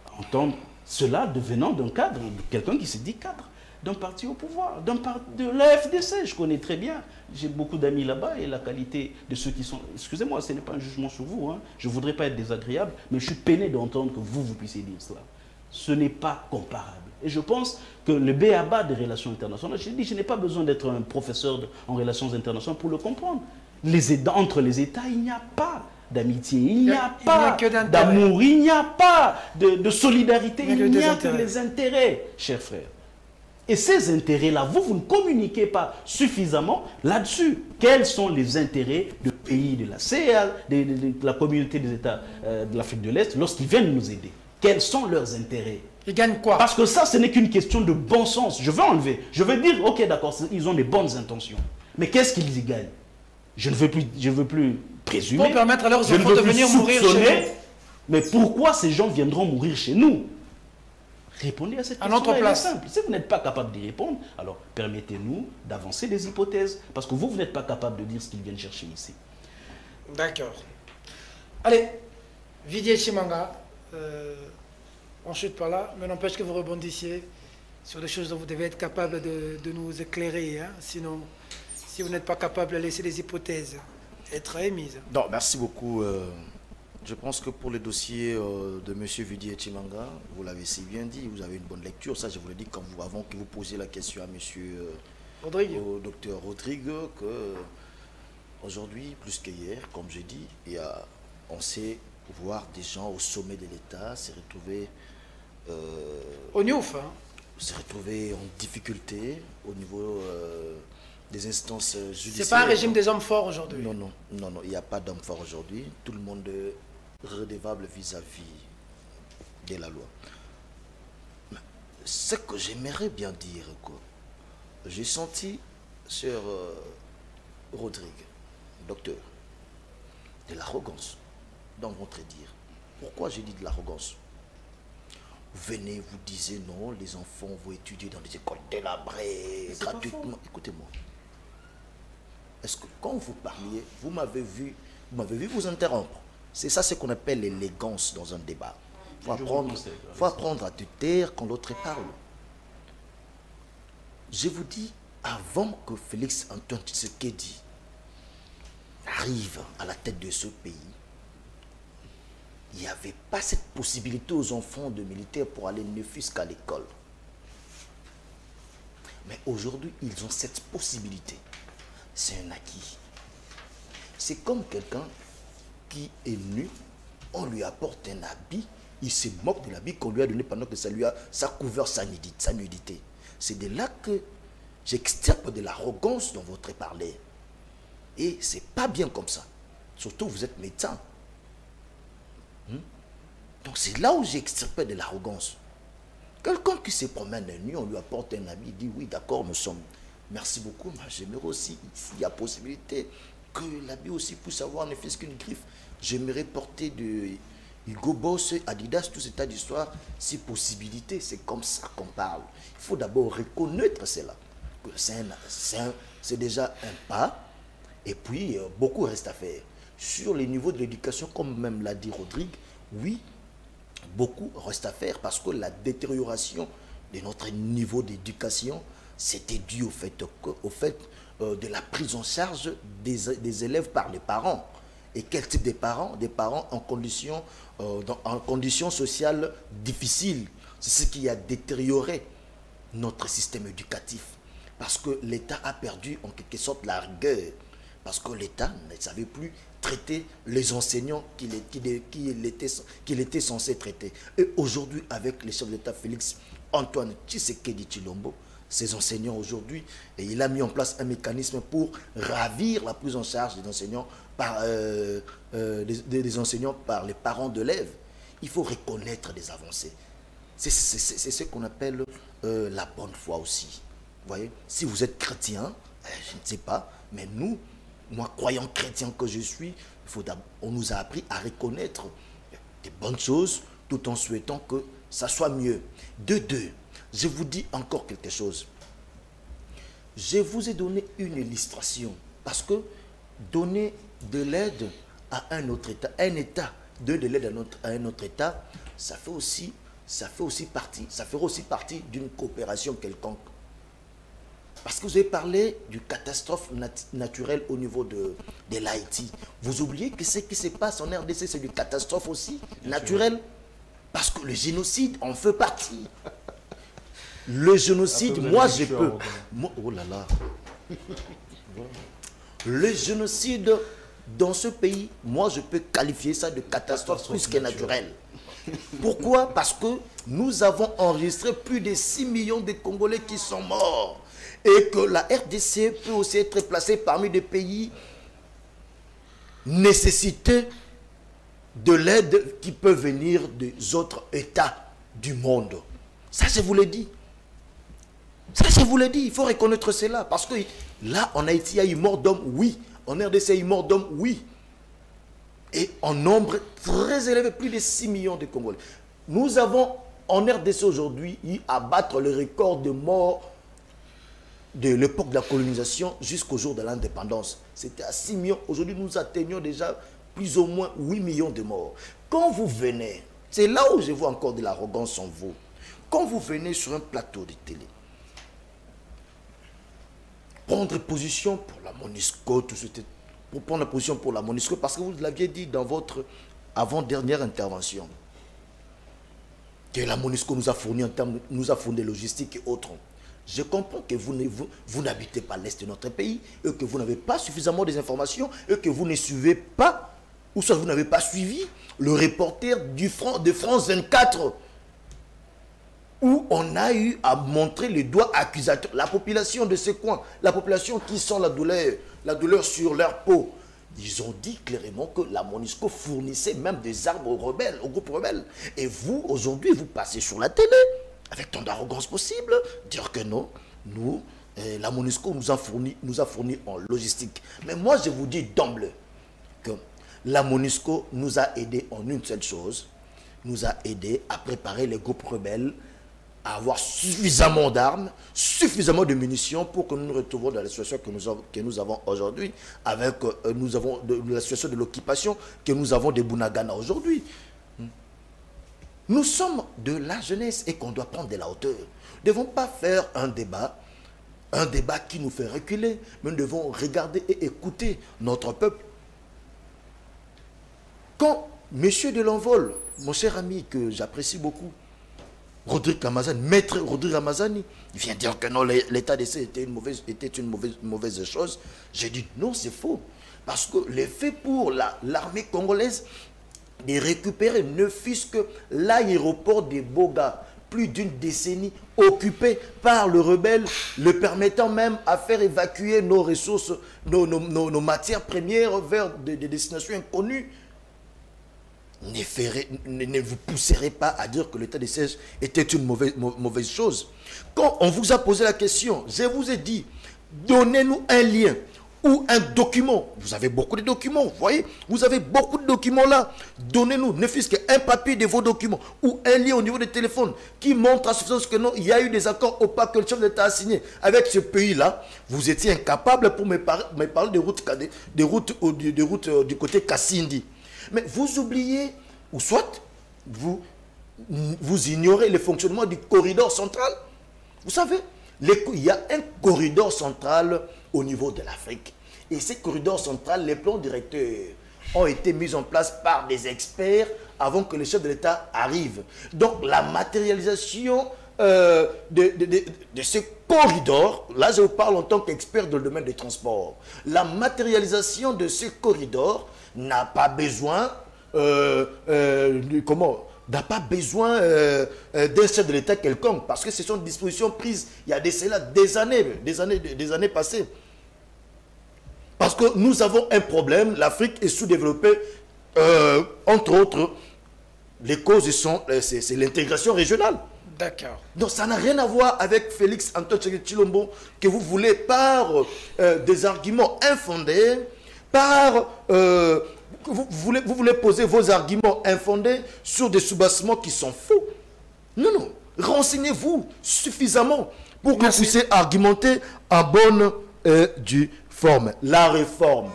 à entendre cela devenant d'un cadre, de quelqu'un qui se dit cadre, d'un parti au pouvoir, de la FDC. Je connais très bien, j'ai beaucoup d'amis là-bas et la qualité de ceux qui sont... Excusez-moi, ce n'est pas un jugement sur vous, hein. Je ne voudrais pas être désagréable, mais je suis peiné d'entendre que vous puissiez dire cela. Ce n'est pas comparable. Et je pense que le b.a.-ba des relations internationales, je dis, je n'ai pas besoin d'être un professeur en relations internationales pour le comprendre. Entre les États, il n'y a pas d'amitié, il n'y a pas d'amour, il n'y a pas de solidarité, il n'y a que les intérêts, chers frères. Et ces intérêts-là, vous ne communiquez pas suffisamment là-dessus. Quels sont les intérêts de pays de la CEA, de la communauté des États de l'Afrique de l'Est, lorsqu'ils viennent nous aider? Quels sont leurs intérêts? Ils gagnent quoi? Parce que ça, ce n'est qu'une question de bon sens. Je veux enlever. Je veux dire, ok, d'accord, ils ont des bonnes intentions. Mais qu'est-ce qu'ils y gagnent? Je ne veux plus présumer. Pour permettre à leurs enfants de venir mourir chez nous. Mais pourquoi ces gens viendront mourir chez nous? Répondez à cette question, elle est simple. Si vous n'êtes pas capable d'y répondre, alors permettez-nous d'avancer des hypothèses. Parce que vous n'êtes pas capable de dire ce qu'ils viennent chercher ici. D'accord. Allez, Vidier Chimanga, on chute par là, mais n'empêche que vous rebondissiez sur des choses dont vous devez être capable de nous éclairer. Hein. Sinon, si vous n'êtes pas capable de laisser des hypothèses être émises. Non, merci beaucoup. Je pense que pour le dossier de M. Vidier Chimanga, vous l'avez si bien dit, vous avez une bonne lecture. Ça, je vous l'ai dit avant que vous posiez la question à M. au docteur Rodrigue, que aujourd'hui, plus qu'hier, comme j'ai dit, on sait voir des gens au sommet de l'État se retrouver au Niouf, hein. Se retrouver en difficulté au niveau des instances judiciaires. C'est pas un régime des hommes forts aujourd'hui. Non, il n'y a pas d'hommes forts aujourd'hui. Tout le monde est redevable vis-à-vis de la loi. Mais ce que j'aimerais bien dire, j'ai senti sur Rodrigue, docteur, de l'arrogance dans votre dire. Pourquoi j'ai dit de l'arrogance? Vous venez, vous disiez non, les enfants vont étudier dans des écoles délabrées, gratuitement. Écoutez-moi. Est-ce que quand vous parliez, vous m'avez vu vous interrompre? C'est ça ce qu'on appelle l'élégance dans un débat. Il faut apprendre à te taire quand l'autre parle. Je vous dis, avant que Félix Antoine Tshisekedi arrive à la tête de ce pays, il n'y avait pas cette possibilité aux enfants de militaires pour aller ne fût-ce qu'à l'école. Mais aujourd'hui, ils ont cette possibilité. C'est un acquis. C'est comme quelqu'un qui est nu, on lui apporte un habit, il se moque de l'habit qu'on lui a donné pendant que ça a couvert sa nudité. C'est de là que j'extirpe de l'arrogance dans votre parler. Et c'est pas bien comme ça. Surtout, vous êtes médecin. Donc c'est là où j'extirpe de l'arrogance. Quelqu'un qui se promène la nuit, on lui apporte un habit, il dit oui, d'accord, nous sommes. Merci beaucoup, mais j'aimerais aussi, s'il y a possibilité, que l'habit aussi puisse avoir ne fût-ce qu'une griffe. J'aimerais porter de Hugo Boss, Adidas, tout cet tas d'histoire, si possibilité. C'est comme ça qu'on parle. Il faut d'abord reconnaître cela. C'est déjà un pas. Et puis, beaucoup reste à faire. Sur les niveaux de l'éducation, comme même l'a dit Rodrigue, oui, beaucoup reste à faire parce que la détérioration de notre niveau d'éducation, c'était dû au fait de la prise en charge des élèves par les parents. Et quel type de parents? Des parents en conditions sociales difficiles. C'est ce qui a détérioré notre système éducatif. Parce que l'État a perdu en quelque sorte la rigueur. Parce que l'État ne savait plus traiter les enseignants qu'il était censé traiter. Et aujourd'hui, avec le chef d'État Félix Antoine Tshisekedi Tshilombo, ces enseignants aujourd'hui, et il a mis en place un mécanisme pour ravir la prise en charge des enseignants par les parents d'élèves. Il faut reconnaître des avancées. C'est ce qu'on appelle la bonne foi aussi. Vous voyez, si vous êtes chrétien, je ne sais pas, mais nous, moi, croyant chrétien que je suis, on nous a appris à reconnaître des bonnes choses tout en souhaitant que ça soit mieux. De deux, je vous dis encore quelque chose. Je vous ai donné une illustration parce que donner de l'aide à un autre État, donner de l'aide à un autre État, ça fait aussi partie d'une coopération quelconque. Parce que vous avez parlé du catastrophe naturelle au niveau de l'Haïti. Vous oubliez que ce qui se passe en RDC, c'est une catastrophe aussi naturelle. Parce que le génocide en fait partie. Le génocide, moi je peux... oh là là. Le génocide dans ce pays, moi je peux qualifier ça de catastrophe plus que naturelle. Pourquoi? Parce que nous avons enregistré plus de 6 millions de Congolais qui sont morts. Et que la RDC peut aussi être placée parmi des pays nécessités de l'aide qui peut venir des autres États du monde. Ça, je vous l'ai dit. Ça, je vous l'ai dit. Il faut reconnaître cela. Parce que là, en Haïti, il y a eu mort d'hommes, oui. En RDC, il y a eu mort d'hommes, oui. Et en nombre très élevé, plus de 6 millions de Congolais. Nous avons, en RDC aujourd'hui, eu à battre le record de morts de l'époque de la colonisation jusqu'au jour de l'indépendance. C'était à 6 millions. Aujourd'hui, nous atteignons déjà plus ou moins 8 millions de morts. Quand vous venez, c'est là où je vois encore de l'arrogance en vous. Quand vous venez sur un plateau de télé, prendre position pour la MONUSCO, pour prendre position pour la MONUSCO, parce que vous l'aviez dit dans votre avant-dernière intervention, que la MONUSCO nous a fourni en termes, nous a fourni logistique et autres. Je comprends que vous n'habitez pas l'Est de notre pays et que vous n'avez pas suffisamment d'informations et que vous ne suivez pas, ou soit vous n'avez pas suivi le reporter de France 24 où on a eu à montrer le doigt accusateur. La population de ce coin, la population qui sent la douleur sur leur peau, ils ont dit clairement que la MONUSCO fournissait même des armes aux rebelles, aux groupes rebelles. Et vous, aujourd'hui, vous passez sur la télé avec tant d'arrogance possible, dire que non, nous, la MONUSCO nous a fourni en logistique. Mais moi, je vous dis d'emblée que la MONUSCO nous a aidés en une seule chose, nous a aidés à préparer les groupes rebelles, à avoir suffisamment d'armes, suffisamment de munitions pour que nous nous retrouvions dans la situation que nous avons aujourd'hui, avec la situation de l'occupation que nous avons des Bunagana aujourd'hui. Nous sommes de la jeunesse et qu'on doit prendre de la hauteur. Nous ne devons pas faire un débat qui nous fait reculer, mais nous devons regarder et écouter notre peuple. Quand M. de l'Envol, mon cher ami que j'apprécie beaucoup, Rodrigue Ramazani, maître Rodrigue Ramazani, il vient dire que non, l'état d'essai était une mauvaise chose. J'ai dit non, c'est faux. Parce que l'effet pour l'armée congolaise de récupérer ne fût-ce que l'aéroport de Boga, plus d'une décennie occupé par le rebelle, le permettant même à faire évacuer nos ressources, nos matières premières vers des destinations inconnues. Ne vous pousserez pas à dire que l'état de siège était une mauvaise chose. Quand on vous a posé la question, je vous ai dit, donnez-nous un lien ou un document. Vous avez beaucoup de documents, vous voyez. Vous avez beaucoup de documents là. Donnez-nous, ne fût-ce qu'un papier de vos documents ou un lien au niveau des téléphones qui montre à suffisance que non, il y a eu des accords opaques que le chef d'État a signé avec ce pays-là. Vous étiez incapable pour me parler des routes du côté Kassindi. Mais vous oubliez, ou soit vous ignorez le fonctionnement du corridor central. Vous savez, il y a un corridor central au niveau de l'Afrique. Et ces corridors centrales, les plans directeurs ont été mis en place par des experts avant que le chef de l'État arrive. Donc la matérialisation de ce corridor, là je vous parle en tant qu'expert dans le domaine des transports, la matérialisation de ce corridor n'a pas besoin n'a pas besoin d'un chef de l'État quelconque, parce que ce sont des dispositions prises il y a des années passées. Parce que nous avons un problème, l'Afrique est sous-développée, entre autres, les causes c'est l'intégration régionale. D'accord. Donc ça n'a rien à voir avec Félix Antoine Tshilombo, que vous voulez par des arguments infondés, vous voulez poser vos arguments infondés sur des soubassements qui sont faux. Non, non. Renseignez-vous suffisamment pour que vous puissiez argumenter en bonne due forme. La réforme,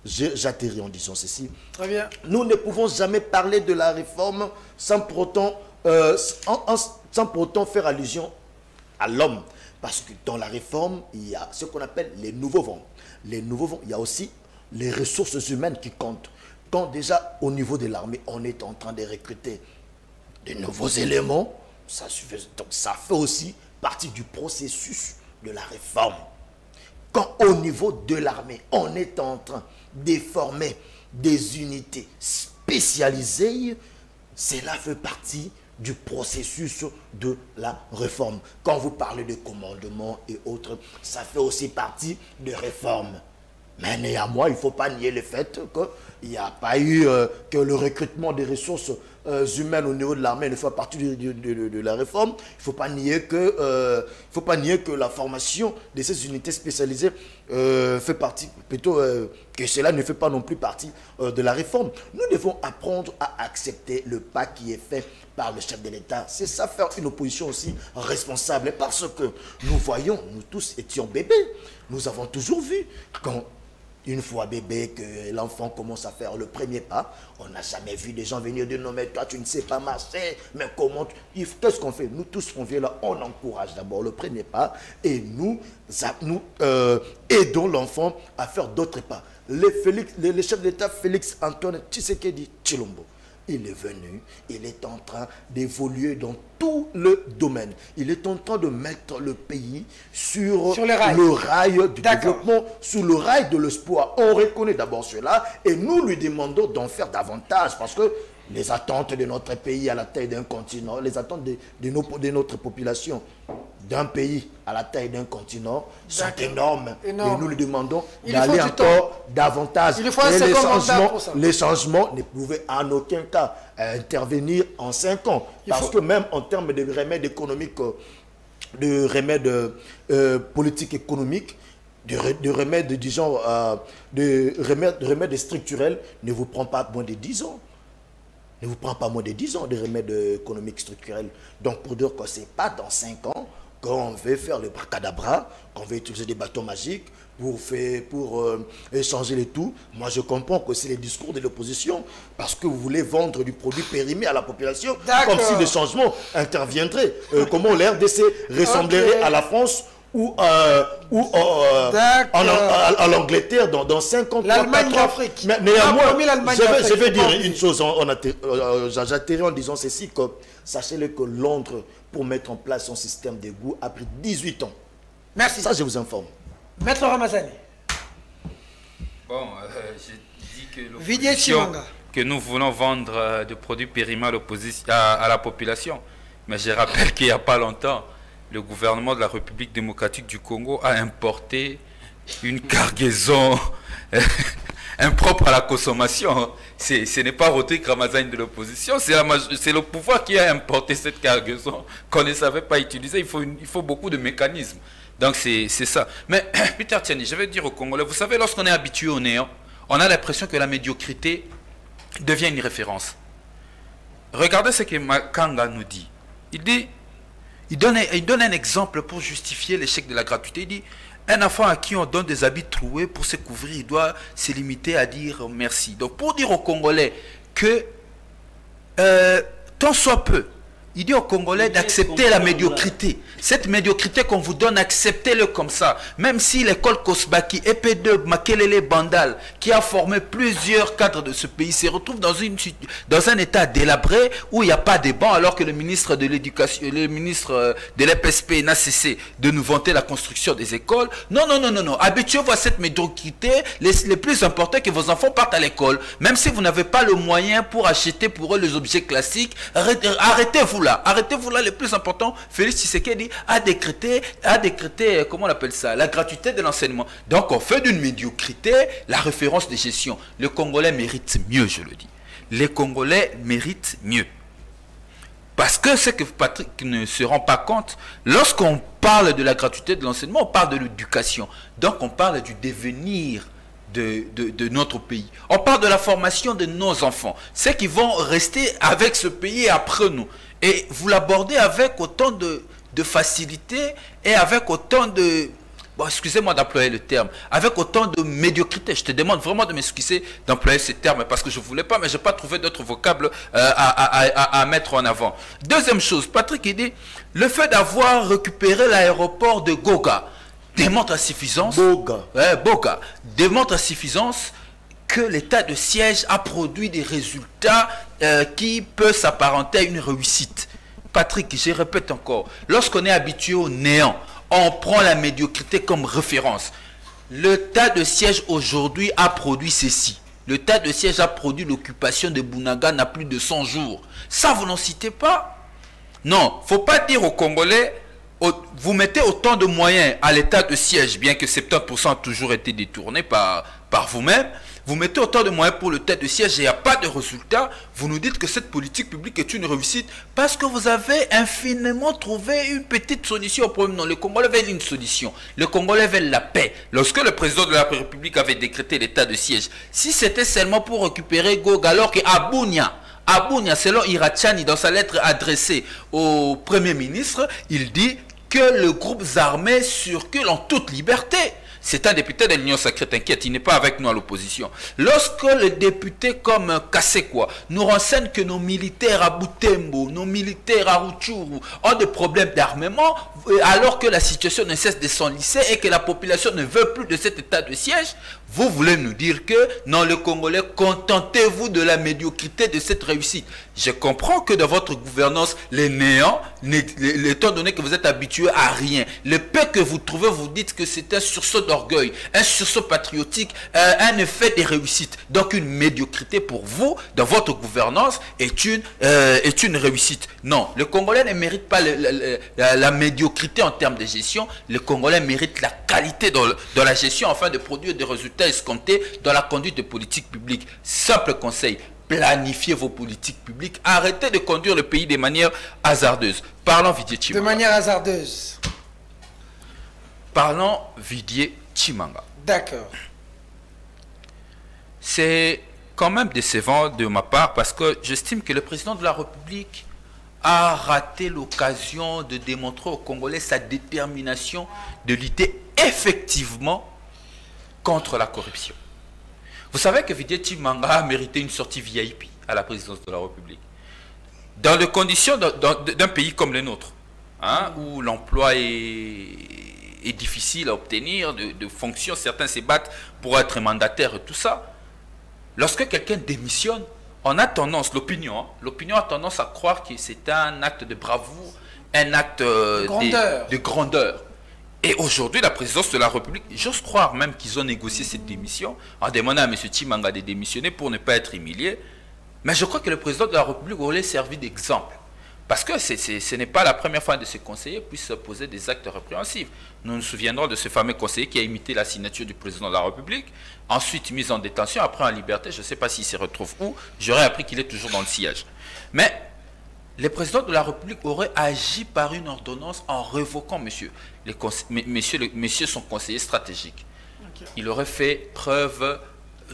j'atterris en disant ceci. Très bien. Nous ne pouvons jamais parler de la réforme sans pour autant, faire allusion à l'homme. Parce que dans la réforme, il y a ce qu'on appelle les nouveaux vents. Les nouveaux vents, il y a aussi les ressources humaines qui comptent. Quand déjà au niveau de l'armée, on est en train de recruter de nouveaux éléments, ça suffit. Donc ça fait aussi partie du processus de la réforme. Quand au niveau de l'armée, on est en train de former des unités spécialisées, cela fait partie du processus de la réforme. Quand vous parlez de commandement et autres, ça fait aussi partie de réforme. Mais néanmoins, il ne faut pas nier le fait qu'il n'y a pas eu que le recrutement des ressources humaines au niveau de l'armée ne fait partie de la réforme. Il ne faut pas nier que la formation de ces unités spécialisées fait partie, plutôt que cela ne fait pas non plus partie de la réforme. Nous devons apprendre à accepter le pas qui est fait par le chef de l'État. C'est ça, faire une opposition aussi responsable. Parce que nous voyons, nous tous étions bébés. Nous avons toujours vu quand une fois bébé, que l'enfant commence à faire le premier pas, on n'a jamais vu des gens venir dire non mais toi tu ne sais pas marcher, mais comment, qu'est-ce qu'on fait? Nous tous on vient là, on encourage d'abord le premier pas et nous aidons l'enfant à faire d'autres pas. Le chef d'État Félix Antoine Tshisekedi Tshilombo, il est venu, il est en train d'évoluer dans tout le domaine. Il est en train de mettre le pays sur le rail du développement, sur le rail de l'espoir. On reconnaît d'abord cela et nous lui demandons d'en faire davantage parce que les attentes de notre pays à la taille d'un continent, les attentes de notre population d'un pays à la taille d'un continent sont énormes. Et nous lui demandons d'aller encore davantage. Il faut un les changements ne pouvaient en aucun cas intervenir en 5 ans. Parce que même en termes de remèdes économiques, de remèdes politiques économiques, de remèdes, disons, de remèdes structurels, ne vous prend pas moins de 10 ans. Ne vous prend pas moins de 10 ans de remèdes économiques structurels. Donc pour dire que ce n'est pas dans 5 ans qu'on veut faire le bracadabra, qu'on veut utiliser des bâtons magiques pour échanger les tout. Moi je comprends que c'est les discours de l'opposition parce que vous voulez vendre du produit périmé à la population comme si les changements interviendraient. Comment l'RDC ressemblerait à la France ou en Angleterre dans 50 ans. L'Allemagne d'Afrique. Mais néanmoins, je vais dire une chose, j'atterris en disant ceci, que sachez-le que Londres, pour mettre en place son système d'égout, a pris 18 ans. Merci. Ça, je vous informe. Maître Ramazani. Bon, j'ai dit que nous voulons vendre des produits périmés à la population. Mais je rappelle qu'il n'y a pas longtemps, le gouvernement de la République démocratique du Congo a importé une cargaison impropre à la consommation. Ce n'est pas Rodrigue Ramazzani de l'opposition, c'est le pouvoir qui a importé cette cargaison qu'on ne savait pas utiliser. Il faut beaucoup de mécanismes. Donc c'est ça. Mais Peter Tiani, je vais dire aux Congolais, vous savez, lorsqu'on est habitué au néant, on a l'impression que la médiocrité devient une référence. Regardez ce que Makanga nous dit. Il donne un exemple pour justifier l'échec de la gratuité. Il dit, un enfant à qui on donne des habits troués pour se couvrir, il doit se limiter à dire merci. Donc pour dire aux Congolais que tant soit peu, il dit aux Congolais d'accepter la médiocrité. Cette médiocrité qu'on vous donne, acceptez-le comme ça. Même si l'école Kosbaki, EP2, Makelele Bandal, qui a formé plusieurs cadres de ce pays, se retrouve dans un état délabré où il n'y a pas de bancs, alors que le ministre de l'Éducation, le ministre de l'EPSP n'a cessé de nous vanter la construction des écoles. Non, non, non, non, non. Habituez-vous à cette médiocrité. Les plus important que vos enfants partent à l'école. Même si vous n'avez pas le moyen pour acheter pour eux les objets classiques, arrêtez-vous là. Arrêtez-vous là. Le plus important, Félix Tshisekedi a décrété, comment on appelle ça, la gratuité de l'enseignement. Donc on fait d'une médiocrité la référence de gestion. Le Congolais mérite mieux, je le dis. Les Congolais méritent mieux. Parce que ce que Patrick ne se rend pas compte, lorsqu'on parle de la gratuité de l'enseignement, on parle de l'éducation. Donc on parle du devenir de notre pays. On parle de la formation de nos enfants. Ceux qui vont rester avec ce pays après nous. Et vous l'abordez avec autant de facilité et avec autant de... Bon, excusez-moi d'employer le terme. Avec autant de médiocrité. Je te demande vraiment de m'excuser d'employer ce terme parce que je ne voulais pas, mais je n'ai pas trouvé d'autres vocables à mettre en avant. Deuxième chose, Patrick, il dit, le fait d'avoir récupéré l'aéroport de Goga démontre à suffisance... Boga. Démontre à suffisance que l'état de siège a produit des résultats qui peuvent s'apparenter à une réussite. Patrick, je répète encore, lorsqu'on est habitué au néant, on prend la médiocrité comme référence. L'état de siège aujourd'hui a produit ceci. L'état de siège a produit l'occupation de Bounaga n'a plus de 100 jours. Ça, vous n'en citez pas? Non, il ne faut pas dire aux Congolais, vous mettez autant de moyens à l'état de siège, bien que 70% a toujours été détourné par vous-même. Vous mettez autant de moyens pour le tête de siège et il n'y a pas de résultat. Vous nous dites que cette politique publique est une réussite parce que vous avez infiniment trouvé une petite solution au problème. Non, les Congolais veulent une solution. Les Congolais veulent la paix. Lorsque le président de la République avait décrété l'état de siège, si c'était seulement pour récupérer Goga, alors qu'à Bunia, selon Irachani, dans sa lettre adressée au Premier ministre, il dit que le groupe armé circule en toute liberté. C'est un député de l'Union sacrée, t'inquiète, il n'est pas avec nous à l'opposition. Lorsque les députés comme Kassekwa nous renseignent que nos militaires à Butembo, nos militaires à Rutshuru ont des problèmes d'armement, alors que la situation ne cesse de s'enlisser et que la population ne veut plus de cet état de siège, vous voulez nous dire que, non, les Congolais, contentez-vous de la médiocrité de cette réussite. Je comprends que dans votre gouvernance, les néants, étant donné que vous êtes habitués à rien, le peu que vous trouvez, vous dites que c'est un sursaut d'orgueil, un sursaut patriotique, un effet de réussite. Donc une médiocrité pour vous, dans votre gouvernance, est une réussite. Non, le Congolais ne mérite pas la médiocrité en termes de gestion. Le Congolais mérite la qualité dans la gestion afin de produire des résultats escomptés dans la conduite de politique publique. Simple conseil. Planifiez vos politiques publiques. Arrêtez de conduire le pays de manière hasardeuse. Parlons Vidier Chimanga. De manière hasardeuse. Parlons Vidier Chimanga. D'accord. C'est quand même décevant de ma part parce que j'estime que le président de la République a raté l'occasion de démontrer aux Congolais sa détermination de lutter effectivement contre la corruption. Vous savez que Vidier Chimanga a mérité une sortie VIP à la présidence de la République. Dans les conditions d'un pays comme le nôtre, hein, où l'emploi est difficile à obtenir, de fonctions, certains se battent pour être mandataires et tout ça. Lorsque quelqu'un démissionne, on a tendance, l'opinion a tendance à croire que c'est un acte de bravoure, un acte de grandeur. Et aujourd'hui, la présidence de la République, j'ose croire même qu'ils ont négocié cette démission en demandant à M. Chimanga de démissionner pour ne pas être humilié. Mais je crois que le président de la République aurait servi d'exemple Parce que ce n'est pas la première fois que ces conseillers puissent poser des actes répréhensibles. Nous nous souviendrons de ce fameux conseiller qui a imité la signature du président de la République, ensuite mis en détention, après en liberté. Je ne sais pas s'il se retrouve où. J'aurais appris qu'il est toujours dans le sillage. Mais le président de la République aurait agi par une ordonnance en révoquant monsieur son conseiller stratégique. Okay. Il aurait fait preuve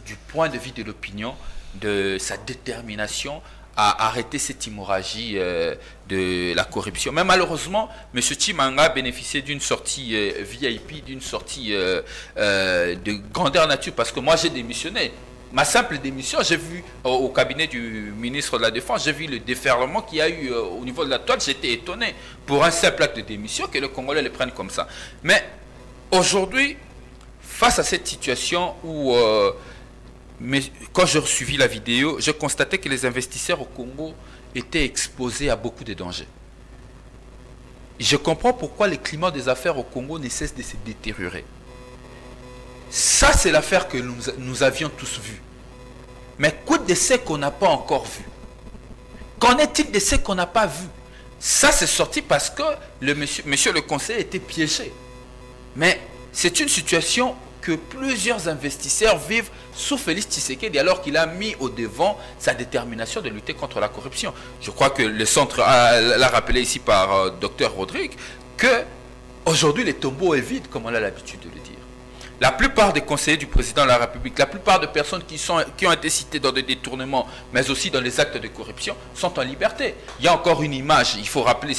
du point de vue de l'opinion, de sa détermination à arrêter cette hémorragie de la corruption. Mais malheureusement, M. Tshimanga a bénéficié d'une sortie VIP, d'une sortie de grandeur nature, parce que moi j'ai démissionné. Ma simple démission, j'ai vu au cabinet du ministre de la Défense, j'ai vu le déferlement qu'il y a eu au niveau de la toile, j'étais étonné pour un simple acte de démission que le Congolais le prenne comme ça. Mais aujourd'hui, face à cette situation où... mais quand j'ai suivi la vidéo, je constatais que les investisseurs au Congo étaient exposés à beaucoup de dangers. Je comprends pourquoi le climat des affaires au Congo ne cesse de se détériorer. Ça, c'est l'affaire que nous avions tous vue. Mais qu'est-ce de ce qu'on n'a pas encore vu? Qu'en est-il de ce qu'on n'a pas vu? Ça, c'est sorti parce que monsieur le conseiller était piégé. Mais c'est une situation que plusieurs investisseurs vivent sous Félix Tshisekedi alors qu'il a mis au devant sa détermination de lutter contre la corruption. Je crois que le centre l'a rappelé ici par Dr Rodrigue que aujourd'hui le tombeau est vide, comme on a l'habitude de le dire. La plupart des conseillers du président de la République, la plupart des personnes qui ont été citées dans des détournements, mais aussi dans les actes de corruption, sont en liberté. Il y a encore une image, il faut rappeler,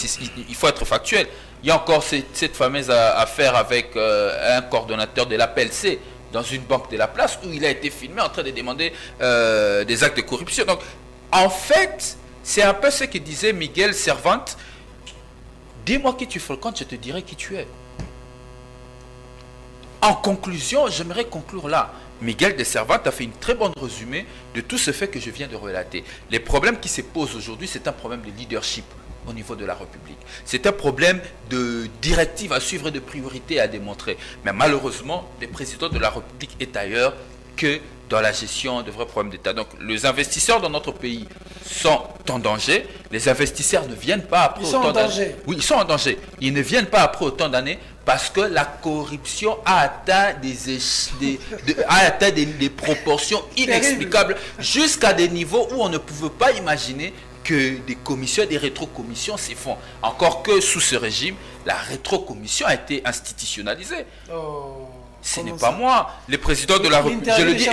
il faut être factuel. Il y a encore cette fameuse affaire avec un coordonnateur de l'APLC dans une banque de la place où il a été filmé en train de demander des actes de corruption. Donc, en fait, c'est un peu ce que disait Miguel Servante. Dis-moi qui tu fréquentes, je te dirai qui tu es. En conclusion, j'aimerais conclure là. Miguel de Servante a fait une très bonne résumé de tout ce fait que je viens de relater. Les problèmes qui se posent aujourd'hui, c'est un problème de leadership au niveau de la République. C'est un problème de directive à suivre et de priorité à démontrer. Mais malheureusement, le président de la République est ailleurs que dans la gestion de vrais problèmes d'État. Donc, les investisseurs dans notre pays sont en danger. Les investisseurs ne viennent pas après autant d'années. Oui, ils sont en danger. Ils ne viennent pas après autant d'années parce que la corruption a atteint des proportions inexplicables jusqu'à des niveaux où on ne pouvait pas imaginer que des commissions, des rétrocommissions se font. Encore que sous ce régime, la rétrocommission a été institutionnalisée. Oh, ce n'est pas moi. Le président de la République, je le dis,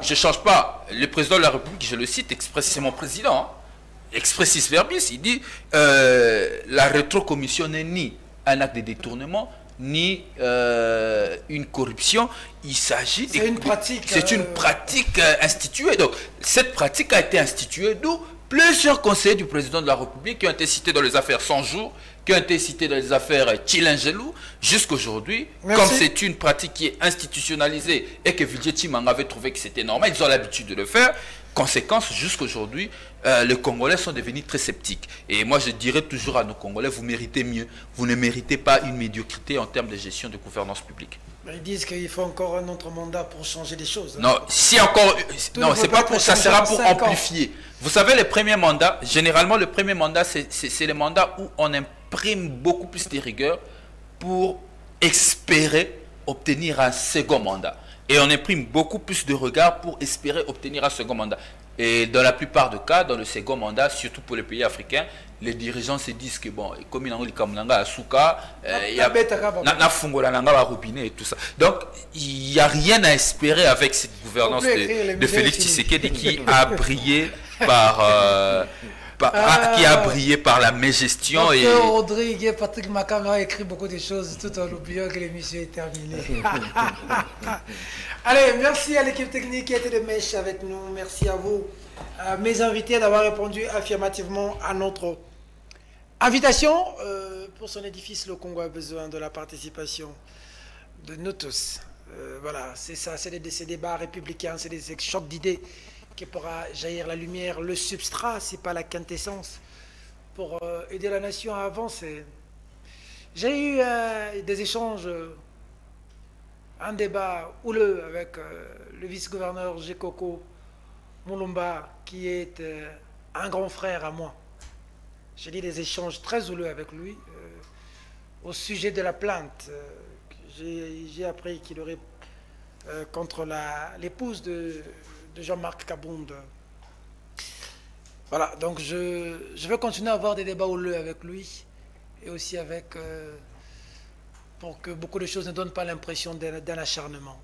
je ne change pas. Le président de la République, je le cite, c'est mon président, hein, expressis verbis, il dit la rétrocommission n'est ni un acte de détournement, ni une corruption. Il s'agit c'est une pratique. C'est une pratique instituée. Donc, cette pratique a été instituée d'où plusieurs conseillers du président de la République qui ont été cités dans les affaires 100 jours, qui ont été cités dans les affaires Chilengelou, jusqu'aujourd'hui, comme c'est une pratique qui est institutionnalisée et que Vildjié Tshimanga avait trouvé que c'était normal, ils ont l'habitude de le faire. Conséquence, jusqu'aujourd'hui, les Congolais sont devenus très sceptiques. Et moi, je dirais toujours à nos Congolais, vous méritez mieux. Vous ne méritez pas une médiocrité en termes de gestion de gouvernance publique. Ils disent qu'il faut encore un autre mandat pour changer les choses. Hein. Non, si encore... Non, c'est pas pour ça, sera pour amplifier. Vous savez, les premiers mandats, généralement, le premier mandat, c'est le mandat où on imprime beaucoup plus de rigueur pour espérer obtenir un second mandat. Et on imprime beaucoup plus de regard pour espérer obtenir un second mandat. Et dans la plupart des cas, dans le second mandat, surtout pour les pays africains, les dirigeants se disent que bon, comme il y a Asuka, il y a robinet et tout ça. Donc, il n'y a rien à espérer avec cette gouvernance de Félix Tshisekedi qui a brillé par... qui a brillé par la mégestion. Et Rodrigue et Patrick Makanga ont écrit beaucoup de choses tout en oubliant que l'émission est terminée. Allez, merci à l'équipe technique qui a été de mèche avec nous. Merci à vous, mes invités, d'avoir répondu affirmativement à notre invitation. Pour son édifice, le Congo a besoin de la participation de nous tous. Voilà, c'est ça, c'est des débats républicains, c'est des chocs d'idées qui pourra jaillir la lumière, le substrat, c'est pas la quintessence, pour aider la nation à avancer. J'ai eu des échanges, un débat houleux avec le vice-gouverneur Gekoko Moulumba, qui est un grand frère à moi. J'ai eu des échanges très houleux avec lui au sujet de la plainte. J'ai appris qu'il aurait contre l'épouse de Jean-Marc Kabound. Voilà, donc je vais continuer à avoir des débats houleux avec lui et aussi avec pour que beaucoup de choses ne donnent pas l'impression d'un acharnement.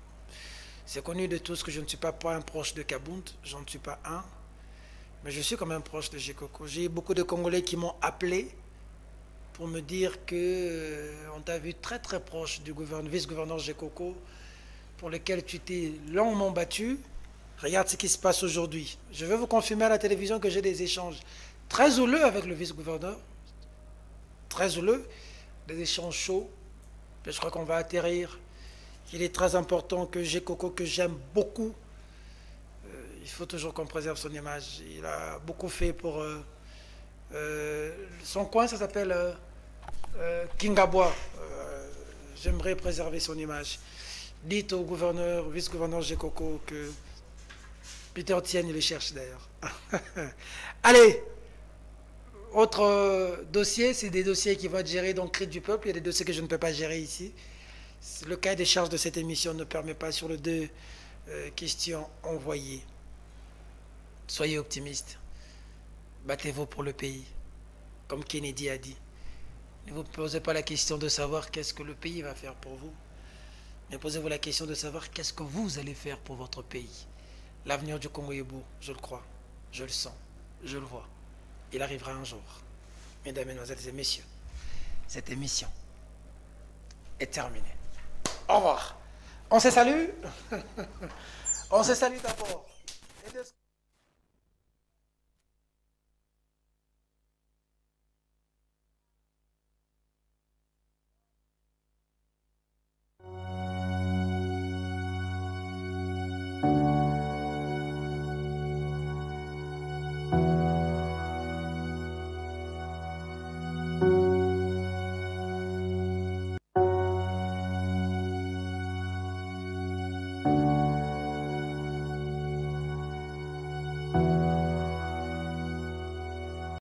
C'est connu de tous que je ne suis pas un proche de Kabound, je ne suis pas un, mais je suis quand même proche de Gekoko. J'ai beaucoup de Congolais qui m'ont appelé pour me dire que on t'a vu très très proche du vice-gouverneur Gekoko, pour lequel tu t'es longuement battu. Regarde ce qui se passe aujourd'hui. Je vais vous confirmer à la télévision que j'ai des échanges très houleux avec le vice-gouverneur, très houleux, des échanges chauds. Je crois qu'on va atterrir. Il est très important que Gekoko, que j'aime beaucoup, il faut toujours qu'on préserve son image. Il a beaucoup fait pour son coin, ça s'appelle Kingabwa. J'aimerais préserver son image. Dites au gouverneur, vice-gouverneur Gekoko que Peter Tienne, il le cherche d'ailleurs. Allez, autre dossier, c'est des dossiers qui vont être gérés dans le cri du peuple. Il y a des dossiers que je ne peux pas gérer ici. Le cahier des charges de cette émission ne permet pas sur les deux questions envoyées. Soyez optimistes. Battez-vous pour le pays. Comme Kennedy a dit. Ne vous posez pas la question de savoir qu'est-ce que le pays va faire pour vous. Mais posez-vous la question de savoir qu'est-ce que vous allez faire pour votre pays. L'avenir du Congo est beau, je le crois, je le sens, je le vois. Il arrivera un jour. Mesdames, Mesdemoiselles et Messieurs, cette émission est terminée. Au revoir. On se salue. On se salue d'abord.